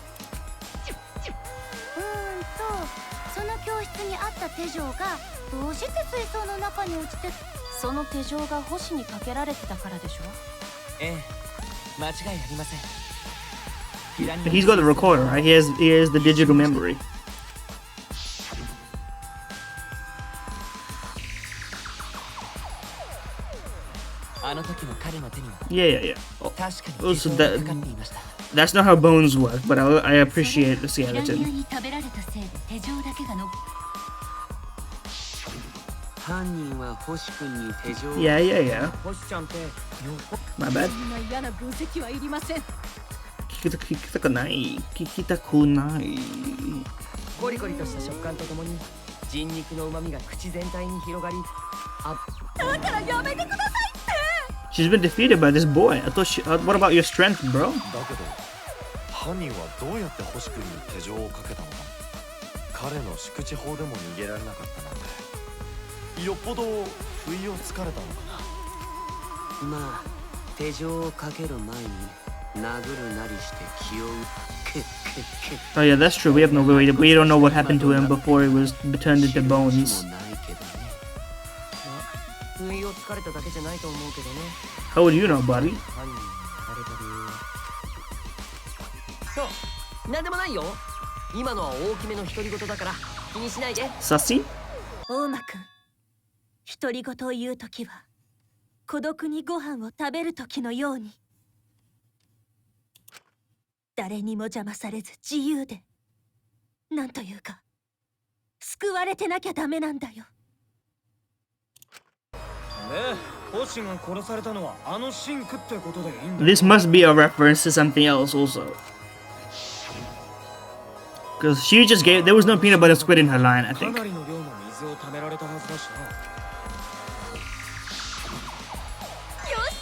その教室にあった手錠がどうして水槽の中に落ちて、その手錠が星にかけられてたからでしょ？ええ、間違いありません。 He's got the recorder, right? He has the digital memory. Yeah. Also, that's not how bones work, but I appreciate the skeleton. Yeah. My bad. 聞きたくない。コリコリとした食感とともに人肉の旨味が口全体に広がり、だからやめてくださいって。 She's been defeated by this boy. I thought what about your strength, bro? だけど犯人はどうやって星君に手錠をかけたのか。彼の宿地法でも逃げられなかったなんて、よっぽど不意をつかれたのかな。まあ手錠をかける前に殴るなりして気を Oh yeah, that's true. We don't know what happened to him before he was turned into bones. How would you know, buddy? なんでもないよ。今のは大きめの独り言だから気にしないで。Sussy? 大間くん、独り言を言うときは孤独にご飯を食べるときのように、誰にも邪魔されず自由で、なんというか救われてなきゃダメなんだよ。で、星が殺されたのはあのシンクってことでいいんだ。 This must be a reference to something else also. Because she just gave... There was no peanut butter squid in her line, I か think. なりの量の水を貯められたはずだしな。よっし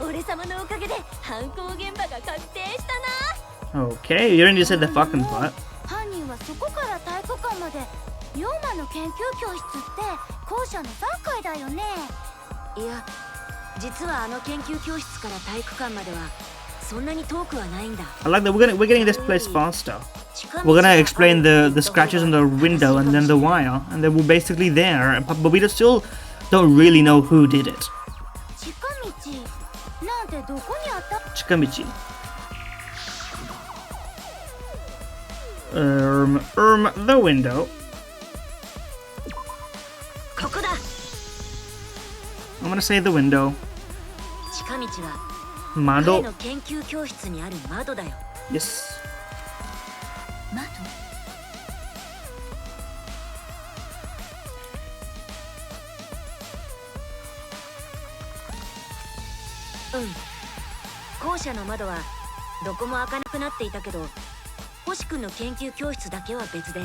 ゃ、俺様のおかげで犯行現場が確定したな。 Okay, you didn't just say the fucking part. 犯人はそこから体育館まで龍馬の研究教室って校舎の3階だよね。いや、実はあの研究教室から体育館まではそんなに遠くはないんだ。 I like that we're getting this place faster. We're gonna explain the scratches on the window and then the wire, and then we're basically there, but we still don't really know who did it. 近道なんてどこにあった？ Chikamichi. The window. ここだ。 I'm gonna say the window. 近道は彼 Mado. の研究教室にある窓だよ。 Yes. 窓？校舎の窓はどこも開かなくなっていたけど、星くんの研究教室だけは別で。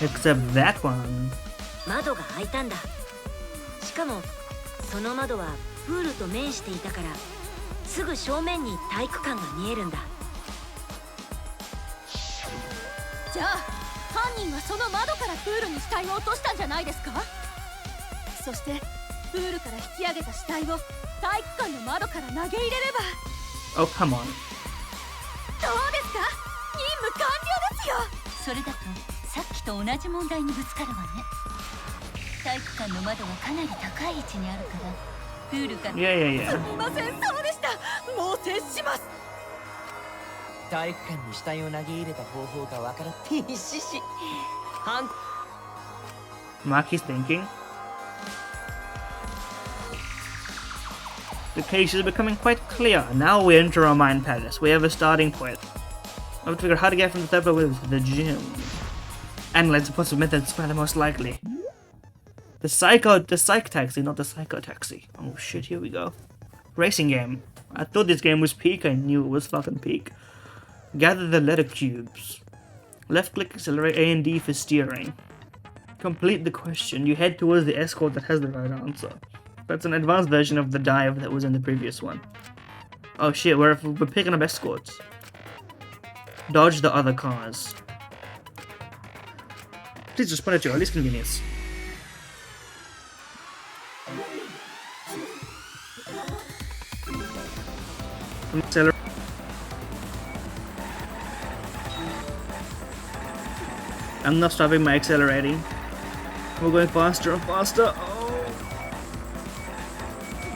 Except that one. 窓が開いたんだ。しかもその窓はプールと面していたから、すぐ正面に体育館が見えるんだ。じゃあ犯人はその窓からプールに死体を落としたんじゃないですか？そしてプールから引き上げた死体を体育館の窓から投げ入れれば。 Oh, come on. どうですか？任務完了ですよ。それだとさっきと同じ問題にぶつかるわね。体育館の窓はかなり高い位置にあるから、プールから。 Yeah. すみません、そうでした。もう接します。体育館に死体を投げ入れた方法がわからん。必死し。犯 Maki's thinking. The case is becoming quite clear. Now we enter our mind palace. We have a starting point. I have to figure out how to get from the third floor to the gym. Analyze the possible methods to find the most likely. The psych taxi, not the psycho taxi. Oh shit, here we go. Racing game. I thought this game was peak. I knew it was fucking peak. Gather the letter cubes. Left click accelerate A and D for steering. Complete the question. You head towards the escort that has the right answer. That's an advanced version of the dive that was in the previous one. Oh shit, we're picking up escorts. Dodge the other cars. Please respond at your earliest convenience. Accelerate. I'm not stopping my accelerating. We're going faster and faster. Oh.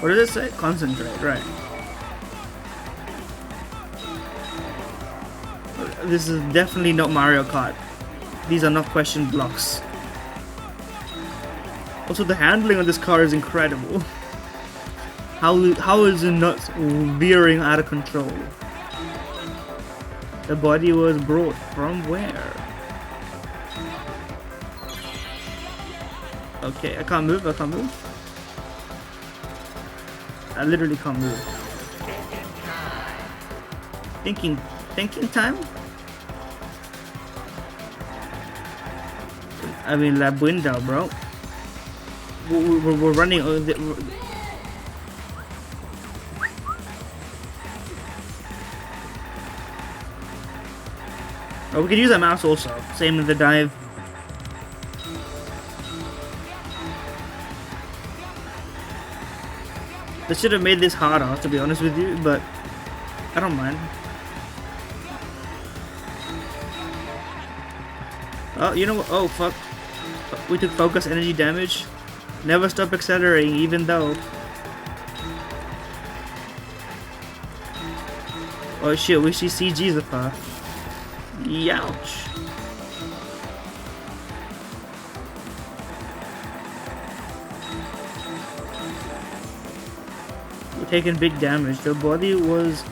What does it say? Concentrate, right. This is definitely not Mario Kart. These are not question blocks. Also, the handling on this car is incredible. How is it not veering out of control? The body was brought from where? Okay, I can't move. I literally can't move. Thinking time? I mean, lab window, bro. we're running. Oh, we could use a mouse also. Same in the dive. They should have made this harder, to be honest with you, but I don't mind. Oh, you know what? Oh, fuck. We took focus energy damage. Never stop accelerating, even though. Oh shit, we see CGs of her. Youch. We're taking big damage. The body was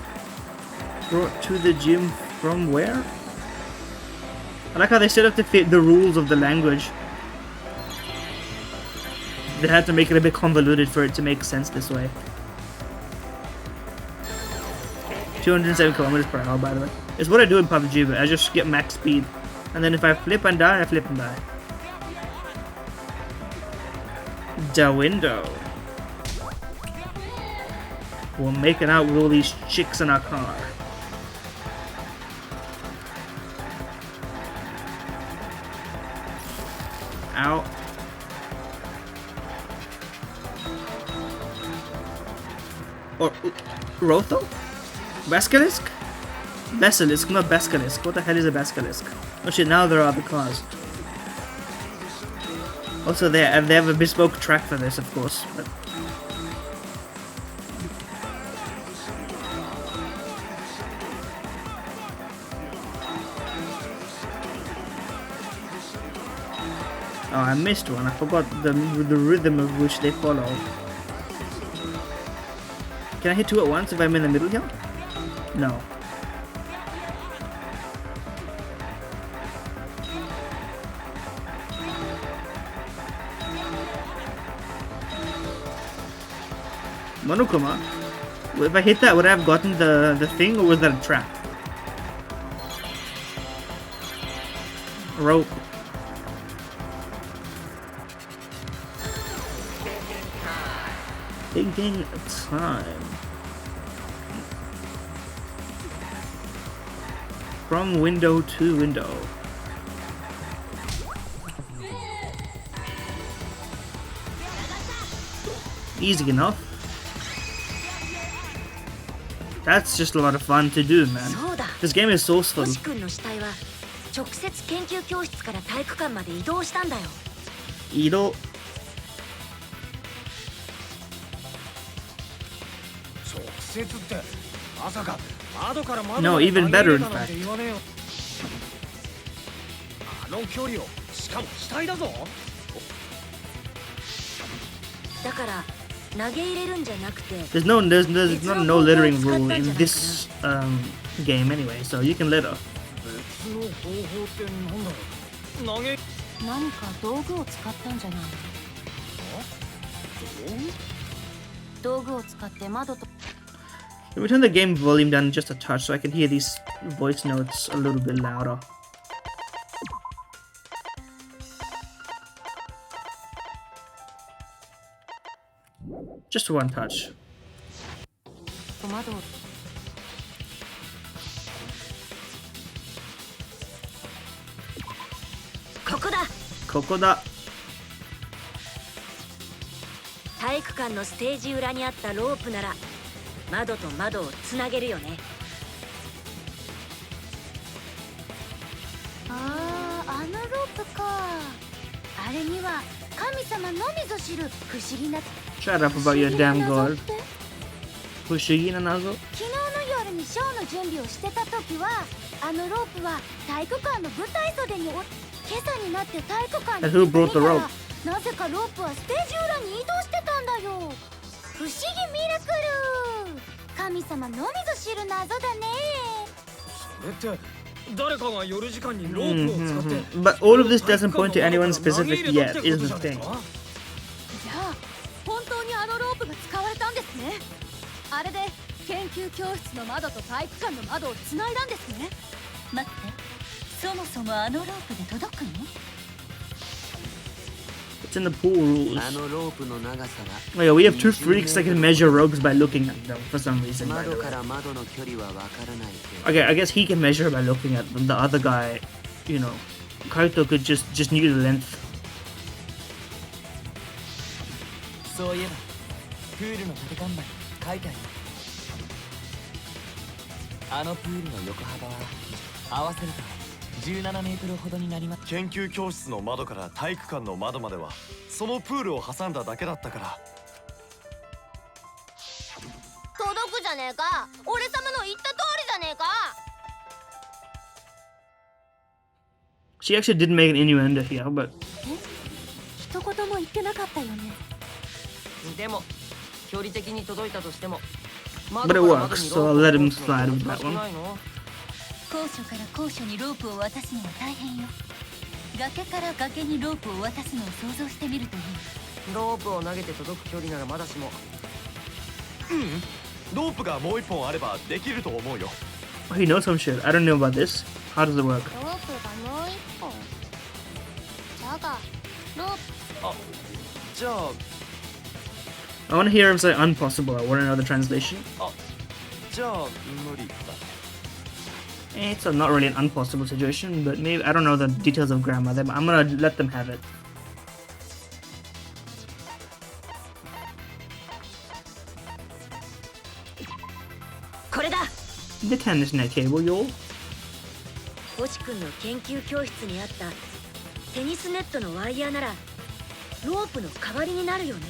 brought to the gym from where? I like how they set up to fit the rules of the language. They had to make it a bit convoluted for it to make sense this way. 207 kilometers per hour, by the way. It's what I do in PUBG, but I just get max speed. And then if I flip and die, I flip and die. The window. We're making out with all these chicks in our car. Ow. Or Rotho? Basilisk? Basilisk, not Basilisk. What the hell is a Basilisk? Oh shit, now there are the cars. Also, they have a bespoke track for this, of course. But oh, I missed one. I forgot the rhythm of which they follow. Can I hit two at once if I'm in the middle here? No. Monokuma? If I hit that, would I have gotten the thing, or was that a trap? Rope. Taking time. From window to window. Easy enough. That's just a lot of fun to do, man. This game is sourceful. 直接研究教室から体育館まで移動したんだよ。移動。直接ってまさか窓から窓 No, まで even 投げ better 入 in れたなん fact. て言わねえよ。あの距離をしかも死体だぞ。だから投げ入れるんじゃなくて。There's not a no littering rule in this game anyway, so you can litter. 別の方法ってなんだろう。投げ。何か道具を使ったんじゃない？道具を使って窓と。Let me turn the game volume down just a touch so I can hear these voice notes a little bit louder. Just one touch. 窓を。ここだ。ここだ。体育館のステージ裏にあったロープなら窓と窓をつなげるよね。ああ、あのロープか。あれには神様のみぞ知る不思議な。Shut up about your damn god. 不思議な謎。昨日の夜にショーの準備をしてた時はあのロープは体育館の舞台袖に今朝になって体育館に And who brought the rope? なぜかロープはステージ裏に移動してたんだよ。不思議ミラクル。神様のみぞ知る謎だね。それって誰かが夜時間にロープを使って。But all of this doesn't point to anyone specific yet, is the thing. じゃあ本当にあのロープが使われたんですね。あれで研究教室の窓と体育館の窓をつないだんですね。待って、そもそもあのロープで届くの？ It's in the pool rules. あのロープの長さは Oh, yeah, we have two freaks that can measure rogues by looking at them for some reason. By the 窓 way. から窓の距離はわからないけど Okay, I guess he can measure by looking at them. The other guy, you know, Kaito could just need the length. そういえばプールの縦看板に書いてある。あのプールの横幅は合わせると17メートルほどになります。研究教室の窓から体育館の窓まではそのプールを挟んだだけだったから。届くじゃねえか。俺様の言った通りじゃねえか。 She actually did make an innuendo here, but 一言も言ってなかったよね。でも距離的に届いたとしても but it works, so I'll let him slide with that one. 高所から高所にロープを渡すのは大変よ。崖から崖にロープを渡すのを想像してみるといい。ロープを投げて届く距離ならまだしも。ロープがもう一本あればできると思うよ。 Oh, he knows some shit. I don't know about this. How does it work? ロープがもう一本。じゃがロープ。じゃあ I want to hear him say unpossible. I want to know the translation. じゃあ無理だ。 It's not really an unpossible situation, but maybe I don't know the details of grammar. I'm gonna let them have it. これだ。 The tennis net cable, yo. 星君の研究教室にあったテニスネットのワイヤーならロープの代わりになるよね。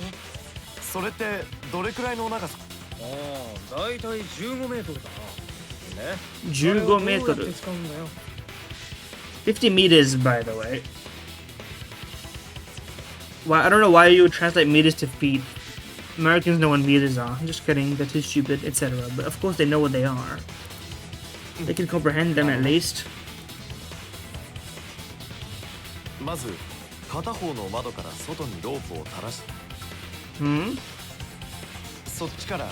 それってどれくらいの長さ？ああ、だいたい15メートルだな。ね。 15メートル。50 meters, by the way. Why? I don't know why you would translate meters to feet. Americans know what meters are. I'm just kidding. They're too stupid, etc. But of course they know what they are. They can comprehend them at least. まず片方の窓から外にロープを垂らし、Hmm? そっちから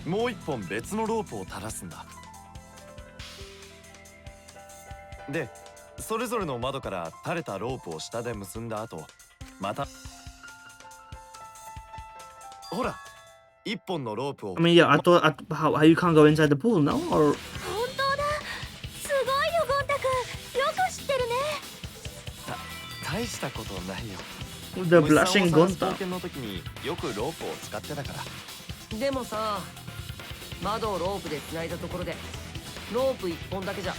もう一本別のロープを垂らすんだ。で、それぞれの窓から垂れたロープを下で結んだ後、またほら、一本のロープを I mean, yeah, I thought how you can't go inside the pool, no? Or 本当だ。すごいよゴンタ君。よく知ってるね。大したことないよ。 the blushing ゴン Gonta. タの時によくロープを使ってたから。でもさ、窓をロープで繋いだところでロープ1本だけじゃ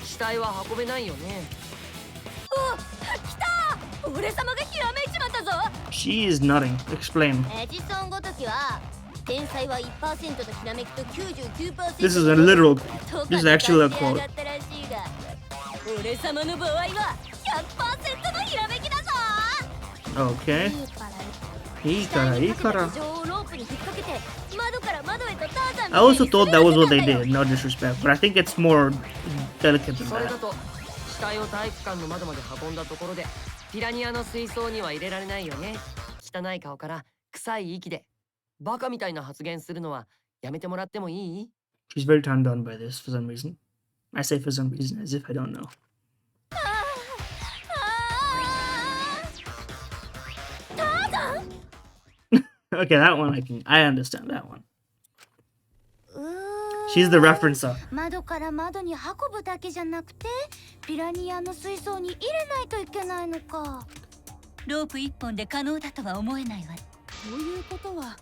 死体は運べないよね。来た。俺様がひらめいちまったぞ。 She is nodding. Explain. エジソンごときは天才は 1% のひらめきと 99% This is a literal. This is actually a quote. だったらしいが、俺様の場合は 100% のひらめきだぞ。 Okay. いいからいいから。女王をロープに引っ掛けて窓から窓へとターザン I also thought that was what they did. No disrespect, but I think it's more delicate than それだ that. と死体を体育館の窓まで運んだところでピラニアの水槽には入れられないよね。汚い顔から臭い息でバカみたいな発言するのはやめてもらってもいい？ She's very turned on by this for some reason. I say for some reason as if I don't know. Okay, that one I understand that one. She's the referencer. 窓から窓に運ぶだけじゃなくてピラニアの水槽に入れないといけないのか。ロープ一本で可能だとは思えないわ。ということは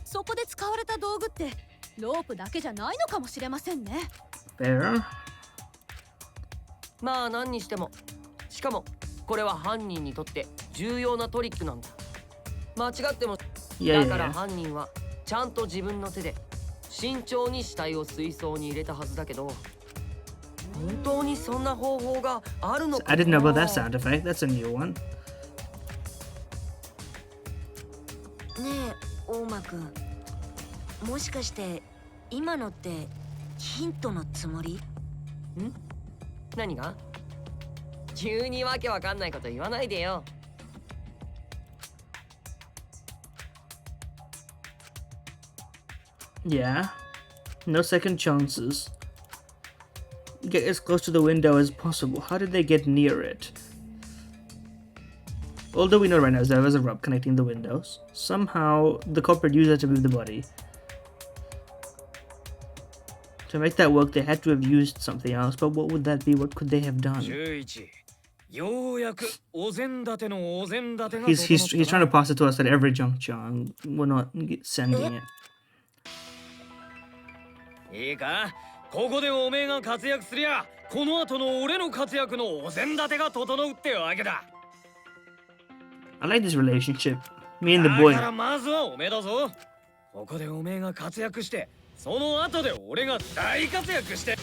そこで使われた道具ってロープだけじゃないのかもしれませんね。 Fair. まあ何にしても、しかもこれは犯人にとって重要なトリックなんだ。間違ってもだから犯人はちゃんと自分の手で慎重に死体を水槽に入れたはずだけど、本当にそんな方法があるのかな？ I didn't know about that sound effect. That's a new one. ねえ大間くん、もしかして今のってヒントのつもり？何が？急にわけわかんないこと言わないでよ。Yeah. No second chances. Get as close to the window as possible. How did they get near it? All that we know right now is there was a rope connecting the windows. Somehow, the culprit used that to move the body. To make that work, they had to have used something else, but what would that be? What could they have done? He's trying to pass it to us at every juncture, and we're not sending it. いいか、ここでおめえが活躍すりゃ、この後の俺の活躍のお膳立てが整うってわけだ。I like this relationship. Me and the boy. だからまずはおめえだぞ。ここでおめえが活躍して、その後で俺が大活躍して、で、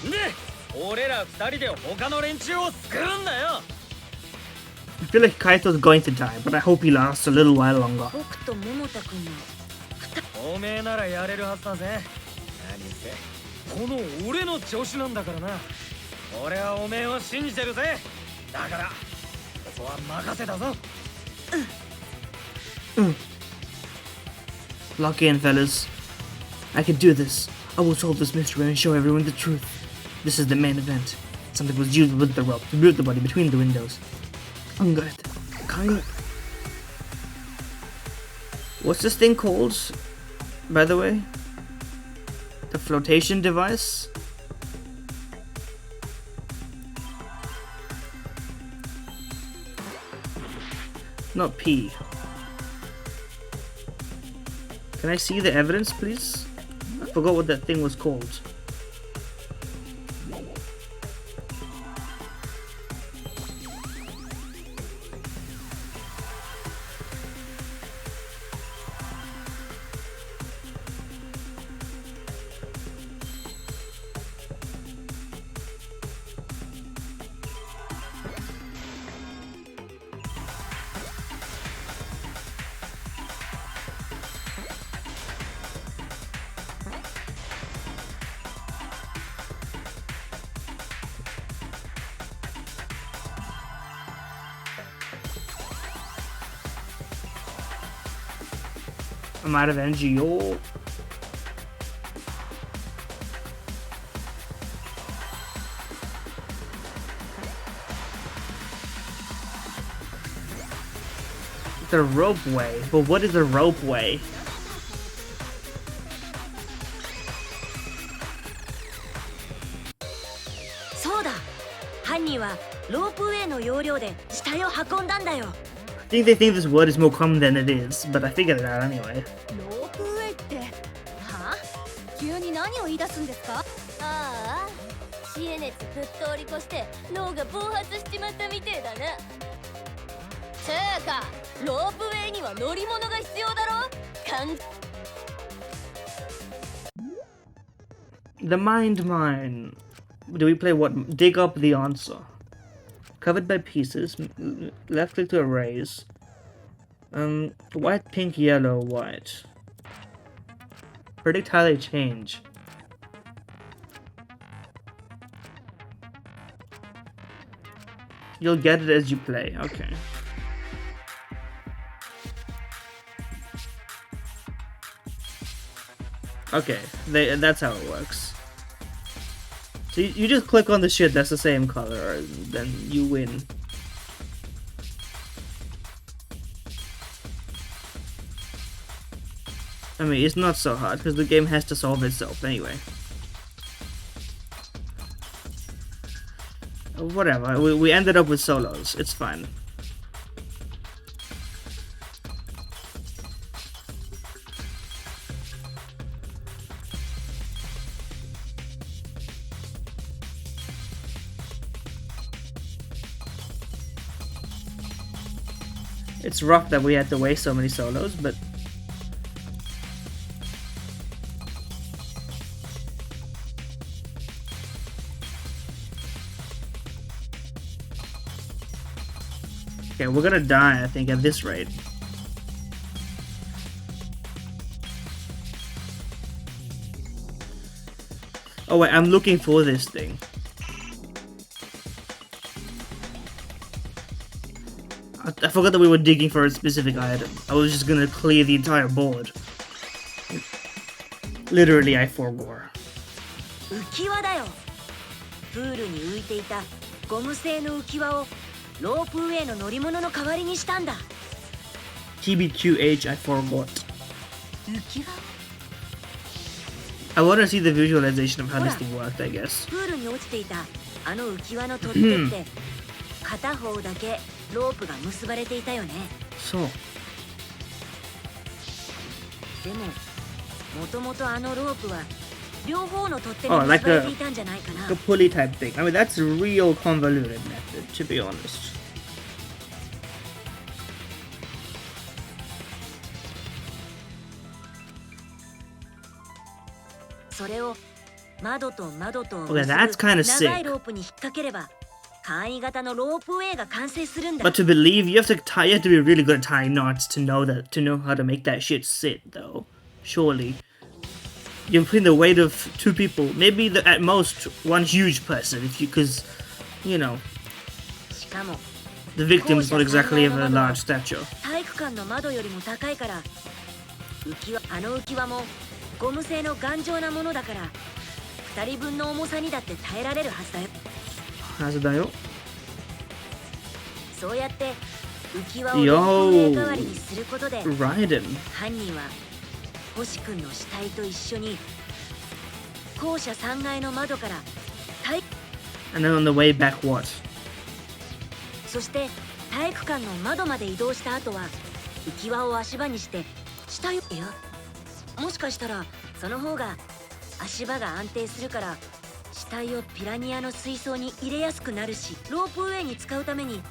俺ら二人で他の連中を救うんだよ。I feel like Kaito's going to die, but I hope he lasts a little while longer. 僕と桃田君のおめえならやれるはずだぜ。何せこの俺の調子なんだからな。俺はおめえを信じてるぜ。だからここは任せたぞ。Lock in, fellas. I can do this. I will solve this mystery and show everyone the truth. This is the main event. Something was used with the rope to move the body between the windows. Good. What's this thing called, by the way? The flotation device? Not P. Can I see the evidence, please? I forgot what that thing was called. I'm out of energy, yo. The ropeway. But what is a ropeway?そうだ。犯人はロープウェイの要領で死体を運んだんだよ。I think they think this word is more common than it is, but I figured it out anyway. ロープウェイってはあ急に何を言い出すんですか？ああ、知恵熱ぶっ通り越して脳が暴発しちまったみてえだな。つうか、ロープウェイには乗り物が必要だろ。The mind mine. Do we play what? Dig up the answer. Covered by pieces. Left click to erase. White, pink, yellow, white. Predict how they change. You'll get it as you play. Okay. Okay, that's how it works. So you just click on the shit that's the same color, and then you win. I mean, it's not so hard, because the game has to solve itself anyway. Whatever, we ended up with solos, it's fine. It's rough that we had to waste so many solos, but okay, we're gonna die, I think, at this rate. Oh wait, I'm looking for this thing. I forgot that we were digging for a specific item. I was just gonna clear the entire board. Literally, I forgot. 浮き輪だよ。プールに浮いていたゴム製の浮き輪をロープウェイの乗り物の代わりにしたんだ。TBQH, I forgot. 浮き輪 I want to see the visualization of how this thing worked, I guess. プールに落ちていたあの浮き輪の取っ手って片方だけロープが結ばれていたよね。 So, でももともとあのロープは両方の取っ手 Oh, に like 結ば a- れていたんじゃないかな。 a pulley type thing. I mean, that's a real convoluted method, to be honest. それを窓と窓と Okay, 結ぶ that's kinda sick. 長いロープに引っ掛ければ簡易型のロープウェイが完成するんだ。 But to believe, you have to be really good at tying knots to know how to make that shit sit, though. Surely. You're putting the weight of two people, maybe at most one huge person, because, you know, しかも the victim's not exactly of a large stature. 体育館の窓よりも高いからあの浮き輪もゴム製の頑丈なものだから2人分の重さにだって耐えられるはずだよ。 Hazadayo. そうやって浮き輪をロープウェイ代わりにすることで Ride him. 犯人は星君の死体と一緒に校舎3階の窓から体 And then on the way back, what? そして体育館の窓まで移動した後は浮き輪を足場にして死体をいやもしかしたらその方が足場が安定するから死体をピラニアの水槽に入れやすくなるしロープウェイに使うために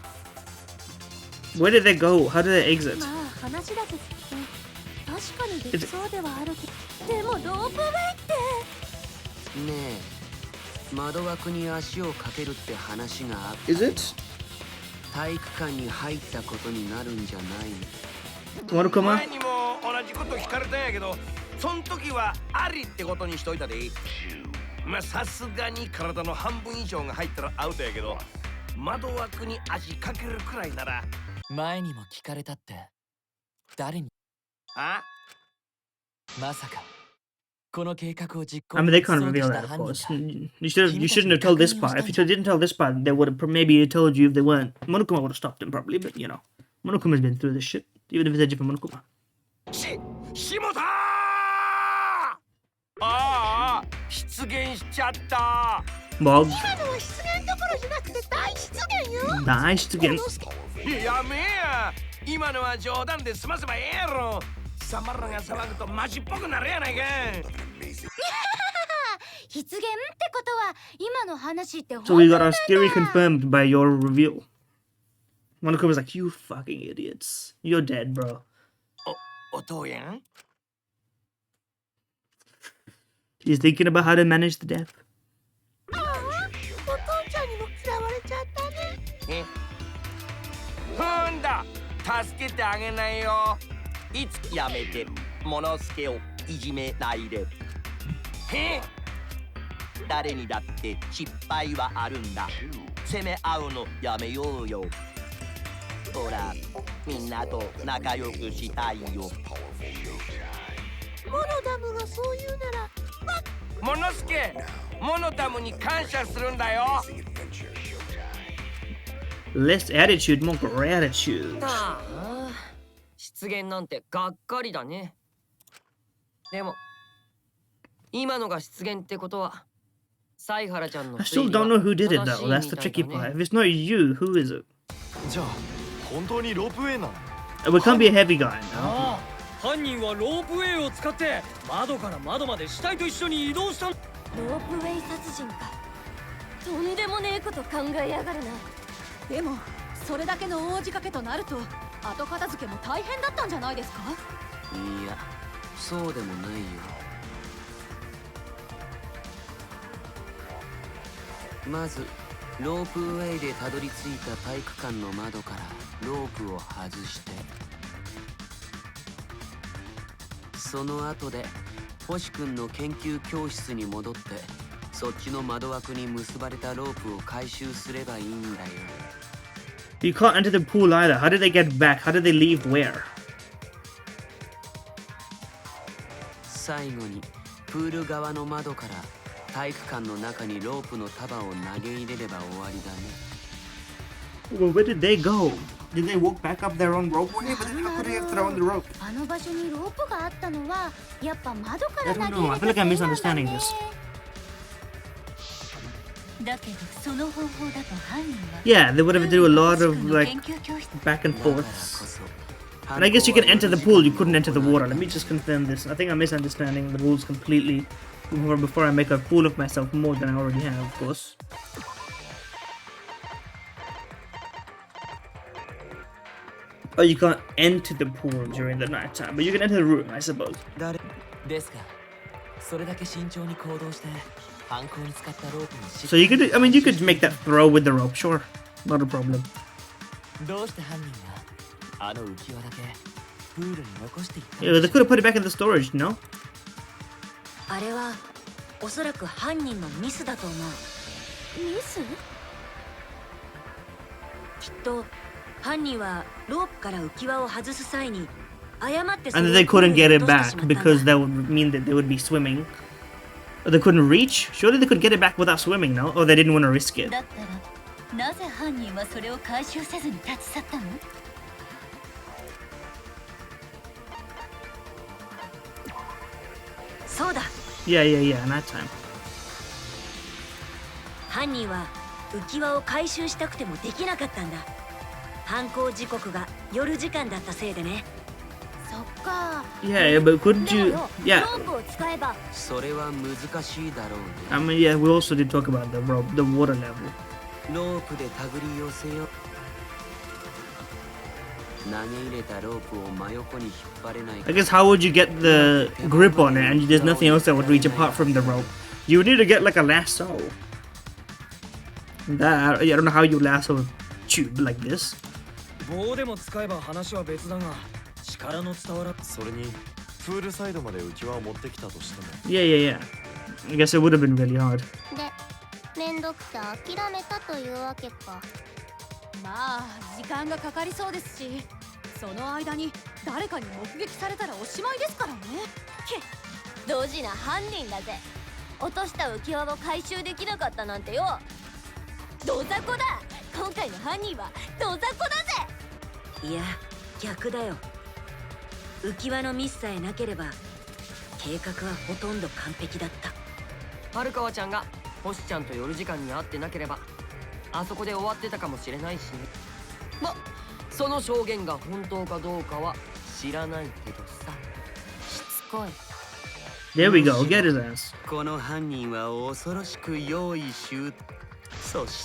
Where did they go? How did they exit? まあ話だけ聞くと確かにできそうではあるけどでもロープウェイってねえ窓枠に足をかけるって話があった。 Is it? 体育館に入ったことになるんじゃないの。 Monokuma? 前にも同じこと聞かれたんやけど、そん時はありってことにしといたで。まあさすがに体の半分以上が入ったらアウトやけど、窓枠に足かけるくらいなら。前にも聞かれたって誰にあ？まさかこの計画を実 I 行 mean, they can't に reveal した that, of 犯人 course. か You shouldn't have told this part. If you didn't tell this part, they would have maybe told you if they weren't. Monokuma would have stopped them probably, but you know, Monokuma's been through this shit, even if it's a different Monokuma. 下田！ああ、出現しちゃった。Bog. 今のは失言どころじゃなくて大失言よ。 Nice again. やめや。今のは冗談で済ませばええやろ。サマラが騒ぐとマジっぽくなるやないか。失言ってことは今の話って So we got our theory confirmed by your reveal. Monokuma's like, you fucking idiots. You're dead, bro. お父やん。 He's thinking about how to manage the death. ああ、お父ちゃんにも嫌われちゃったね。ふんだ。助けてあげないよ。いつやめて、モノスケをいじめないで。へ？誰にだって失敗はあるんだ。責め合うのやめようよ。ほら、みんなと仲良くしたいよ。モノダムがそう言うなら、モノスケ、モノダムに感謝するんだよ。Less attitude, more gratitude. ああ、失言なんてがっかりだね。でも今のが失言ってことはサイハラちゃんの I still don't know who did it though. That's the tricky part. If it's not you, who is it? じゃあ本当にロープウェイなの？ It can't be a heavy guy now. ああ、犯人はロープウェイを使って窓から窓まで死体と一緒に移動したん。ロープウェイ殺人かとんでもねえこと考えやがるな。でもそれだけの大仕掛けとなると後片付けも大変だったんじゃないですか？いや、そうでもないよ。まずロープウェイでたどり着いた体育館の窓からロープを外して、その後で星くんの研究教室に戻って、そっちの窓枠に結ばれたロープを回収すればいいんだよ。 You can't enter the pool either. How did they get back? How did they leave where? 最後にプール側の窓から体育館の中にロープの束を投げ入れれば終わりだね。Well, where did they go? Did they walk back up their own rope way? But then how could they have thrown the rope? あの場所にロープがあったのはやっぱ窓か I ら投 don't げ know. 入れ I feel た like せ I'm いなんだ misunderstanding ね this. だけどその方法だと犯人は Yeah, they would have to do a lot of 君の like 研究教室 back and だからこ forths. そ And I guess you can enter the pool, you couldn't enter the water. Let me just confirm this. I think I'm misunderstanding the rules completely before I make a fool of myself more than I already have, of course. Oh, you can't enter the pool during the night time, but you can enter the room, I suppose. 誰ですがそれだけ慎重に行動して犯行に使ったロープに So you could, I mean, you could make that throw with the rope, sure. Not a problem. どうして犯人はあの浮き輪だけプールに残していったん Yeah, で they しょ could have put it back in the storage, no? あれはおそらく犯人のミスだと思う。ミス？きっと犯人はロープから浮き輪を外す際に誤ってそ And れ then を they プール couldn't に get 落 it としてし back まったんだ。 because that would mean that they would be swimming. Or they couldn't reach? Surely they could get it back without swimming, no? Or they didn't want to risk it. だったらなぜ犯人はそれを回収せずに立ち去ったの？そうだ。 Yeah, yeah, yeah, in that time. 犯人は浮き輪を回収したくてもできなかったんだ。犯行時刻が夜時間だったせいでね。そっか。 Yeah, yeah, but couldn't でも you... よ、 Yeah, ロープを使えばそれは難しいだろうね I mean, yeah, we also did talk about the rope, the water level. ロープで手繰り寄せよ投げ入れたロープを真横に引っ張れない I guess how would you get the grip on it and there's nothing else that would reach apart from the rope? You would need to get like a lasso. That, I don't know how you lasso a tube like this. 棒でも使えば話は別だが力の伝わらそれにプールサイドまで浮き輪を持ってきたとしても Yeah, yeah, yeah. I guess it would have been really hard. で、めんどくて諦めたというわけか。まあ時間がかかりそうですし、その間に誰かに目撃されたらおしまいですからね。ドジな犯人だぜ。落とした浮き輪を回収できなかったなんてよ。ドザコだ。今回の犯人はドザコだぜ。いや逆だよ。浮き輪のミスさえなければ計画はほとんど完璧だった。春川ちゃんが星ちゃんと夜時間に会ってなければあそこで終わってたかもしれないしね。ま、その証言が本当かどうかは知らないけどさ。しつこい。 There we go, get his ass. この犯人は恐ろしく用意周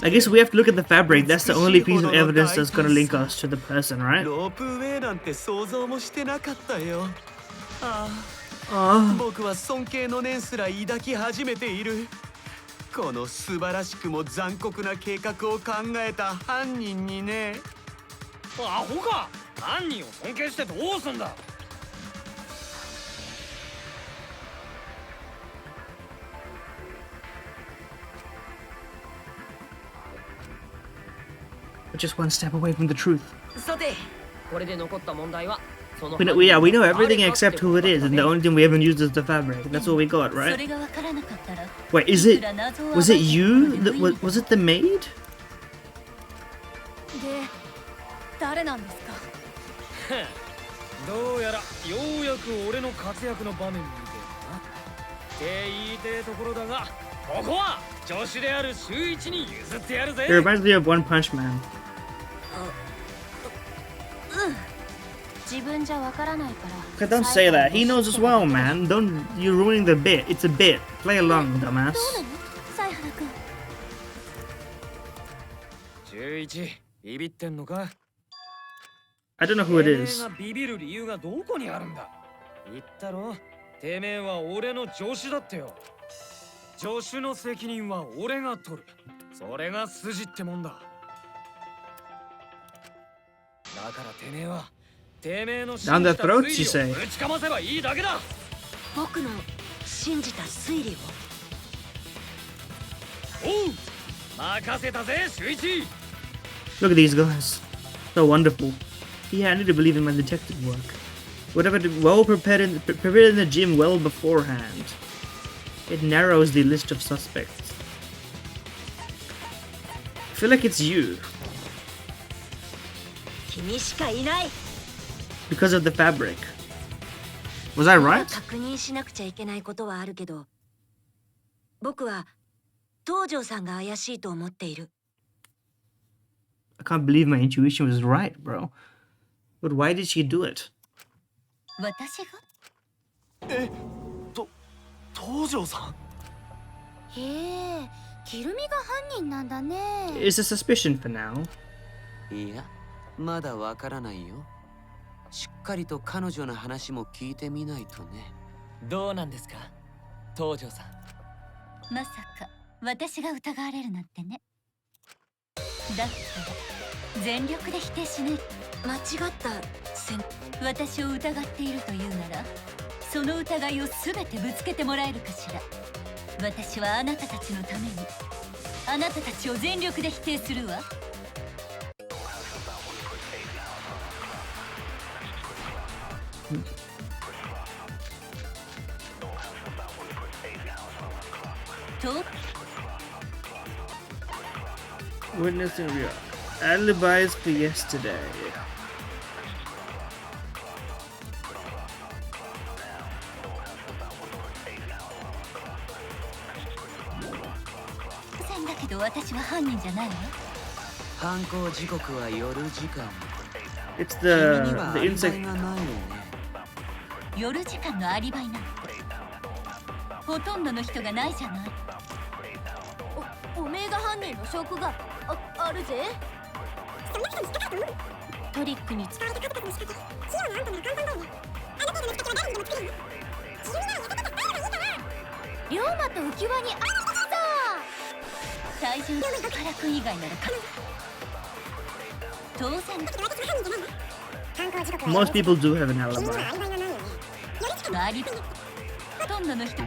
I guess we have to look at the fabric. That's the only piece of evidence that's gonna link us to the person, right? ロープウェイなんて想像もしてなかったよ。ああ、 Oh, 僕は尊敬の念すら抱き始めている。この素晴らしくも残酷な計画を考えた犯人にね。アホか。犯人を尊敬してどうすんだ。 we're just one step away from the truth. さて、これで残った問題はその We know everything except who it is, and the only thing we haven't used is the fabric. That's what we got, そ right? れがわからなかったら Wait, is い it... くら謎を暴 Was い it て you? も Was it the maid? で、誰なんですか？どうやらようやく俺の活躍の場面に出るな。って言いてえところだが、ここは助手である周一に譲ってやるぜ。 It reminds me of One Punch Man. 自分じゃわからないから。 Don't say that. He knows as well, man. Don't... You're ruining the bit. It's a bit. Play along, dumbass. どうなの？犀原くん。周一、ビビってんのか？ I don't know who it てめえ is. がビビる理由がどこにあるんだ。言ったろ。てめえは俺の助手だってよ。助手の責任は俺が取る。それが筋ってもんだ。だからてめえはてめえの信 Down じ the た throat, 推 you 理を say. ぶちかませばいいだけだ。僕の信じた推理を。おう、任せたぜ、周一。 Look at these guys. So wonderful. Yeah, I need to believe in my detective work. Whatever, well prepared in the gym well beforehand. It narrows the list of suspects. I feel like it's you. 君しかいない。 Because of the fabric. Was I まだ right? 確認しなくちゃいけないことはあるけど、僕は東條さんが怪しいと思っている。 I can't believe my intuition was right, bro. But why did she do it? 私が東條さん。へえ、キルミが犯人なんだね。 It's a suspicion for now. いやまだわからないよ。しっかりと彼女の話も聞いてみないとね。どうなんですか東條さん。まさか私が疑われるなんてね。だったら全力で否定しない。間違った私を疑っているというなら、その疑いを全てぶつけてもらえるかしら。私はあなたたちのためにあなたたちを全力で否定するわ。と Witnessing real alibis for yesterday. 当然だけど私は犯人じゃないわ。犯行時刻は夜時間。 It's 君には the アリバイ insect. がないよね。夜時間のアリバイなんてほとんどの人がないじゃない。おめえが犯人の証拠があるぜ。トリックに使われた数々の仕掛け、器用なあんたなら簡単だよね。あの程度の仕掛けは誰にでも作れるの。自分ならやったことあればいいから。龍馬と浮き輪にあった体重の原くん以外なら当然。 Most people do have an alibi. アリバイほとんどの人。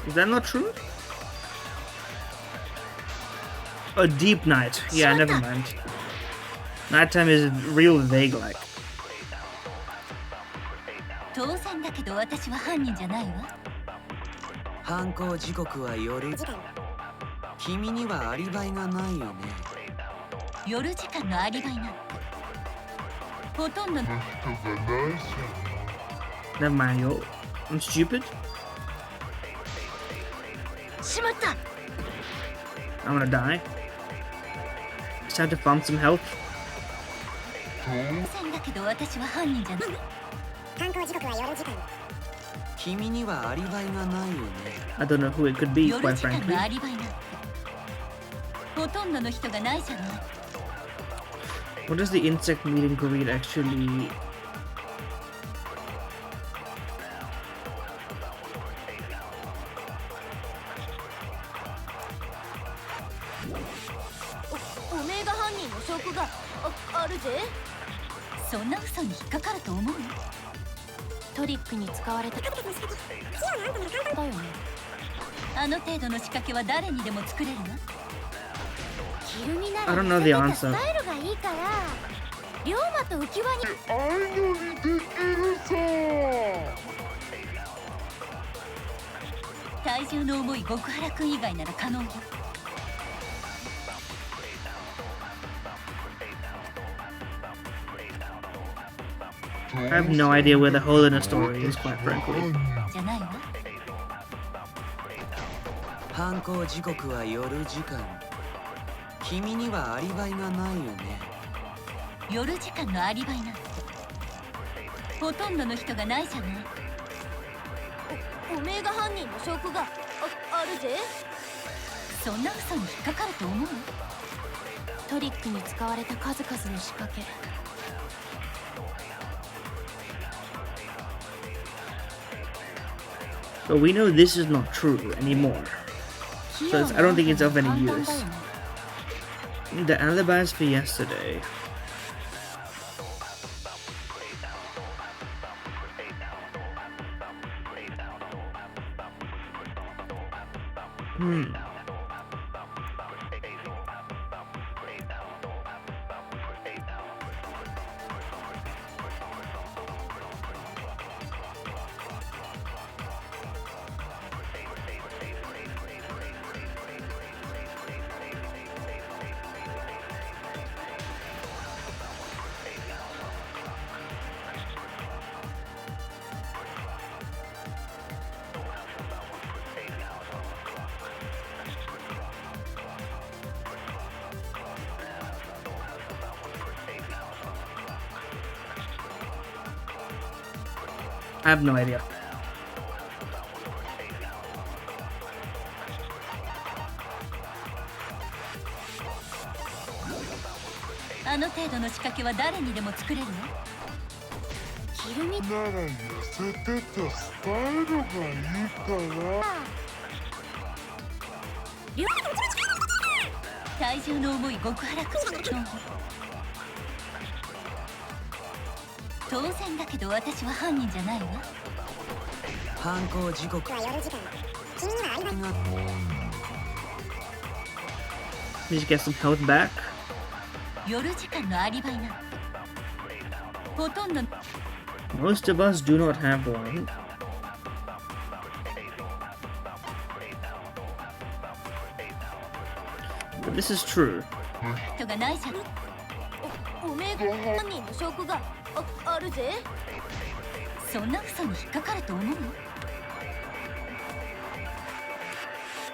Is that not true? A deep night. Yeah, never mind. Nighttime is real vague like. 当然だけど私は犯人じゃないわ。犯行時刻は夜。君にはアリバイがないよね。夜時間のアリバイなんてほとんどの。 Never mind, yo. I'm stupid. しまった。 I'm gonna die. It's time to farm some health. 当然だけど私は犯人じゃない。犯行時刻は夜時間。君にはアリバイがないよね。 I don't know who it could be, 夜 quite 時間 frankly. のアリバイなんてほとんどの人がないじゃない。 What does the insect meet and greet actually?おめえが犯人の証拠があるぜ。そんな嘘に引っかかると思う。トリックに使われた数々の仕掛け、器用なあんたなら簡単だよね。あの程度の仕掛けは誰にでも作れるわ。キルミな I ら don't know the 見 answer. せたスタイルがいいから。龍馬と浮き輪に。体重の重い極原くん以外なら可能よ。 I have no idea where the hole in the story is, quite frankly. じゃないわ。犯行時刻は夜時間。君にはアリバイがないよね。夜時間のアリバイなんてほとんどの人がないじゃない。おめえが犯人の証拠があるぜ。そんな嘘に引っかかると思う。トリックに使われた数々の仕掛け。 But we know this is not true anymore. So I don't think it's of any use. The alibis for yesterday. I have no idea. あの程度の仕掛けは誰にでも作れるの？キルミなら痩せてたスタイルがいいから体重の重い極腹くじの当然だけど私は犯人じゃないわ。犯行時刻 Did you get some health back? 夜時間のアリバイなの。ほとんど Most of us do not have one. But this is true. 人がないじゃん。おめえ犯人の証拠があるぜ。そんな嘘に引っかかると思うの？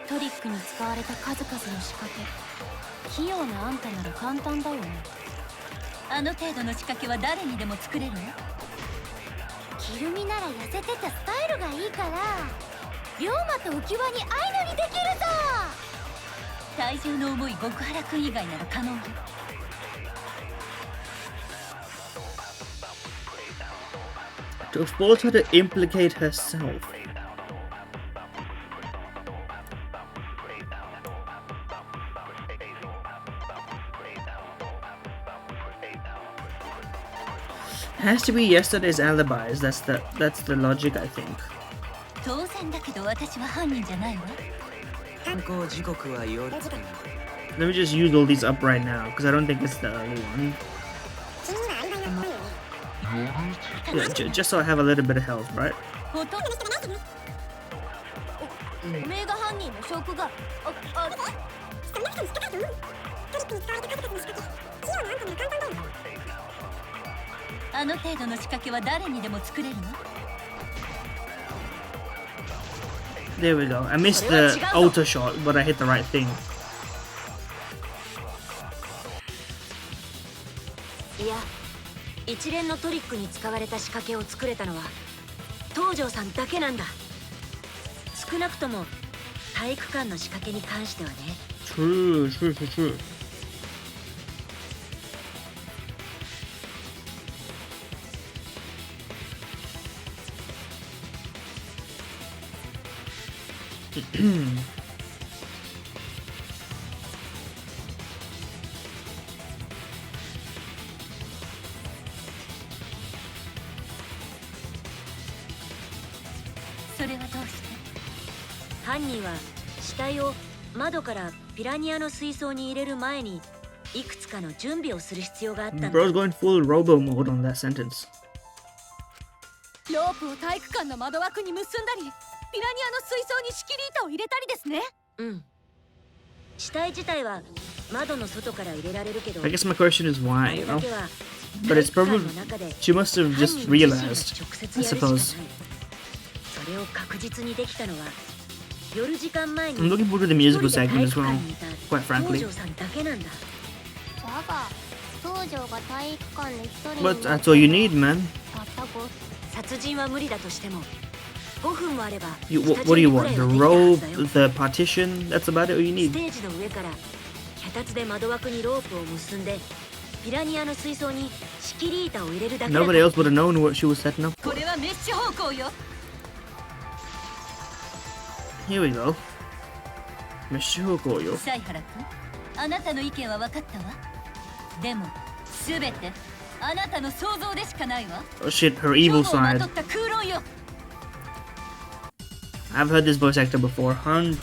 トリックに使われた数々の仕掛け、器用なあんたなら簡単だよね。あの程度の仕掛けは誰にでも作れるの？キルミなら痩せてたスタイルがいいから龍馬と浮き輪に会いのにできるぞ。体重の重い極腹くん以外なら可能よ。To force her to implicate herself. Has to be yesterday's alibis. That's the logic, I think. 当然だけど私は犯人じゃないわ。犯行時刻は夜 Let me just use all these up right now because I don't think it's the early one. Yeah, just so I have a little bit of health, right? ほとんどおめえが犯人の証拠がある。あの程度の仕掛けは誰にでも作れるの？ There we go. I missed the auto shot, but I hit the right thing. いや、一連のトリックに使われた仕掛けを作れたのは東條さんだけなんだ。少なくとも体育館の仕掛けに関してはね。 True.それはどうして？犯人は死体を窓からピラニアの水槽に入れる前にいくつかの準備をする必要があったんだ。 Bro's going full robo mode on that sentence. ロープを体育館の窓枠に結んだり、ピラニアの水槽に仕切り板を入れたりですね。うん。死体自体は窓の外から入れられるけど、 I guess my question is why, あ you れだ know? けは But it's 体育 probably 館の中で she must have 犯 just 人自身が realized, 直接 I やるしかない。 suppose. それを確実にできたのは夜時間前に I'm looking forward to the 一人 musical で体 segment 育 as 館 well, にいた quite frankly. 東條さんだけなんだ。だが東條が体育館で一人に But that's all you need, man. たった5殺人は無理だとしても5分もあれば What do you want? The rope, the partition? That's about it. All you ス need. テージの上から脚立で窓枠にロープを結んでピラニアの水槽に仕切り板を入れるだけだ。 Nobody else would have known what she was setting up. これはメッシュ方向よ。 Here we go. Mr. Hokoyo. 犀原君、あなたの意見は分かったわ。でも全てあなたの想像でしかないわ。 Oh shit, her evil 虚無をま side. とった空論よ。 I've heard this voice actor before. 100%.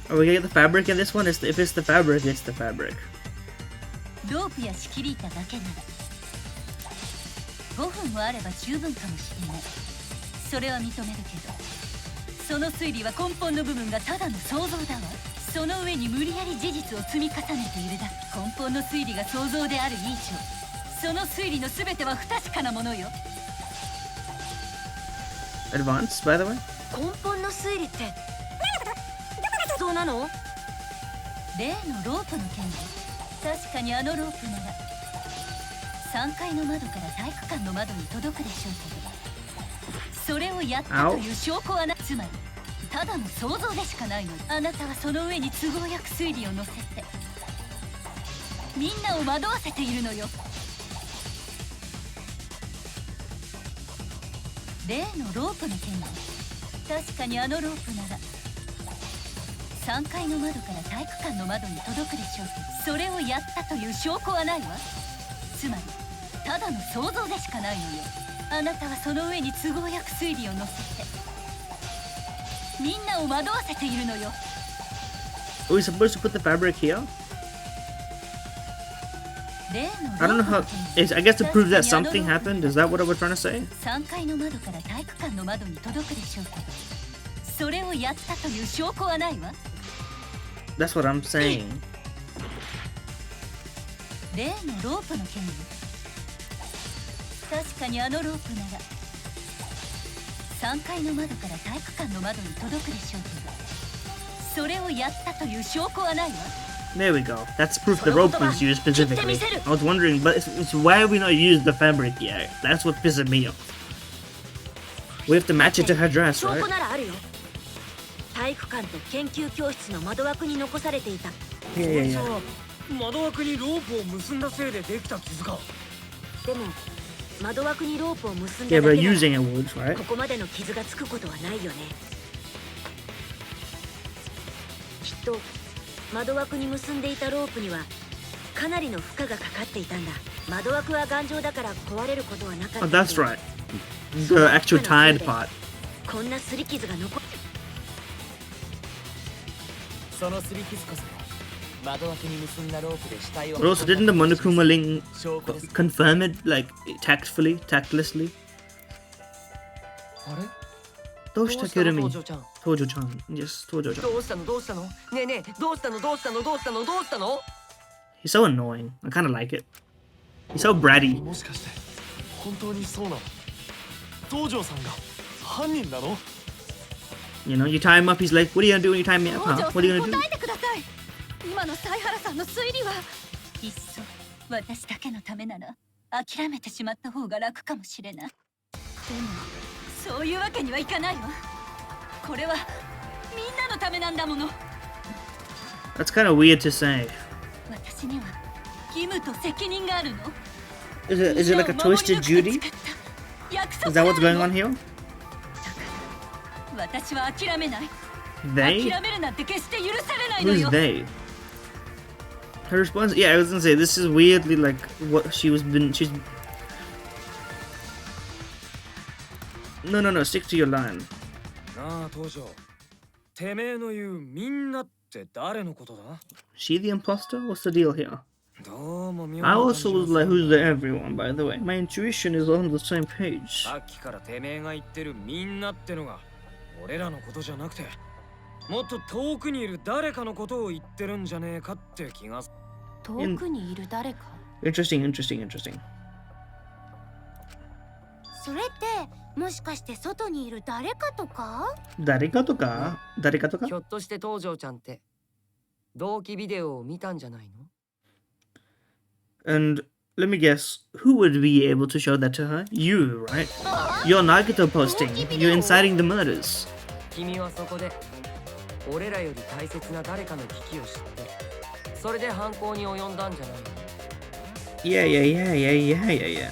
Are we gonna get the fabric in this one? If it's the fabric, it's the fabric. ロープや仕切り板だけなら5分もあれば十分かもしれない。それは認めるけど、その推理は根本の部分がただの想像だわ。その上に無理やり事実を積み重ねているだけ。根本の推理が想像である以上、その推理の全ては不確かなものよ。 Advanced, by the way? 根本の推理ってそうなの？例のロープの件で、確かにあのロープなら3階の窓から体育館の窓に届くでしょうけど、それをやったという証拠はな、つまりただの想像でしかないの。あなたはその上に都合よく推理を乗せてみんなを惑わせているのよ。例のロープの件は確かにあのロープなら3階の窓から体育館の窓に届くでしょうけど、それをやったという証拠はないわ。つまりただの想像でしかないのよ。あなたはその上に都合よく推理を乗せてみんなを惑わせているのよ。 Are we supposed to put the fabric here? 例の I don't know ロープ how. の件は I guess to prove that something happened. Is that what I was trying to say? 3階の窓から体育館の窓に届くでしょうけど、それをやったという証拠はないわ。 That's what I'm saying. 例のロープの件よ。確かにあのロープなら3階の窓から体育館の窓に届くでしょうけど、それをやったという証拠はないわ。 There we go. That's proof the rope was used specifically. I was wondering, but it's why have we not used the fabric yet? That's what pisses me off. We have to match it to her dress, 証 right? 拠ならあるよ。体育館と研究教室の窓枠に残されていた。 Yeah, yeah, さ yeah. あ窓枠にロープを結んだせいでできた傷か。でも窓枠にロープを結ん Yeah, だだ but けなら using it would, right? ここまでの傷がつくことはないよね。きっと窓枠に結んでいたロープにはかなりの負荷がかかっていたんだ。窓枠は頑丈だから壊れることはなかった Oh, けど。 that's right. The actual tied part. こんな擦り傷が残っその擦り傷こそ窓枠に結んだロープで死体を But also, didn't the Monokuma Ling 証拠です。 confirm it, like, tactlessly? あれ Toshita Kurumi. 東條ちゃん Tojo-chan. Yes, Tojo-chan. どうしたのどうしたのねえねえどうしたのどうしたのどうしたのどうしたの He's so annoying. I kind of like it. He's so bratty. もしかして本当にそうなの？東條さんが犯人なの？ You know, you tie him up, he's like, what are you gonna do when you tie me up, huh? 東 What are 條 you さん gonna do? 答えてください。今の犀原さんの推理はいっそ私だけのためなら諦めてしまった方が楽かもしれない。でもそういうわけにはいかないわ。これはみんなのためなんだもの。 That's kind of weird to say. 私には義務と責任があるの。 Is it like a twisted Judy? 約 Is 束 that があ what's る going の。 on here? 私は諦めない。 They? 諦めるなんて決して許されない Who's のよ。 they? Her response? Yeah, I was gonna say this is weirdly like what she's. No, stick to your line. なあ東條、てめえの言うみんなって誰のことだ？ She the imposter? What's the deal here? どうも妙 I な感 also じが was す like, る who's the everyone? By the way, my intuition is on the same page. さっきからてめえが言ってるみんなってのが俺らのことじゃなくてもっと遠くにいる誰かのことを言ってるんじゃねえかって気がする。遠くにいる誰か。 Interesting. それってもしかして外にいる誰かとか？ Darika to ka? ひょっとして東條ちゃんって同期ビデオを見たんじゃないの？ And let me guess, who would be able to show that to her? You, right? You're Nagito posting. You're inciting the murders. 君はそこで俺らより大切な誰かの危機を知ってそれで犯行に及んだんじゃないの？ Yeah.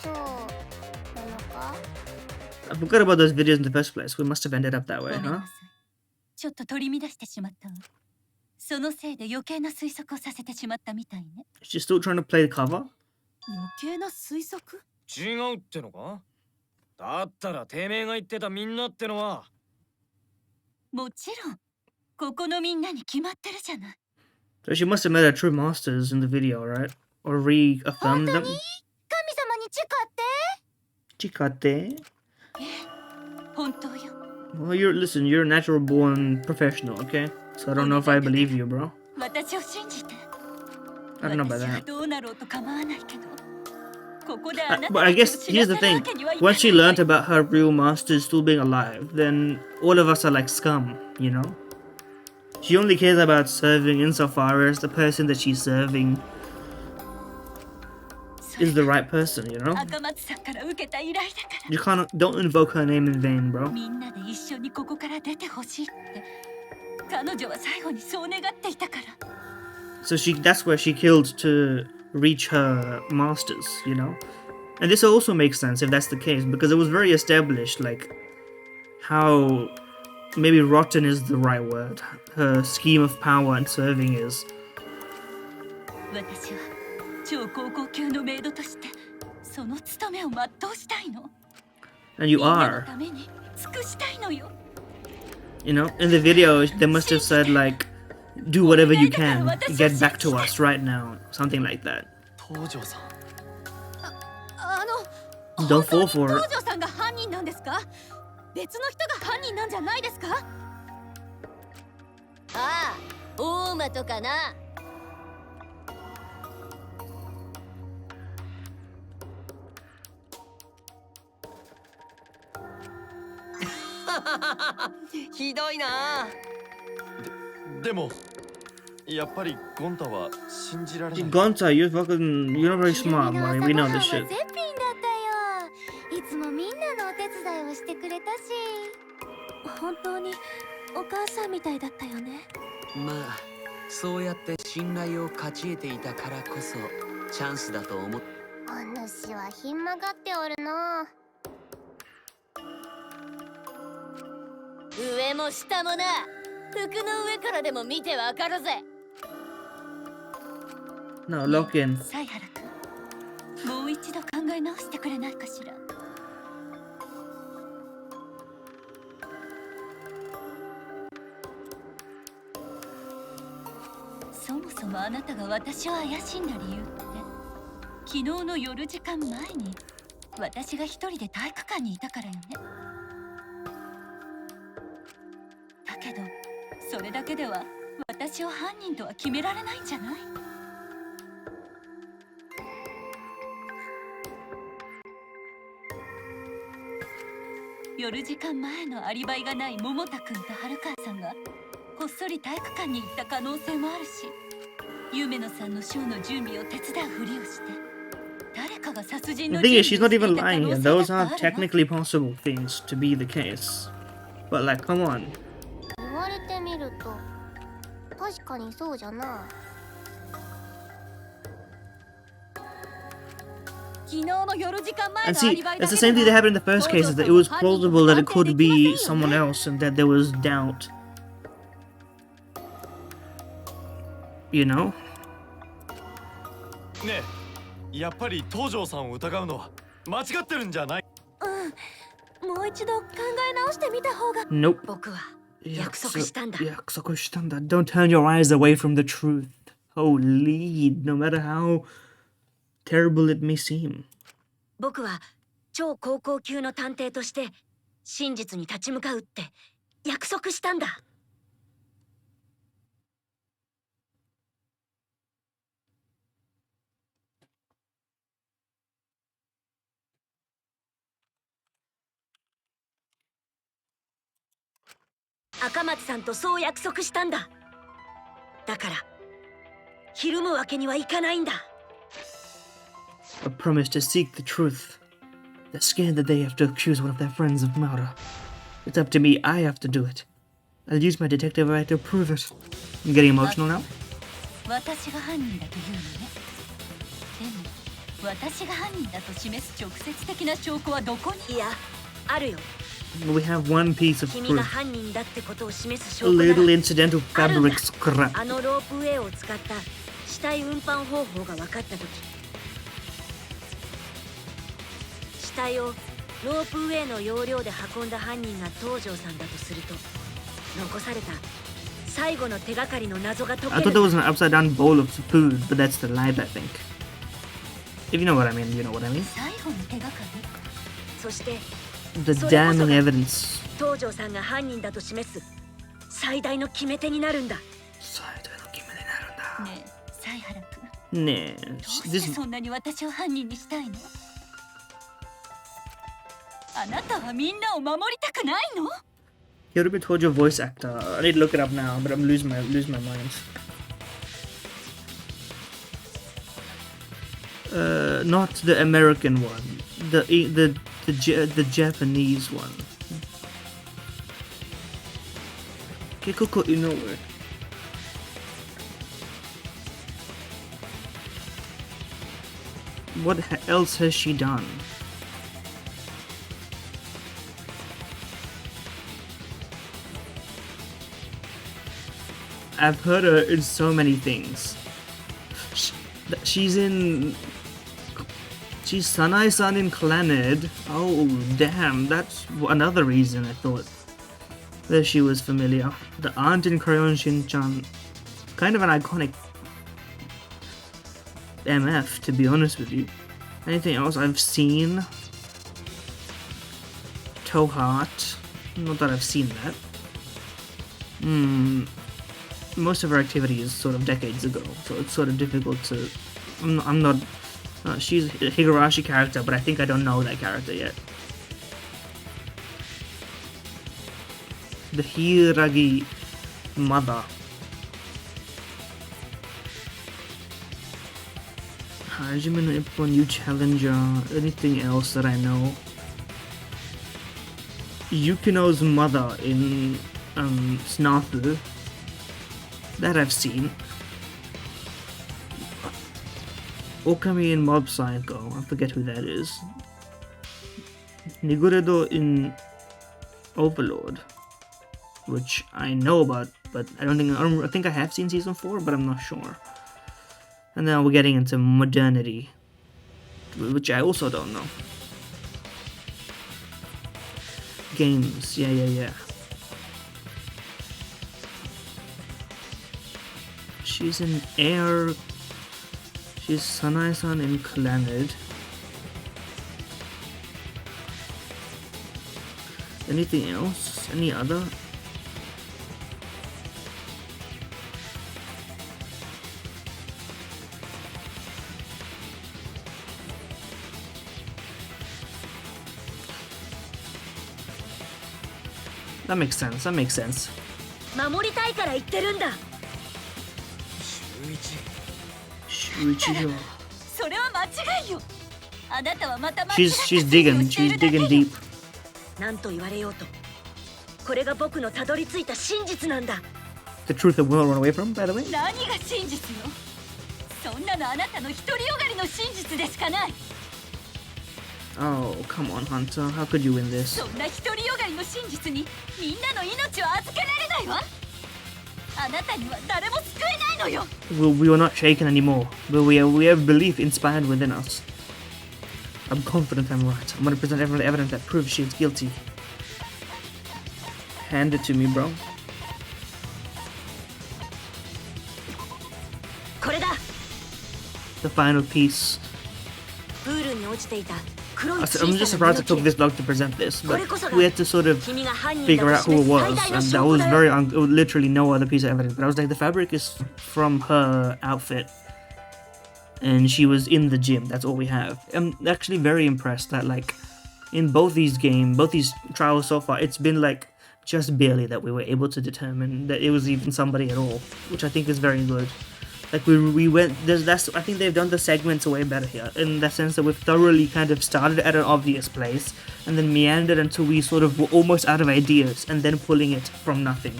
そうなのか？ I forgot about those videos in the first place. We must have ended up that ご way, めんな huh? さい。ちょっと取り乱してしまったわ。そのせいで余計な推測をさせてしまったみたいね。 She's still trying to play the cover? 余計な推測？違うってのか？だったらてめえが言ってたみんなってのはもちろんここのみんなに決まってるじゃない。 So she must have met her true masters in the video, right? Or reaffirmed them? 神様に誓って。 Chikate? 本当よ。 Well, you're a natural born professional, okay? So I don't know if I believe you, bro. 私を信じて。 I don't know about 私は that. どうなろうと構わないけど。ここであなた But I たち guess を知 here's ら the せる thing. わけにはいかない Once she learned about her real masters still being alive, then all of us are like scum, you know? She only cares about serving insofar as the person that she's serving is the right person, you know? 赤松さんから受けた依頼だから You don't invoke her name in vain, bro. みんなで一緒にここから出てほしいって彼女は最後にそう願っていたから So that's where she killed to reach her masters, you know? And this also makes sense if that's the case, because it was very established, like, how maybe rotten is the right word. Her scheme of power and serving is. 私は超高校級のメイドとしてその務めを全うしたいの And you みんなの are. ために尽くしたいのよ You know, in the video, they must have said, like, do whatever you can, get back to us right now, something like that. 東條さん Don't fall for it. 東條さんが犯人なんですか？別の人が犯人なんじゃないですか？ああ、大馬とかな。ひどいな。でもやっぱりゴンタは信じられない Gonta, you're not very smart, man. We know this shit. 絶品だったよ。いつもみんなのお手伝いをしてくれたし。本当にお母さんみたいだったよね。まあそうやって信頼を勝ち得ていたからこそチャンスだと思っお主はひん曲がっておるの。上も下もな。服の上からでも見てわかるぜ。No, lock in. 犀原君もう一度考え直してくれないかしらそもそもあなたが私を怪しんだ理由って昨日の夜時間前に私が一人で体育館にいたからよねだけどそれだけでは私を犯人とは決められないんじゃない夜時間前のアリバイがない桃田くんと春川さんがこっそり体育館に行った可能性もあるし夢野さんのショーの準備を手伝うふりをして誰かが殺人 The の thing 準 is, she's 備 not をして even いた可 lying 能 here. 性だ Those ってあ are るわ technically possible things to be the case. But, like, come on. 言われてみると確かにそうじゃな。昨日の夜時間前 And のア see, リバイだ it's け the same thing で that happened in the first case, is that it was plausible that it could be someone else and that there was doubt. You know? ねえやっぱり東條さんを疑うのは間違ってるんじゃないもう一度考え直してみた方が Nope. 僕は約束したんだ。 Don't turn your eyes away from the truth. Oh, lead, no matter how terrible it may seem. 僕は超高校級の探偵として真実に立ち向かうって約束したんだ。赤松さんとそう約束したんだ。だからひるむわけにはいかないんだ。A promise to seek the truth. They're scared that they have to accuse one of their friends of murder. It's up to me, I have to do it. I'll use my detective right to prove it. I'm getting emotional now. 私が犯人だと言うのねでも私が犯人だと示す直接的な証拠はどこにいや、あるよ。 We have one piece of 君が proof. 犯人だってことを示す A 証拠な little ら incidental fabric scrap. あのロープウェイを使った死体運搬方法が分かった時死体をロープウェイの要領で運んだ犯人が東條さんだとすると残された最後の手がかりの謎が解 I け thought る there was an upside down bowl of food, but that's the light, I think. If you know what I mean, you know what I mean. 最後の手がかりそして The damning evidence. 東條さんが犯人だと示す最大の決め手になるんだ。ねえ、犀原君 Nah, どうして this そんなに私を犯人にしたいのあなたはみんなを守りたくないの Hiromi Tojo voice actor. I need to look it up now, but I'm losing my mind. Not the American one. The Japanese one. Kikuko Inoue. What else has she done? I've heard her in so many things. She's Sanae-san in Clannad. Oh, damn, that's another reason I thought that she was familiar. The aunt in Crayon Shin-chan. Kind of an iconic MF, to be honest with you. Anything else I've seen? Tohat. Not that I've seen that. Most of her activity is sort of decades ago, so it's sort of difficult to... I'm not... she's a Higurashi character, but I think I don't know that character yet. The Hiragi mother. Hajime no Ippo, New Challenger, anything else that I know? Yukino's mother in Snafu. That I've seen. Okami in Mob Psycho, I forget who that is. Niguredo in Overlord, which I know about, but I think I have seen season 4, but I'm not sure. And then we're getting into modernity, which I also don't know. Games, yeah. She's in Air. She's Sanae-san in Clannad. Anything else? Any other? That makes sense. 守りたいから言ってるんだ。それは間違いよ。あなたはまた間違った She's digging deep. なんと言われようと、これが僕のたどり着いた真実なんだ。 The truth that we'll run away from, by the way. 何が真実よ。そんなのあなたの独りよがりの真実でしかない。 Oh, come on, Hunter. How could you win this? そんな独りよがりの真実にみんなの命を預けられないわ。あなたには誰も救えないのよ。We are not shaken anymore, but we have belief inspired within us. I'm confident I'm right. I'm going to present every evidence that proves she is guilty. Hand it to me, bro. これだ。 The final piece. プールに落ちていた。I'm just surprised it took this long to present this, but we had to sort of figure out who it was, and that was literally no other piece of evidence. But I was like, the fabric is from her outfit, and she was in the gym. That's all we have. I'm actually very impressed that, like, in both these trials so far, it's been like just barely that we were able to determine that it was even somebody at all, which I think is very good. Like we went, I think they've done the segments way better here, in the sense that we've thoroughly kind of started at an obvious place, and then meandered until we sort of were almost out of ideas, and then pulling it from nothing.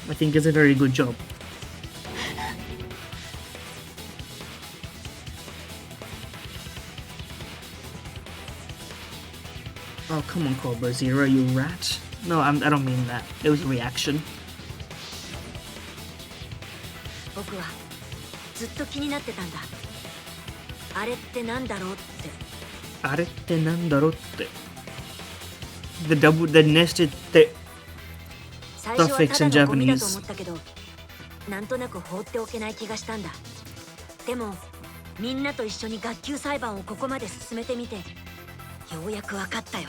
I think is a very good job. Oh, come on, Cobra Zero, you rat. No, I don't mean that. It was a reaction. 僕はずっと気になってたんだ。あれってなんだろうって。あれってなんだろうって。The nested suffix in Japanese. 最初はただのゴミだと思ったけど、なんとなく放っておけない気がしたんだ。でもみんなと一緒に学級裁判をここまで進めてみて、ようやく分かったよ。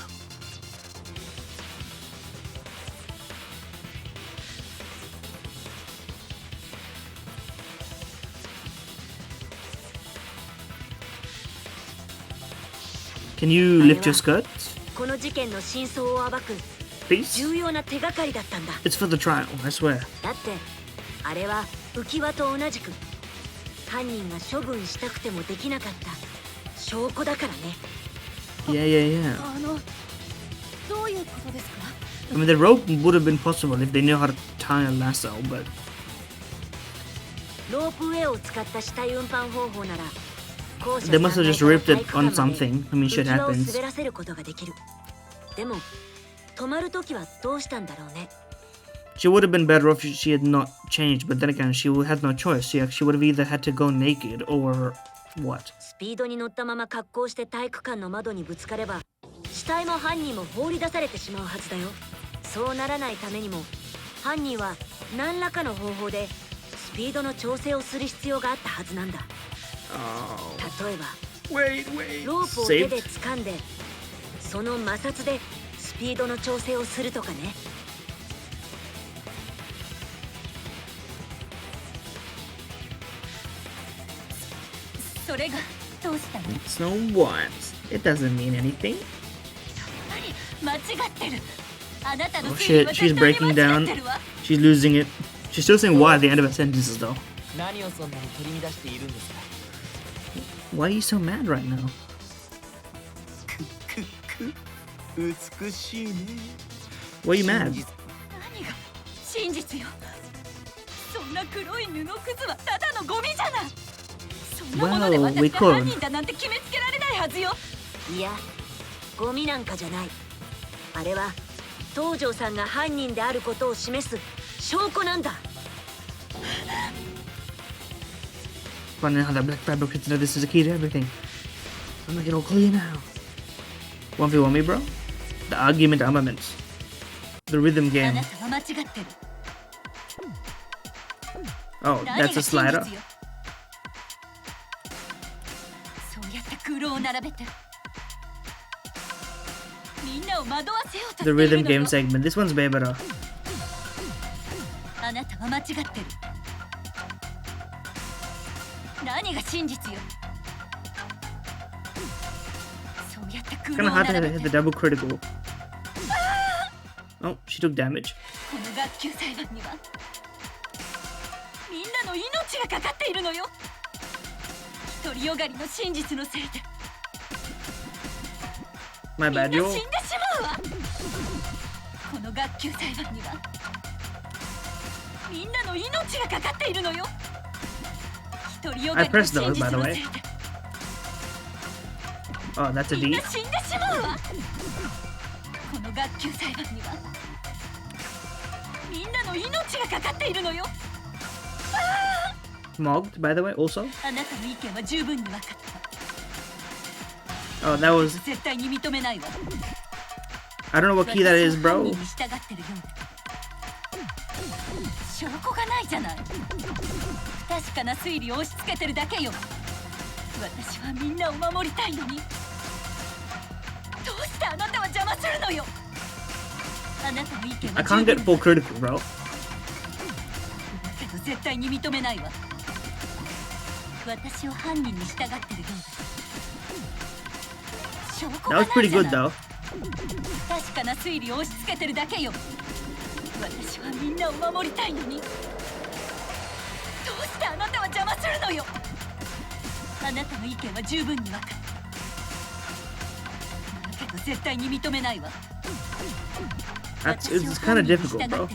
Can you lift your skirt? この事件の真相を暴く piece? 重要な手がかりだったんだ。 It's for the trial, I swear. だってあれは浮き輪と同じく犯人が処分したくてもできなかった証拠だからね。 Yeah, yeah, yeah. どういうことですか？ I mean, the rope would have been possible if they knew how to tie a lasso, but ロープウェイを使った死体運搬方法なら they must have just ripped it on something. I mean, shit 浮き輪を happens. 滑らせることができる。でも止まるときはどうしたんだろうね。 She would have been better off if she had not changed, but then again, she had no choice. She would have either had to go naked or what? スピードに乗ったまま格好して体育館の窓にぶつかれば死体も犯人も放り出されてしまうはずだよ。そうならないためにも犯人は何らかの方法でスピードの調整をする必要があったはずなんだ。例えばロープを手で掴んでその摩擦でスピードの調整をするとかね。それがどうしたの？ It's no what. It doesn't mean anything. 間違ってる。あなたの Oh 推理 shit, は she's 絶対に breaking 間違 down. ってるわ。 She's losing it. She's still saying why at the end of her sentences though. 何をそんなに取り乱しているんですか？ Why are you so mad right now? 美しいね。 Why are you mad? 何が真実よ。そんな黒い布くずはただのゴミじゃない。そんなもので Well, we 私が犯 could. 人だなんて決めつけられないはずよ。いやゴミなんかじゃない。あれは東條さんが犯人であることを示す証拠なんだ。 Finding how that black fabric fits into this is the key to everything. I'll make it all clear now. 1v1 me, bro? The argument armaments. The rhythm あ game. なたは間違ってる。 Oh, 何が that's a 真 slider. 実よ。そうやって空論を並べてみんなを惑わせようとして The いる rhythm のよ。 game segment. This one's way better. あなたは間違ってる。何が真実よ。そうやって空 Kinda 論を hard to 並べ hit て the double critical. Oh, she took damage. この学級裁判にはみんなの命がかかっているのよ。独りよがりの真実のせいで My みんな bad, 死ん yo. でしまうわ。この学級裁判にはみんなの命がかかっているのよ。独りよが I りの pressed 真 those, 実 by the のせい way. で Oh, that's a みん D. な死んでしまうわ。この学級裁判にはみんなの命がかかっているのよ。 Mogged, by the way, also. あなたの意見は十分に分かった。 Oh, that was. 絶対に認めないわ。 I don't know what key that is, 私 bro. は犯人に従ってるようだ。証拠がないじゃない。不確かな推理を押し付けてるだけよ。私はみんなを守りたいのに。どうしてあなたは邪魔するのよ。あなたの意見 I は can't 十 get 分 full critical, bro. だけど絶対に認めないわ。私を犯人に従ってるようだ。証拠 That がな was い pretty じゃ good, ない。 though. 確かな推理を押し付けてるだけよ。私はみんなを守りたいのに。どうしてあなたは邪魔するのよ。あなたの意見は十分に分かった。だけど絶対に認めないわ。 That's it's kind of difficult, bro.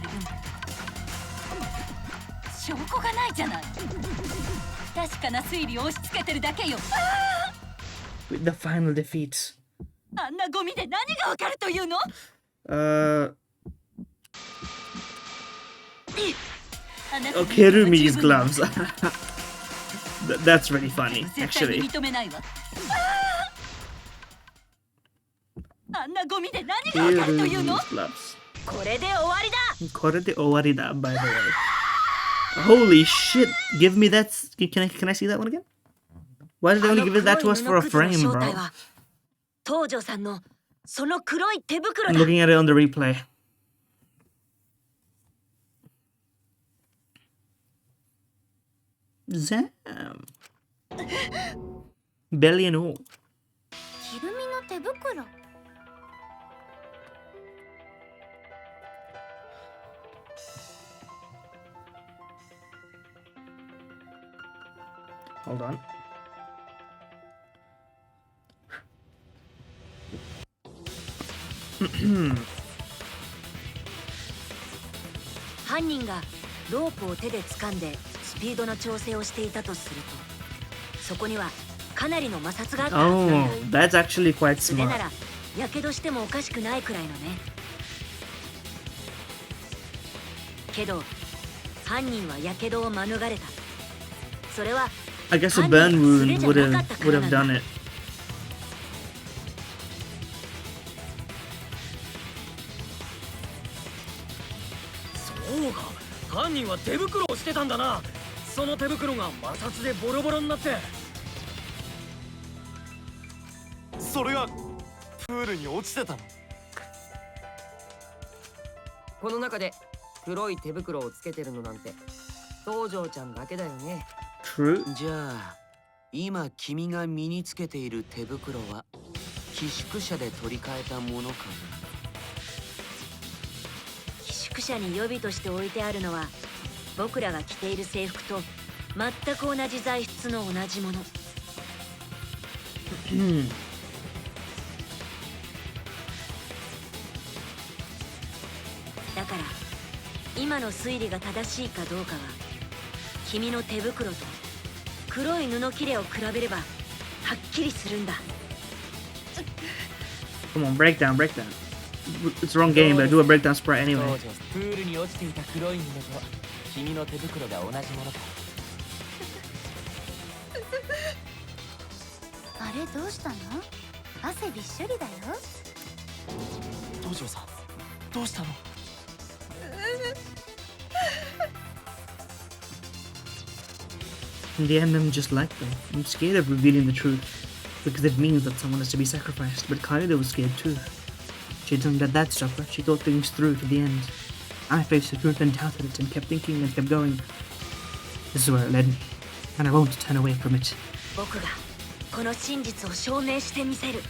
証拠がないじゃない。不確かな推理を押し付けてるだけよ。 With the final defeats. あんなゴミで何がわかるというの？ Oh, Kirumi's gloves. That's really funny, 絶対 actually. に認めないわ。あんなゴミで何がわかるというの？ Kirumi's gloves. これで終わりだ。 Korete owarida, by the way. Holy shit! Give me that. Can I see that one again? Why did they only give it that to us for a frame, bro? 東條さんのその黒い手袋 I'm だ。 looking at it on the replay. Zam. Belly and all. ひるみの手袋。Hold on. Hmm. 犯人がロープを手で掴んでスピードの調整をしていたとすると、そこにはかなりの摩擦があったはずなん Oh, だ。 that's actually quite 素手な smart. らやけどしてもおかしくないくらいのね。けど犯人はやけどを免れた。それは I guess a burn wound would have done it. そうか、犯人は手袋をしてたんだな。その手袋が摩擦でボロボロになって。それがプールに落ちてたの。この中で黒い手袋をつけてるのなんて東條ちゃんだけだよね。 True. じゃあ今君が身につけている手袋は寄宿舎で取り替えたものか寄宿舎に予備として置いてあるのは僕らが着ている制服と全く同じ材質の同じもの。だから今の推理が正しいかどうかは君の手袋と黒い布切れを比べればはっきりするんだ。 Come on, breakdown, breakdown. It's the wrong game, but do a breakdown sprite anyway. 当時プールに落ちていた黒い布と君の手袋が同じものか。あれどうしたの？汗びっしょりだよ。東條さん、どうしたの？ In the end, I'm just like them. I'm scared of revealing the truth because it means that someone has to be sacrificed. But Kaido was scared too. She didn't let that stop her. She thought things through to the end. I faced the truth and doubted it and kept thinking and kept going. This is where it led me, and I won't turn away from it. 僕がこの真実を証明してみせる。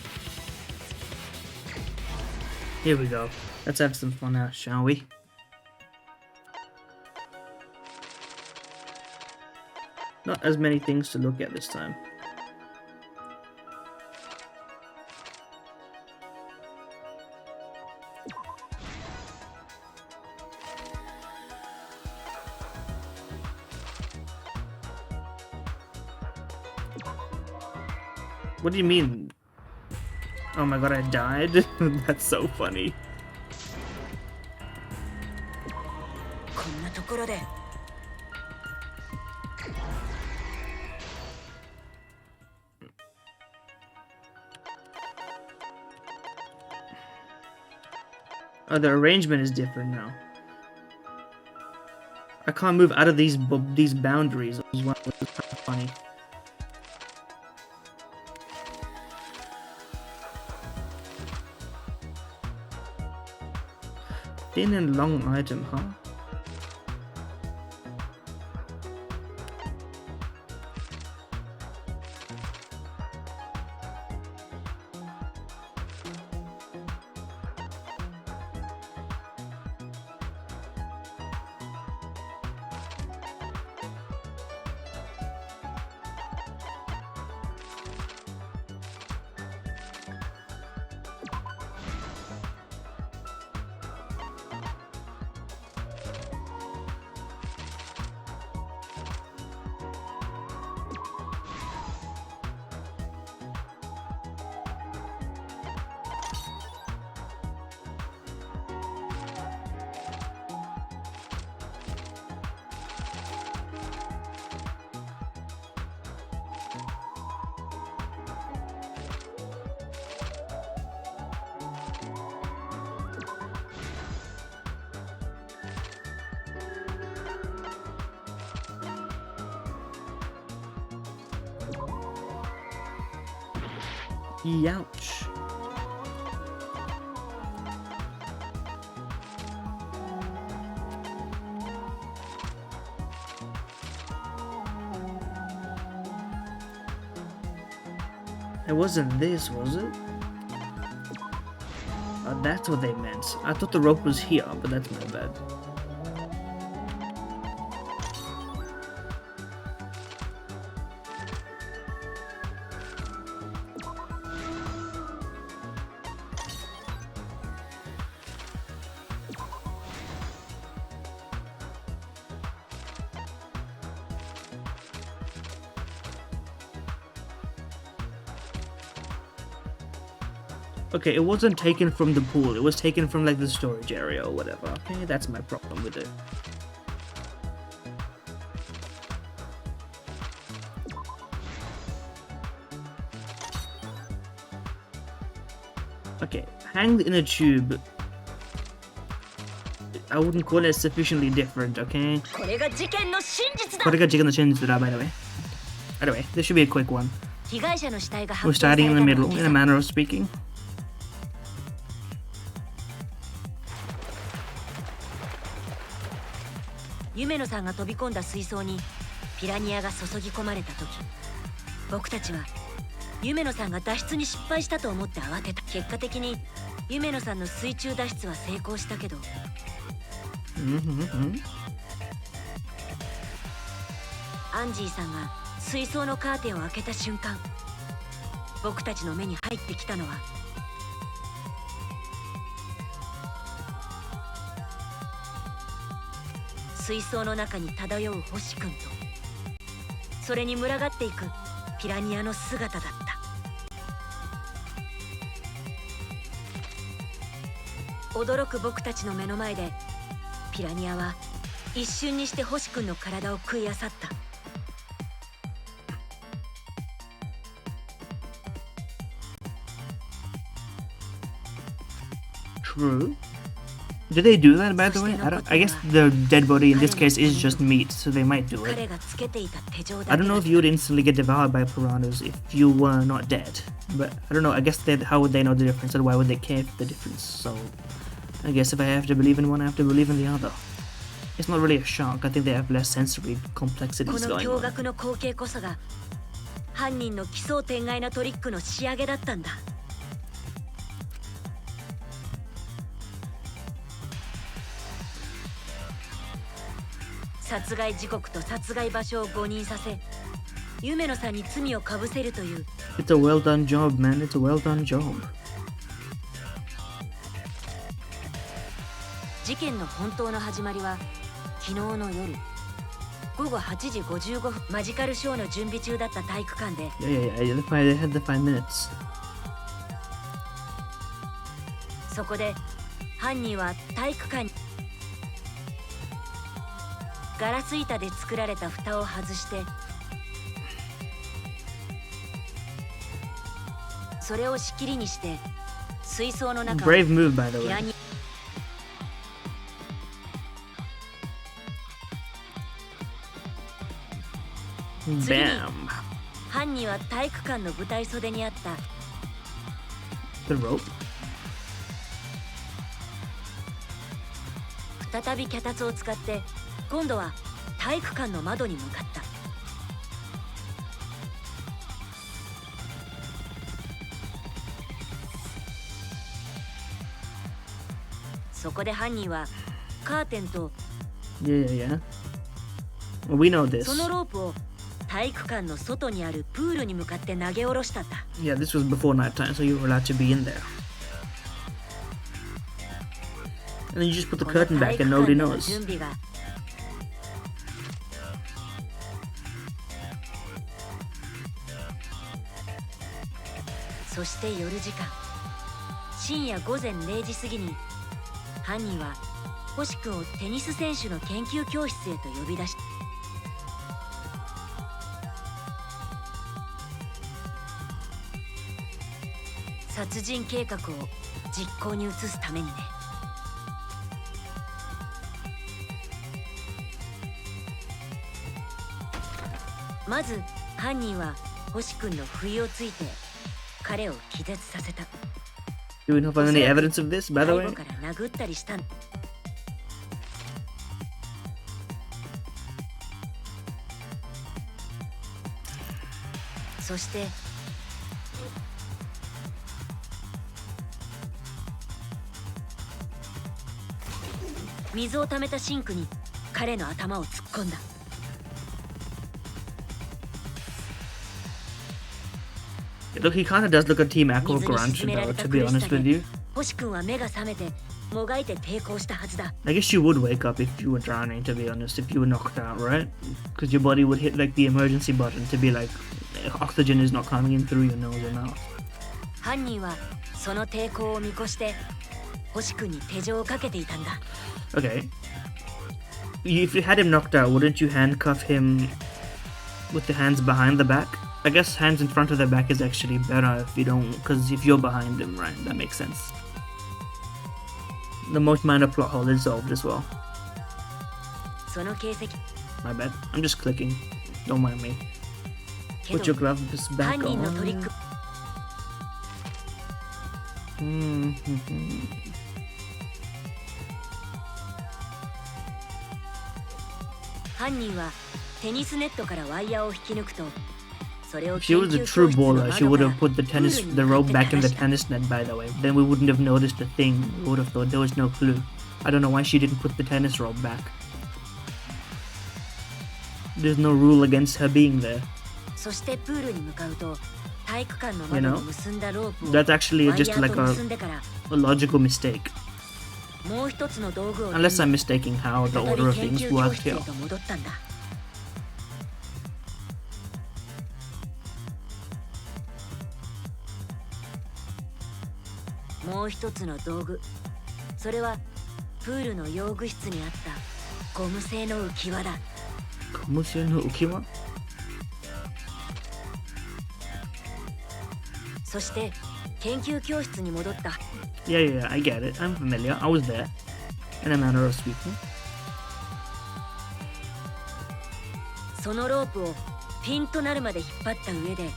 Here we go. Let's have some fun now, shall we? Not as many things to look at this time. What do you mean? Oh my god, I died? That's so funny. こんなところで Oh, the arrangement is different now. I can't move out of these boundaries as well, which is kind of funny. Thin and long item, huh? Youch. It wasn't this, was it? Oh, that's what they meant. I thought the rope was here, but that's my bad. Okay, it wasn't taken from the pool. It was taken from like the storage area or whatever. Okay, that's my problem with it. Okay, hanged in a tube. I wouldn't call it sufficiently different, okay? これが事件の真実だ。 by the way. Anyway, this should be a quick one. 被害者の死体が発 We're 見され starting た in の the は middle, 今 in a 朝 manner of speaking. 夢野さんが飛び込んだ水槽にピラニアが注ぎ込まれた時、僕たちは夢野さんが脱出に失敗したと思って慌てた。結果的に夢野さんの水中脱出は成功したけど、アンジーさんが水槽のカーテンを開けた瞬間、僕たちの目に入ってきたのは水槽の中に漂う星君と、それに群がっていくピラニアの姿だった。驚く僕たちの目の前でピラニアは一瞬にして星君の体を食い漁った。True. Did they do that, by the way? I guess the dead body in this case is just meat, so they might do it. I don't know if you would instantly get devoured by piranhas if you were not dead. But I don't know, I guess how would they know the difference, and why would they care for the difference? So I guess if I have to believe in one, I have to believe in the other. It's not really a shark. I think they have less sensory complexities going on. 犯人の奇想天外なトリックの仕上げだったんだ。殺害時刻と殺害場所を誤認させ、夢野さんに罪をかぶせるという。It's a well done job, man. It's a well done job. 事件の本当の始まりは昨日の夜午後8時55分、マジカルショーの準備中だった体育館で。Yeah. They had the 5 minutes. そこで犯人は体育館にガラス板で作られた蓋を外して、それを仕切りにして水槽の中を Brave move, by the way. Bam. 犯人は体育館の舞台袖にあった The rope. 再び脚立を使って今度は体育館の窓に向かった。そこで犯人はカーテンと Yeah. Well, we know this. そのロープを体育館の外にあるプールに向かって投げ下ろしたんだ。Yeah, this was before night time, so you were allowed to be in there. And then you just put the curtain back and nobody knows. そして夜時間、深夜午前0時過ぎに犯人は星君をテニス選手の研究教室へと呼び出した。殺人計画を実行に移すためにね。まず犯人は星君の不意をついて彼を気絶させた。Do we know of any evidence of this, by the way? 背後から殴ったりしたの。そして水を溜めたシンクに彼の頭を突っ込んだ。Look, he kind of does look a Team Aqua Grunge, though, to be honest with you. 星君は目が覚めてもがいて抵抗したはずだ。 I guess you would wake up if you were drowning, to be honest, if you were knocked out, right? Because your body would hit like the emergency button to be like, oxygen is not coming in through your nose or mouth. 犯人はその抵抗を見越して星君に手錠をかけていたんだ。 Okay. If you had him knocked out, wouldn't you handcuff him with the hands behind the back? I guess hands in front of the back is actually better if you don't, because if you're behind him, right, that makes sense. The most minor plot hole is solved as well. その形跡 My bad. I'm just clicking. Don't mind me. け Put your ど gloves back 犯人のトリッ on. ク Mm-hmm. 犯人はテニスネットからワイヤーを引き抜くと、それを If she 研 was a 究 true 教室の baller, she 窓 would から have put the プール tennis, に the 向かっ rope て back in the 垂らした。 tennis net. By the way, then we wouldn't have noticed a thing. We would have thought there was no clue. I don't know why she didn't put the tennis rope back. There's no rule against her being there. そしてプールに向かうと体育館の窓に結んだロープを That's actually ワイ just ヤー like と結んでから a logical mistake. もう一つの道具を手に Unless I'm mistaking how the 再 order び of 研 things 究教 worked 室へ here. と戻ったんだ。もう一つの道具、それはプールの用具室にあったゴム製の浮き輪だ。 Komusei no Ukiwa? そして研究教室に戻った。 Yeah, I get it. I'm familiar. I was there. In a manner of speaking. そのロープをピンとなるまで引っ張った上で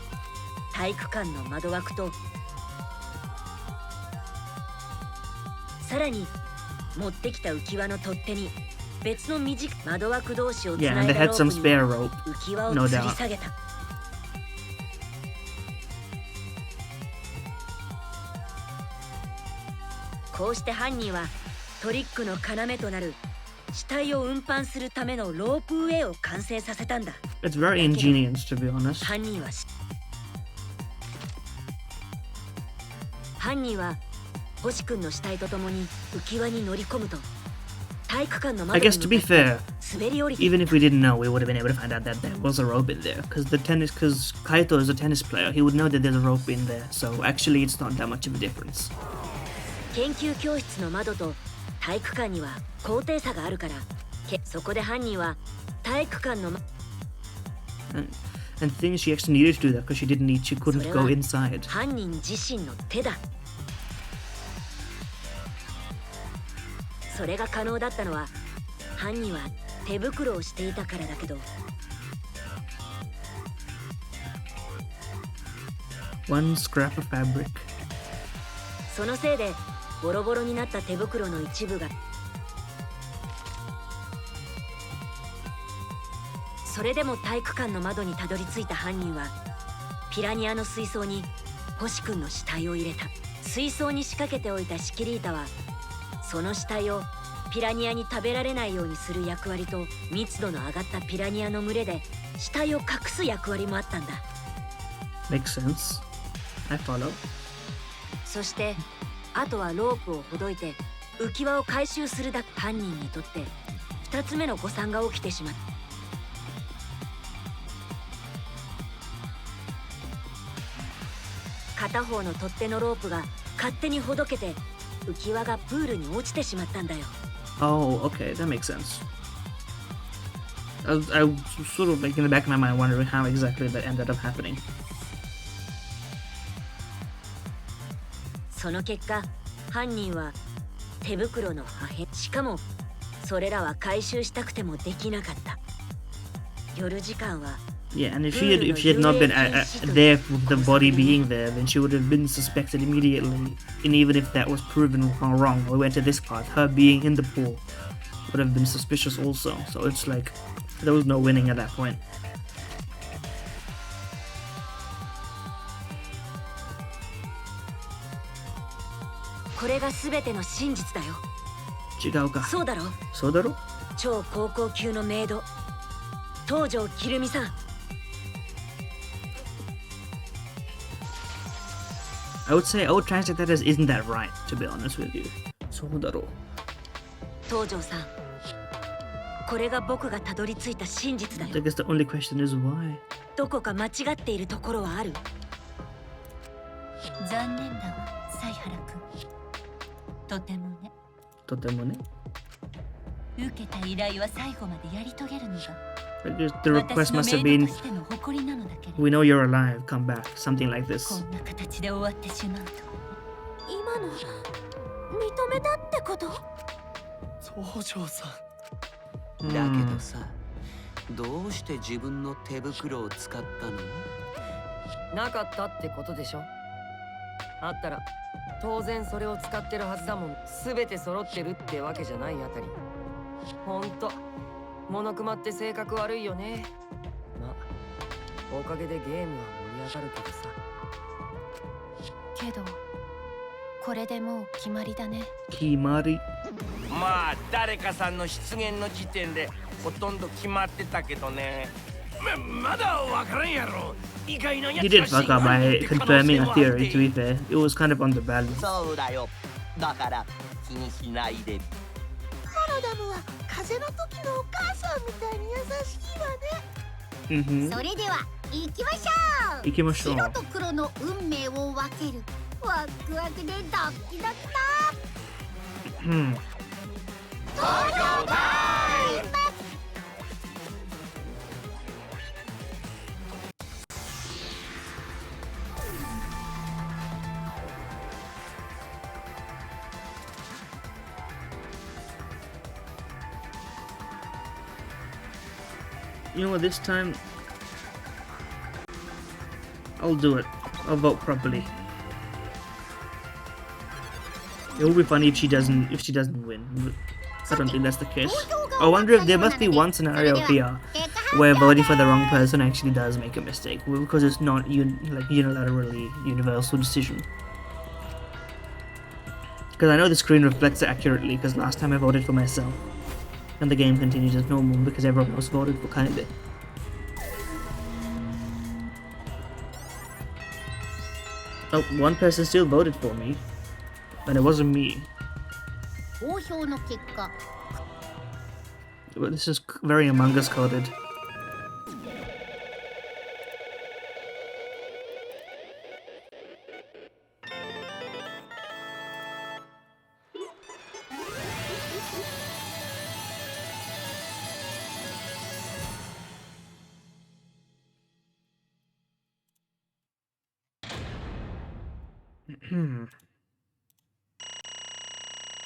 体育館の窓枠とさらに持ってきた浮き輪の取っ手に別の短い窓枠同士をつ Yeah, な and い they だ had ロ some ープ spare に rope. 浮き輪を No 吊り doubt. 下げた。こうして犯人はトリックの要となる死体を運搬するためのロープウェイを完成させたんだ。 It's very ingenious, to be honest. 犯人は星君の死体とともに浮き輪に乗り込むと体育館の I 窓に guess to be 向かって fair, 滑り降りて even if we didn't know, we would have been able to find out that there was a rope in there. Because Kaito is a tennis player, he would know that there's a rope in there. So actually, it's not that much of a difference. 研究教室の窓と体育館には高低差があるから、そこで犯人は体育館の And things she actually needed to do that because she couldn't go inside. 犯人自身の手だ。それが可能だったのは犯人は手袋をしていたからだけど、 One scrap of fabric. そのせいでボロボロになった手袋の一部が、それでも体育館の窓にたどり着いた犯人はピラニアの水槽に星君の死体を入れた。水槽に仕掛けておいたシキリータはその死体をピラニアに食べられないようにする役割と、密度の上がったピラニアの群れで死体を隠す役割もあったんだ。 Makes sense. I follow. そしてあとはロープをほどいて浮き輪を回収するだけ。犯人にとって2つ目の誤算が起きてしまった。片方の取っ手のロープが勝手にほどけて浮き輪がプールに落ちてしまったんだよ。 Oh, okay, that makes sense. I was sort of like in the back of my mind wondering how exactly that ended up happening. その結果犯人は手袋の破片、しかもそれらは回収したくてもできなかった。夜時間は Yeah, and if she had not been there with the body being there, then she would have been suspected immediately. And even if that was proven wrong, we went to this part, her being in the pool would have been suspicious also. So it's like there was no winning at that point. これが全ての真実だよ。違うか。そうだろ。そうだろ。超高校級のメイド東條きるみさん。I would translate that as isn't that right, to be honest with you. そうだろう。東條さん、これが僕がたどり着いた真実だよ。 I guess the only question is why. どこか間違っているところはある？残念だわ。犀原君、とてもね。とてもね。受けた依頼は最後までやり遂げるのが The request must have been, 私のメイドとしての誇りなのだけれど、 we know you're alive, come back, something like こ this. んな形で終わってしまうと。今の認めたってこと？東條さん。だけどさ、どうして自分の手袋を使ったの？なかったってことでしょ。あったら当然それを使ってるはずだもん。全て揃ってるってわけじゃないあたり。ほんとモノクマって性格悪いよね。まあおかげでゲームは盛り上がるけどさ。けどこれでもう決まりだね。決まり。まあ誰かさんの出現の時点でほとんど決まってたけどね。まだわからんやろ。意外なや He つ did が fuck up by confirming a theory, to be fair. It was kind of on the balance. そうだよ。だから気にしないで。モノダムは風の時のお母さんみたいに優しいわね。Mm-hmm. それでは行きましょう。行きましょう。白と黒の運命を分ける。ワクワクでドッキドキだ。投票タイム。You know what, this time I'll do it. I'll vote properly. It would be funny if she doesn't win. But I don't think that's the case. I wonder if there must be one scenario here where voting for the wrong person actually does make a mistake, because it's not like unilaterally universal decision. Because I know the screen reflects it accurately, because last time I voted for myself. And the game continues as normal because everyone else voted for Kaede. Oh, one person still voted for me. And it wasn't me. 投票の結果。 But this is very Among Us coded.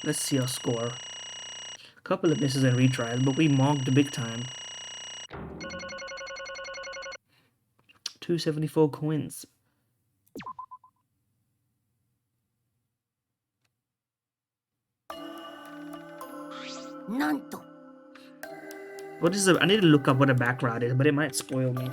Let's see our score. Couple of misses and retries, but we mogged big time. 274 coins. Nanto. What is the? I need to look up what a background is, but it might spoil me.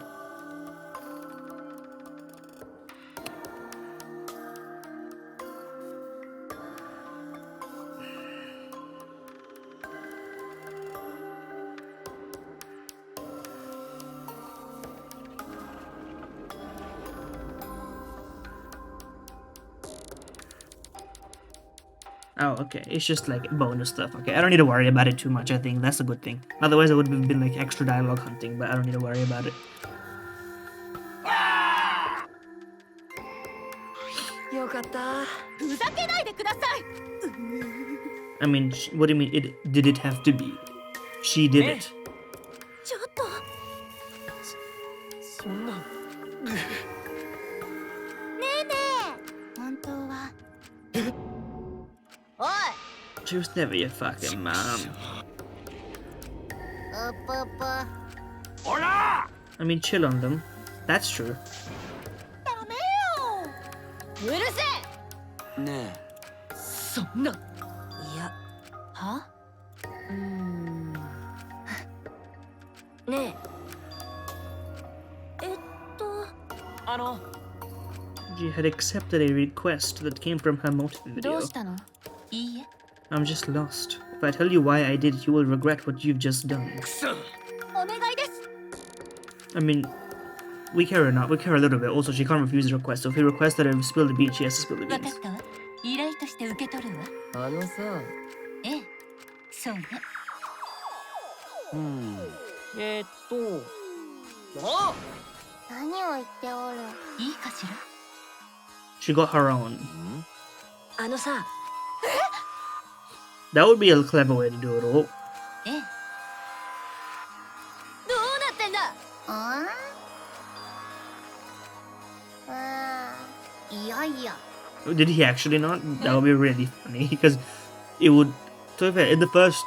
Oh, okay. It's just like bonus stuff. Okay, I don't need to worry about it too much, I think. That's a good thing. Otherwise, it would have been like extra dialogue hunting, but I don't need to worry about it. I mean, what do you mean? Did it have to be? She did it. ちょっと。そんな。ねえねえ。本当は。おい。 She was never your fucking mom. うぷぷ。 I mean, chill on them. That's true. ダメよ。うるせえ。ねそんな。いや。は？ねえ。She had accepted a request that came from her motive ど video. うしたの？いいえ。 I'm just lost. If I tell you why I did it, you will regret what you've just done. お願いです。 I mean, we care or not. We care a little bit. Also, she can't refuse the request. So if he requests that I spill the beans, she has to spill the わか beans. ったわ。依頼として受け取るわ。あのさ。ええ。そうね。あ。何を言っておる。いいかしら。 She got her own. あのさ、 That would be a clever way to do it all. ええ。どうなってんだ。いやいや。 Did he actually not? That would be really funny because it would. To be fair, in the first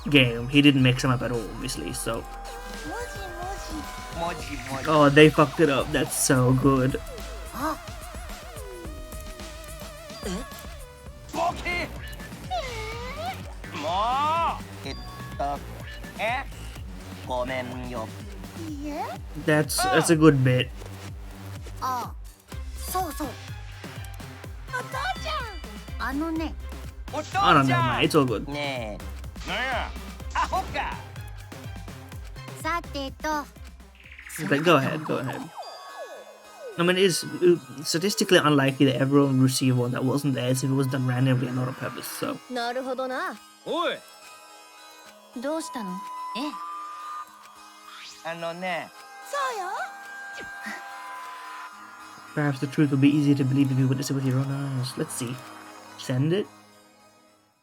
game, he didn't mix them up at all, obviously. So, もじもじ oh, they fucked it up. That's so good. ボケもごめんよ That's a good bit. ああ、そうそう。お父ちゃん。あのね、うお父ち I don't ゃ know, ん mate. It's all good. ねなんやアホかさてと、 Okay, go ahead. Go ahead. I mean, it's statistically unlikely that everyone would receive one that wasn't theirs if it was done randomly and not on purpose. So, なるほどな。おいどうしたの？ええ。あのねそうよ。 perhaps the truth would be easier to believe if you witness it with your own eyes. Let's see. Send it.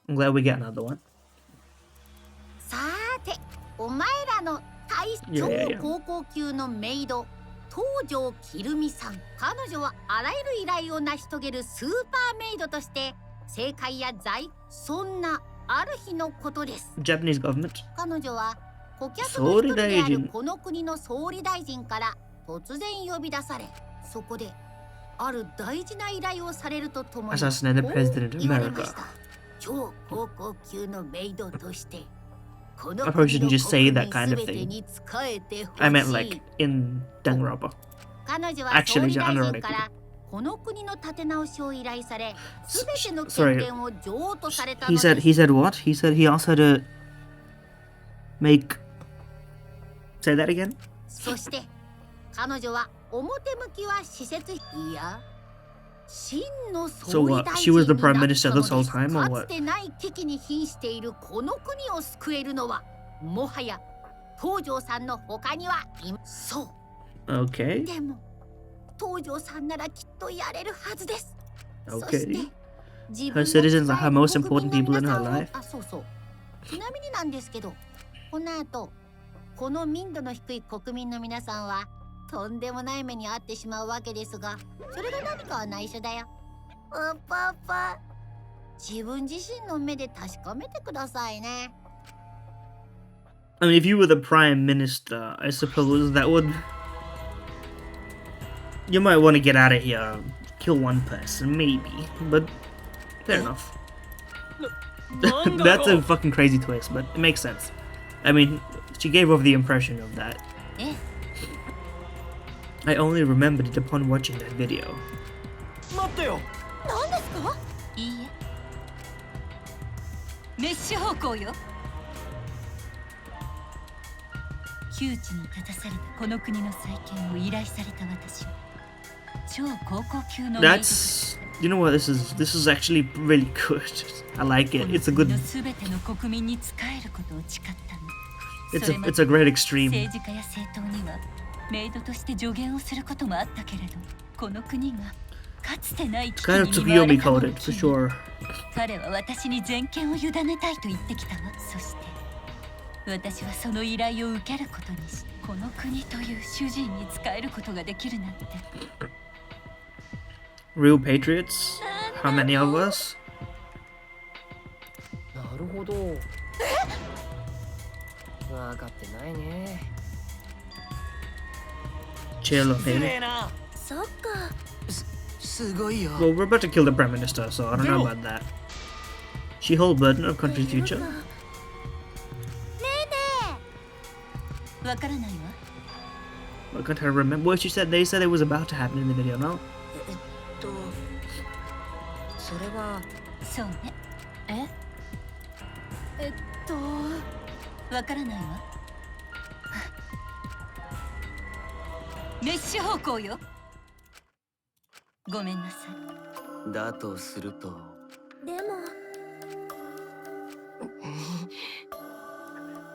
I'm glad we get another one. さーて、お前らのいやいやいや超高校級のメイド、東條きるみさん。彼女はあらゆる依頼を成し遂げるスーパーメイドとして正解やそんなある日のことです。 Japanese government. 彼女は顧客の一人であるこの国の総理大臣から突然呼び出され、そこである大事な依頼をされるとともに Assassinate the こう president of 言われまし America. た。超高校級のメイドとしてこ I の probably 国 shouldn't の just say 国 that 民 kind of すべて thing. に仕えてほしい。 I meant like in Danganronpa. 彼女は Actually, 総理大 unrelated. 臣からこの国の立て直しを依頼され、すべての Sorry. 権限を譲渡とされたの He です。 said what? He said he asked her to make. Say that again. そして彼女は表向きは施設いや真の So 総理 what? 大 She 臣 was に the な prime ったの minister で this whole す。 time, or かつ what? てない危機に瀕しているこの国を救えるのはもはや東條さんの他にはいまそう Okay. でも東條さんならきっとやれるはずです。 Okay. そして自 Her 分の citizens are 使 her える most 国 important 民 people の in 皆 her さんを life. あ、そうそう。ちなみになんですけど、この後この民度の低い国民の皆さんはとんでもない目に遭ってしまうわけですが、それが何かは内緒だよ。パパ、自分自身の目で確かめてくださいね。 I mean, if you were the prime minister, I suppose that would. You might want to get out of here, kill one person, maybe. But fair enough. That's a fucking crazy twist, but it makes sense. I mean, she gave off the impression of that. ええ。 I only remembered it upon watching that video. 待ってよ何ですか？いいえ。メッシュ方向よ。窮地に立たされたこの国の再建を依頼された私は超高校級のメイドとし That's. You know what? This is actually really good. I like て it. こ It's a の good. 国のすべての国民に仕えることを誓ったの。 It's a great extreme. 政治家や政党にはメイドとして助言をすることもあったけれど、この国がかつてない危機 Kind of に見舞われ Tsukuyomi たのを coded 機 for に sure. 彼は私に全権を委ねたいと言ってきたわ。そして私はその依頼を受けることにし、この国という主人に仕えることができるなんて。 Real patriots? How many of us? なるほど。分かってないね。 Chill, 失礼 okay. な。そっか。すごいよ Well, we're about to kill the prime minister, so I don't know about that. She hold burden of country's future. わからないわ。 I can't remember what she said. They said it was about to happen in the video, no? それはそうね。わからないわ。メッシュ方向よ。ごめんなさい。だとするとでも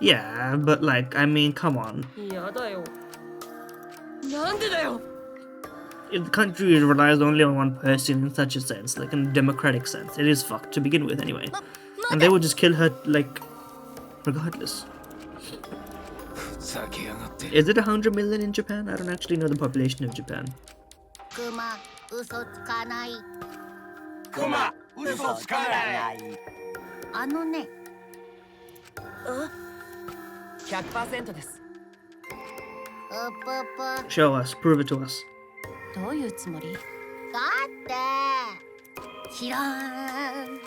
Yeah, but like, I mean, come on. やだよ。なんでだよ。if the country relies only on one person in such a sense, like in a democratic sense, it is fucked to begin with anyway. And they would just kill her, like, regardless. Is it 100 million in Japan? I don't actually know the population of Japan. クマ嘘つかない。クマ嘘つかない。あのね。 100% です。うぷぷ。 Show us, prove it to us. どういうつもり？だって知らん。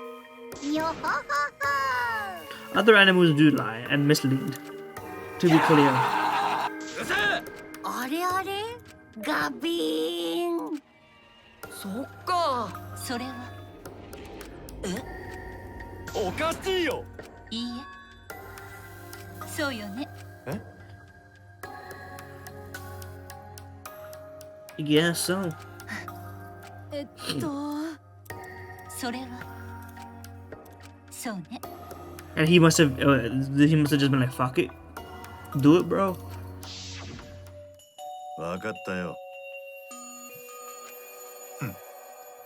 よほほほ。 Other animals do lie and mislead. To be clear. あれあれガビーン。そっか。それはおかしいよ。いいえ。そうよね。 Yeah, so. それはそうね。 And he must have just been like, fuck it. Do it, bro. わかったよ。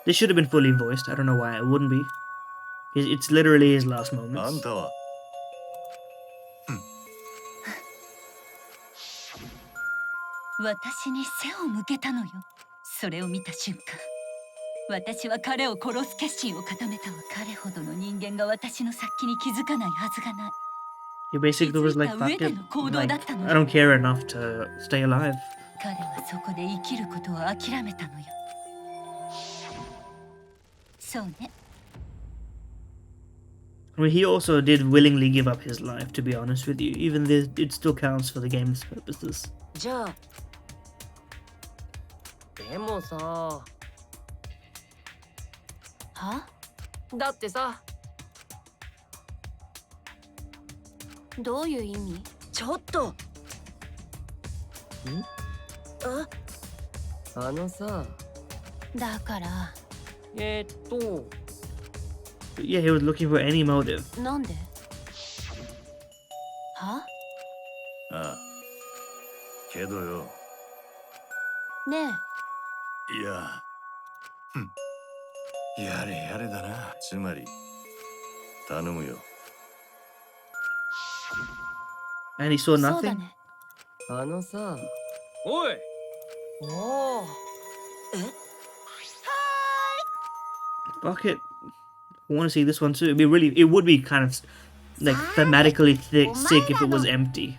This should have been fully voiced. I don't know why it wouldn't be. It's literally his last あ moments. んたは私に背を向けたのよ。それを見た瞬間、私は彼を殺す決心を固めたわ。彼ほどの人間が私の殺気に気づかないはずがない。 He basically was like, fuck it. Like, I don't care enough to stay alive. 彼はそこで生きることを諦めたのよ。そうね。 I mean, he also did willingly give up his life, to be honest with you. Even though it still counts for the game's purposes. じゃあ。でもさ。は？だってさ。どういう意味？ちょっと。ん？あのさ。だから。Yeah, he was looking for any motive. なんで？は？ああ。けどよ。ねえ。いや。やれやれだな。つまり頼むよ。 And he saw nothing? あのさ。おい。おお。Fuck it. I want to see this one too. It would be kind of like thematically sick if it was empty.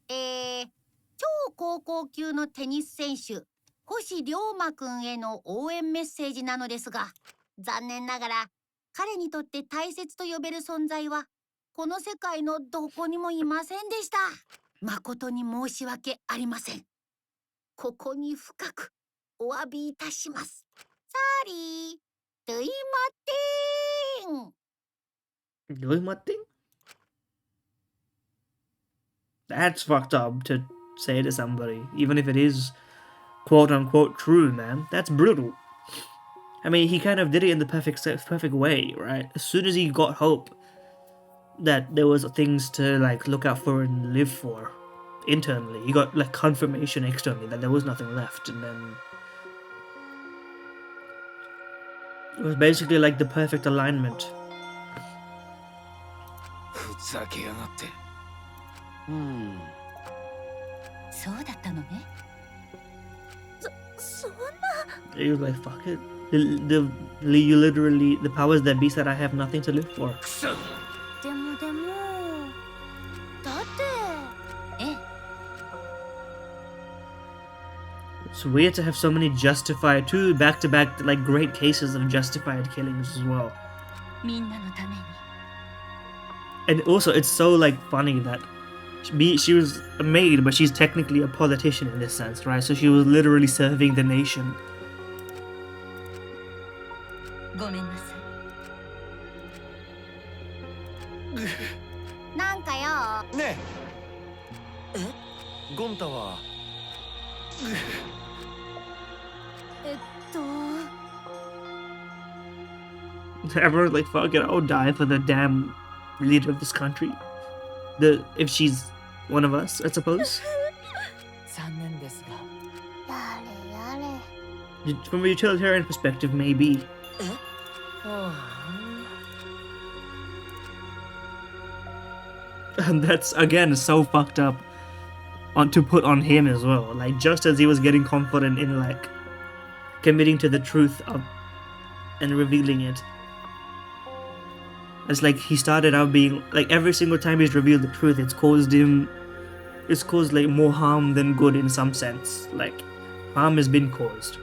超高校級のテニス選手星龍馬くんへの応援メッセージなのですが、残念ながら彼にとって大切と呼べる存在はこの世界のどこにもいませんでした。誠に申し訳ありません。ここに深くお詫びいたします。サーリー、ドゥイマティン。 Doing what thing? That's fucked up to say to somebody, even if it is quote unquote true, man. That's brutal. I mean, he kind of did it in the perfect way, right? As soon as he got hope that there was things to like look out for and live for internally, he got like confirmation externally that there was nothing left, and then it was basically like the perfect alignment. ふざけやがって。そうだったのね。そんな。 He was like, fuck it. You literally, the powers that be said I have nothing to live for. でもだって。ええ。 It's weird to have so many justified, two back-to-back like great cases of justified killings as well. みんなのために。 And also, it's so like funny that she was a maid, but she's technically a politician in this sense, right? So she was literally serving the nation. ごめんなさい。なんかよ。ねえ。ゴンタは。Everyone's like, fuck it, I'll die for the damn leader of this country. If she's one of us, I suppose. 残念ですが。やれやれ。From a utilitarian perspective, maybe. And that's, again, so fucked up to put on him as well. Like, just as he was getting confident in, like, committing to the truth of and revealing it. It's like he started out being, like, every single time he's revealed the truth, it's caused like more harm than good in some sense. Like, harm has been caused.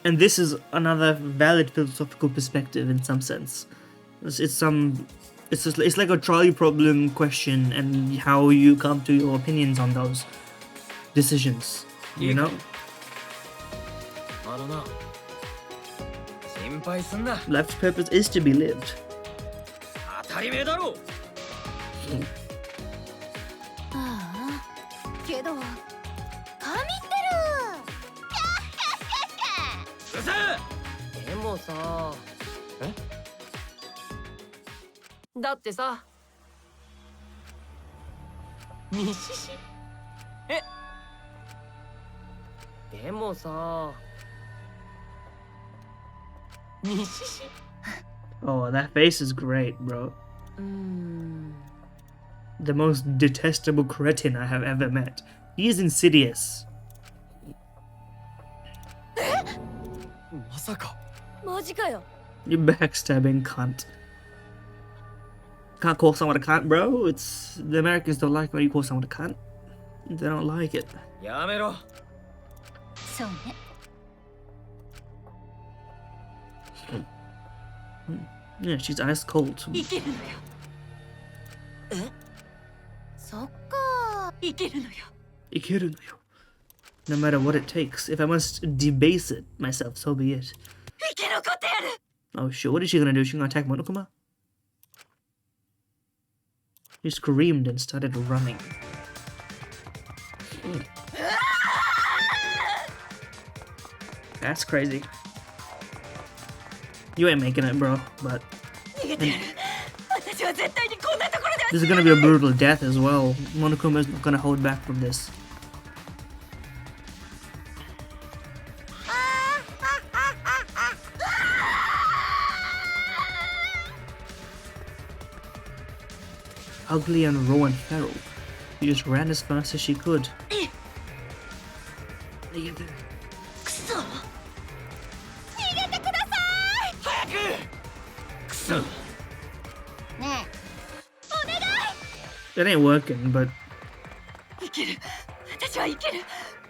And this is another valid philosophical perspective in some sense. It's like a trolley problem question and how you come to your opinions on those decisions, you know? Life's purpose is to be lived. けど神ってるでもさだってさミシシでもさミシシ Oh, that face is great, bro. The most detestable cretin I have ever met. He is insidious. まさかマジかよ You backstabbing cunt. Can't call someone a cunt, bro. It's the Americans don't like when you call someone a cunt. They don't like it. やめろそうね Yeah, she's ice cold. 生きるのよそっか生きるのよ Ikiru no yo. No matter what it takes. If I must debase it myself, so be it. 生き残ってやる Oh shit, what is she gonna do? She gonna attack Monokuma? He screamed and started running. That's crazy. You ain't making it, bro, but... 逃げてやる私は絶対にこんなところでは This is gonna be a brutal death as well. Monokuma is not gonna hold back from this. Ugly and raw and feral. She just ran as fast as she could. クソ逃げてください早くくそねえ It ain't working, but 生きる私は生きる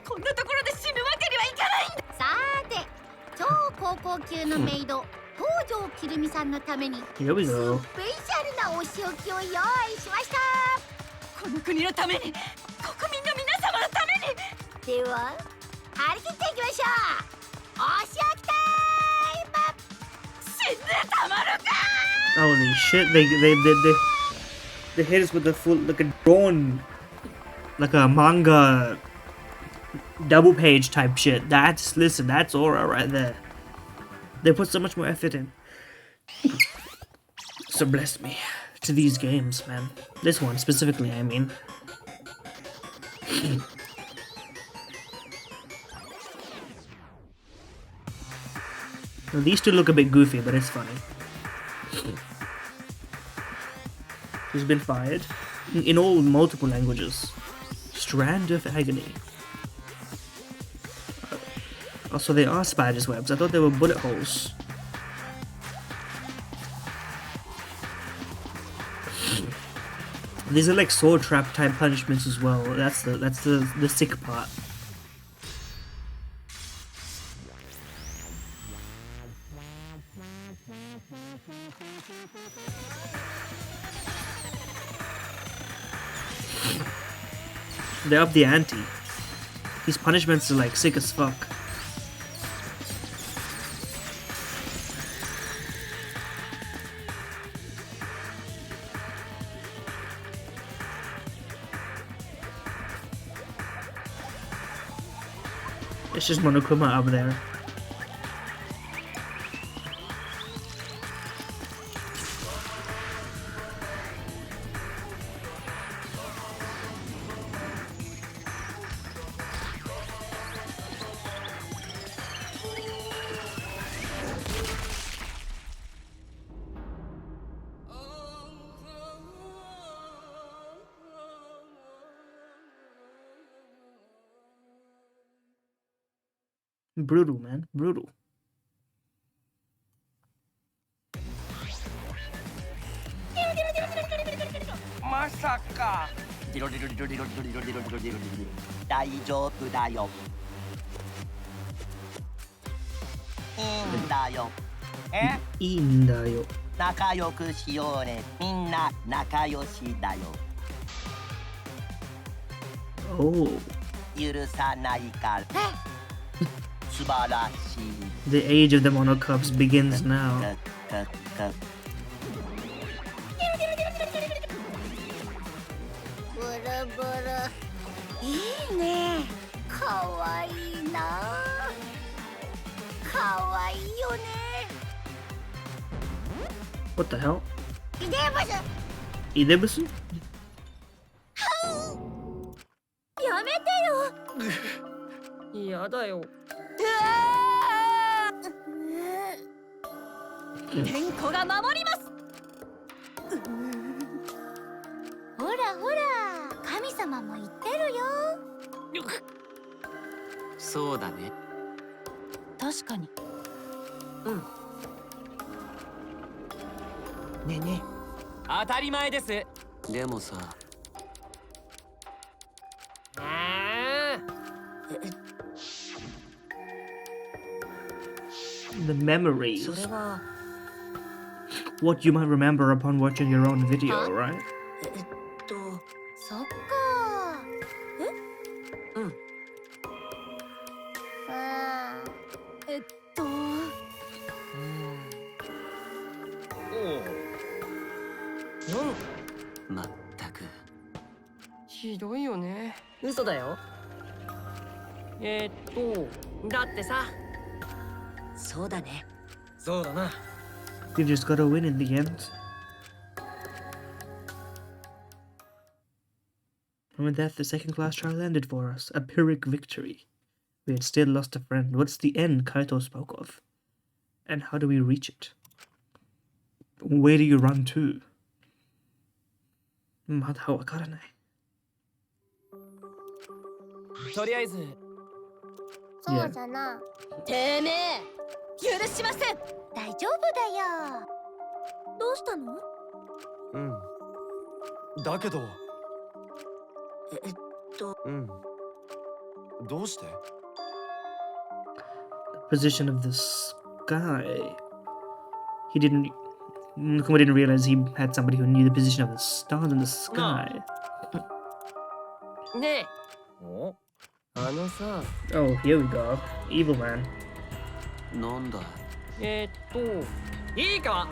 こんなところで死ぬわけにはいかないんださーて超高校級のメイド東條きるみさんのために here we ス go. ペシャルなお仕置きを用意しましたこの国のために国民の皆様のためにでは張り切っていきましょうお仕置きタイム死んでたまるか Holy shit, they hit us with a full, like a drawn, like a manga double page type shit. Listen, that's aura right there. They put so much more effort in. So bless me to these games, man. This one specifically, I mean. Well, these two look a bit goofy, but it's funny. He's been fired in all multiple languages. Strand of agony. Also, they are spiders' webs. I thought they were bullet holes. These are like sword trap type punishments as well. That's the sick part. They up the ante. These punishments are like sick as fuck. It's just Monokuma up there. Brutal, man. Brutal. Masaka. リロリロリロリロリロリロリロリロリロリロ大丈夫だよ。いいんだよ。え？いいんだよ。仲良くしようね。みんな仲良しだよ。Oh. 許さないから。素晴らしい。 The age of the Monokubs begins now. ブルブルいいね。かわいいな。かわいいよね。 What the hell? イデブス Idebusu? やめてよ。やだよ。天子が守ります。ほらほら、神様も言ってるよ。そうだね。確かに。ねえね当たり前です。でもさ、The memories. それは What you might remember upon watching your own video, right? そっか。うん。まったく。ひどいよね。嘘だよ。だってさ。そうだね。そうだな。 You just gotta win in the end. And with that, the second class trial ended for us. A Pyrrhic victory. We had still lost a friend. What's the end Kaito spoke of? And how do we reach it? Where do you run to? まだわからない。とりあえずそうじゃな。てめえ、許しません。大丈夫だよ。どうしたの？だけどどうして？ Position of the sky. Monokuma didn't realize he had somebody who knew the position of the stars in the sky. ねえ。おあのさ。 Oh, here we go. Evil man. なんだ。いいか。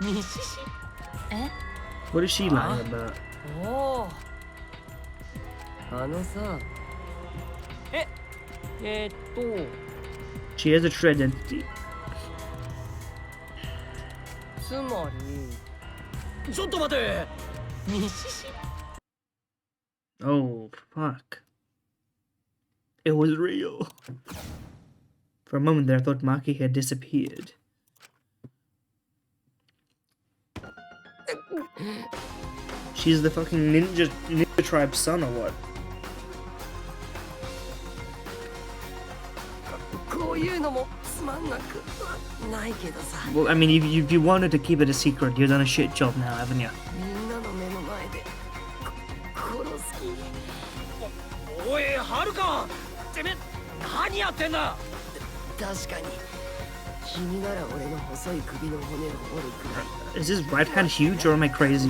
ミシシ。What is she lying about? おお。あのさ。She has a true identity. つまり。ちょっと待て。ミシシ。 Oh, fuck. It was real. For a moment there, I thought Maki had disappeared. She's the fucking ninja tribe's son or what? こういうのもつまんなくないけどさ。 Well, I mean, if you wanted to keep it a secret, you've done a shit job now, haven't you? みんなの目の前で殺す気。おい、はるか。てめえ、何やってんだ。確かに。君なら俺の細い首の骨を折るくらい。 Is his right hand huge or am I crazy?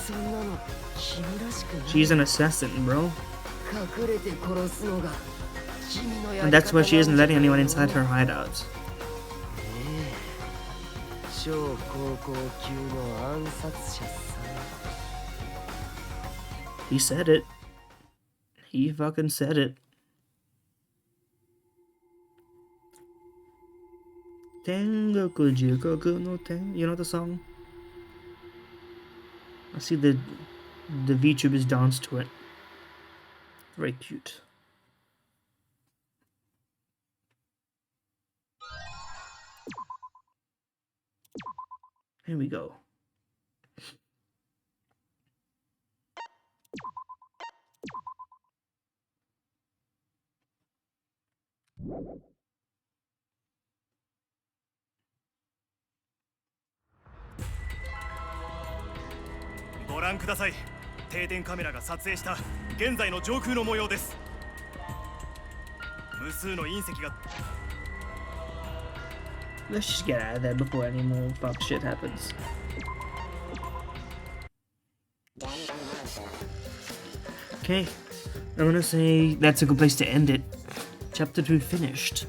そんなの君らしくない。 She's an assassin, bro. 隠れて殺すのが君のやり And 方 that's why she isn't letting anyone inside her hideout. 超高校級の暗殺者さ。 He said it. He fucking said it. Tengoku Jikoku no Ten. You know the song? I see the VTubers dance to it. Very cute. Here we go. ご覧ください。定点カメラが撮影した現在の上空の模様です。無数の隕石が Let's just get out of there before any more fuck shit happens. Okay, I'm gonna say that's a good place to end it. Chapter 2 finished.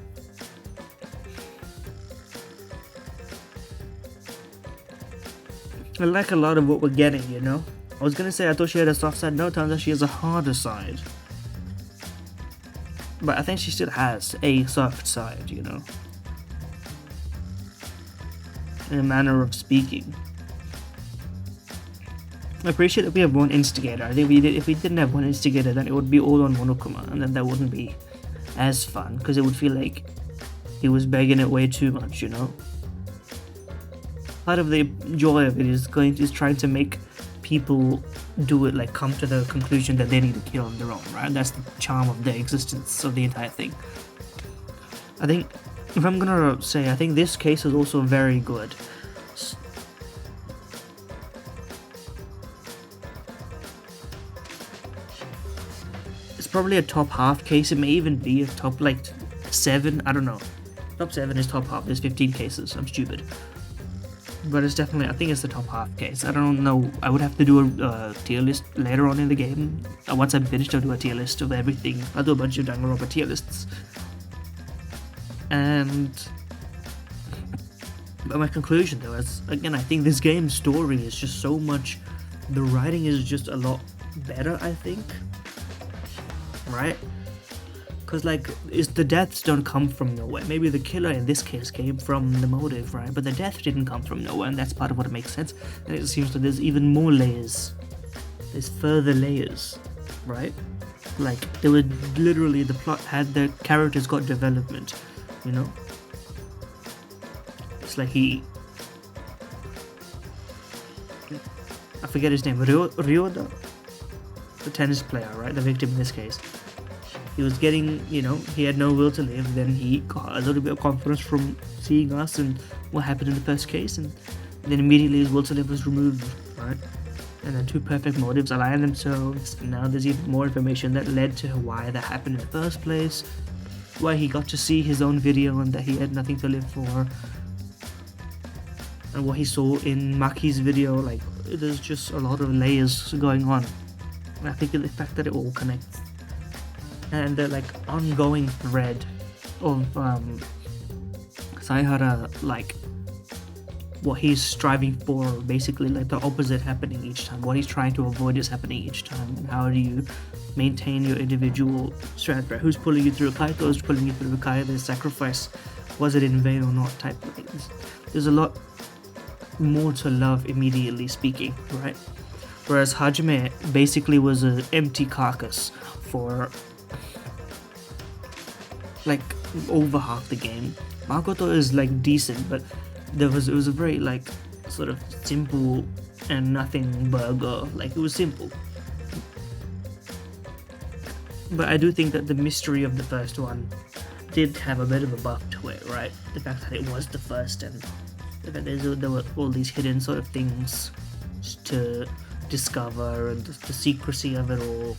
I like a lot of what we're getting, you know? I was gonna say I thought she had a soft side, no, it turns out she has a harder side. But I think she still has a soft side, you know? In a manner of speaking. I appreciate that we have one instigator. I think if we didn't have one instigator, then it would be all on Monokuma, and then that wouldn't be as fun, because it would feel like he was begging it way too much, you know? Part of the joy of it is trying to make people do it, like come to the conclusion that they need to kill on their own, right? That's the charm of the existence of the entire thing. I think, if I'm gonna say, I think this case is also very good. It's probably a top half case, it may even be a top like 7, I don't know. Top 7 is top half, there's 15 cases, I'm stupid. But it's definitely, I think it's the top half case. I don't know, I would have to do a tier list later on in the game. Once I'm finished, I'll do a tier list of everything. I'll do a bunch of Danganronpa tier lists. But my conclusion though is, again, I think this game's story is just so much, the writing is just a lot better, I think. Right? Because like, the deaths don't come from nowhere. Maybe the killer in this case came from the motive, right? But the death didn't come from nowhere, and that's part of what makes sense. And it seems that there's even more layers. There's further layers, right? Like, there were literally, the plot had, the characters got development, you know? It's like I forget his name, Ryoda? The tennis player, right? The victim in this case. He was getting, you know, he had no will to live, then he got a little bit of confidence from seeing us and what happened in the first case, and then immediately his will to live was removed, right? And then 2 perfect motives align themselves, and now there's even more information that led to why that happened in the first place, why he got to see his own video and that he had nothing to live for, and what he saw in Maki's video. Like, there's just a lot of layers going on, and I think the fact that it all connects. And the like ongoing thread of Saihara, like what he's striving for, basically like the opposite happening each time. What he's trying to avoid is happening each time, and how do you maintain your individual strategy? Who's pulling you through Kaito's pulling you through Kaido's sacrifice? Was it in vain or not? Type of things. There's a lot more to love, immediately speaking, right? Whereas Hajime basically was an empty carcass for like over half the game. Makoto is like decent, but it was a very like sort of simple and nothing burger. Like, it was simple. But I do think that the mystery of the first one did have a bit of a buff to it, right? The fact that it was the first, and the fact that there were all these hidden sort of things to discover, and the secrecy of it all,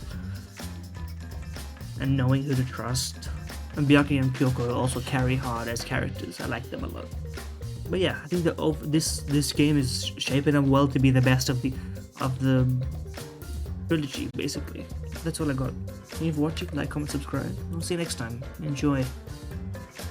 and knowing who to trust. And Byakuya and Kyoko also carry hard as characters. I like them a lot. But yeah, I think that this game is shaping up well to be the best of the trilogy, basically. That's all I got. Thank you for watching. Like, comment, subscribe. I'll see you next time. Enjoy.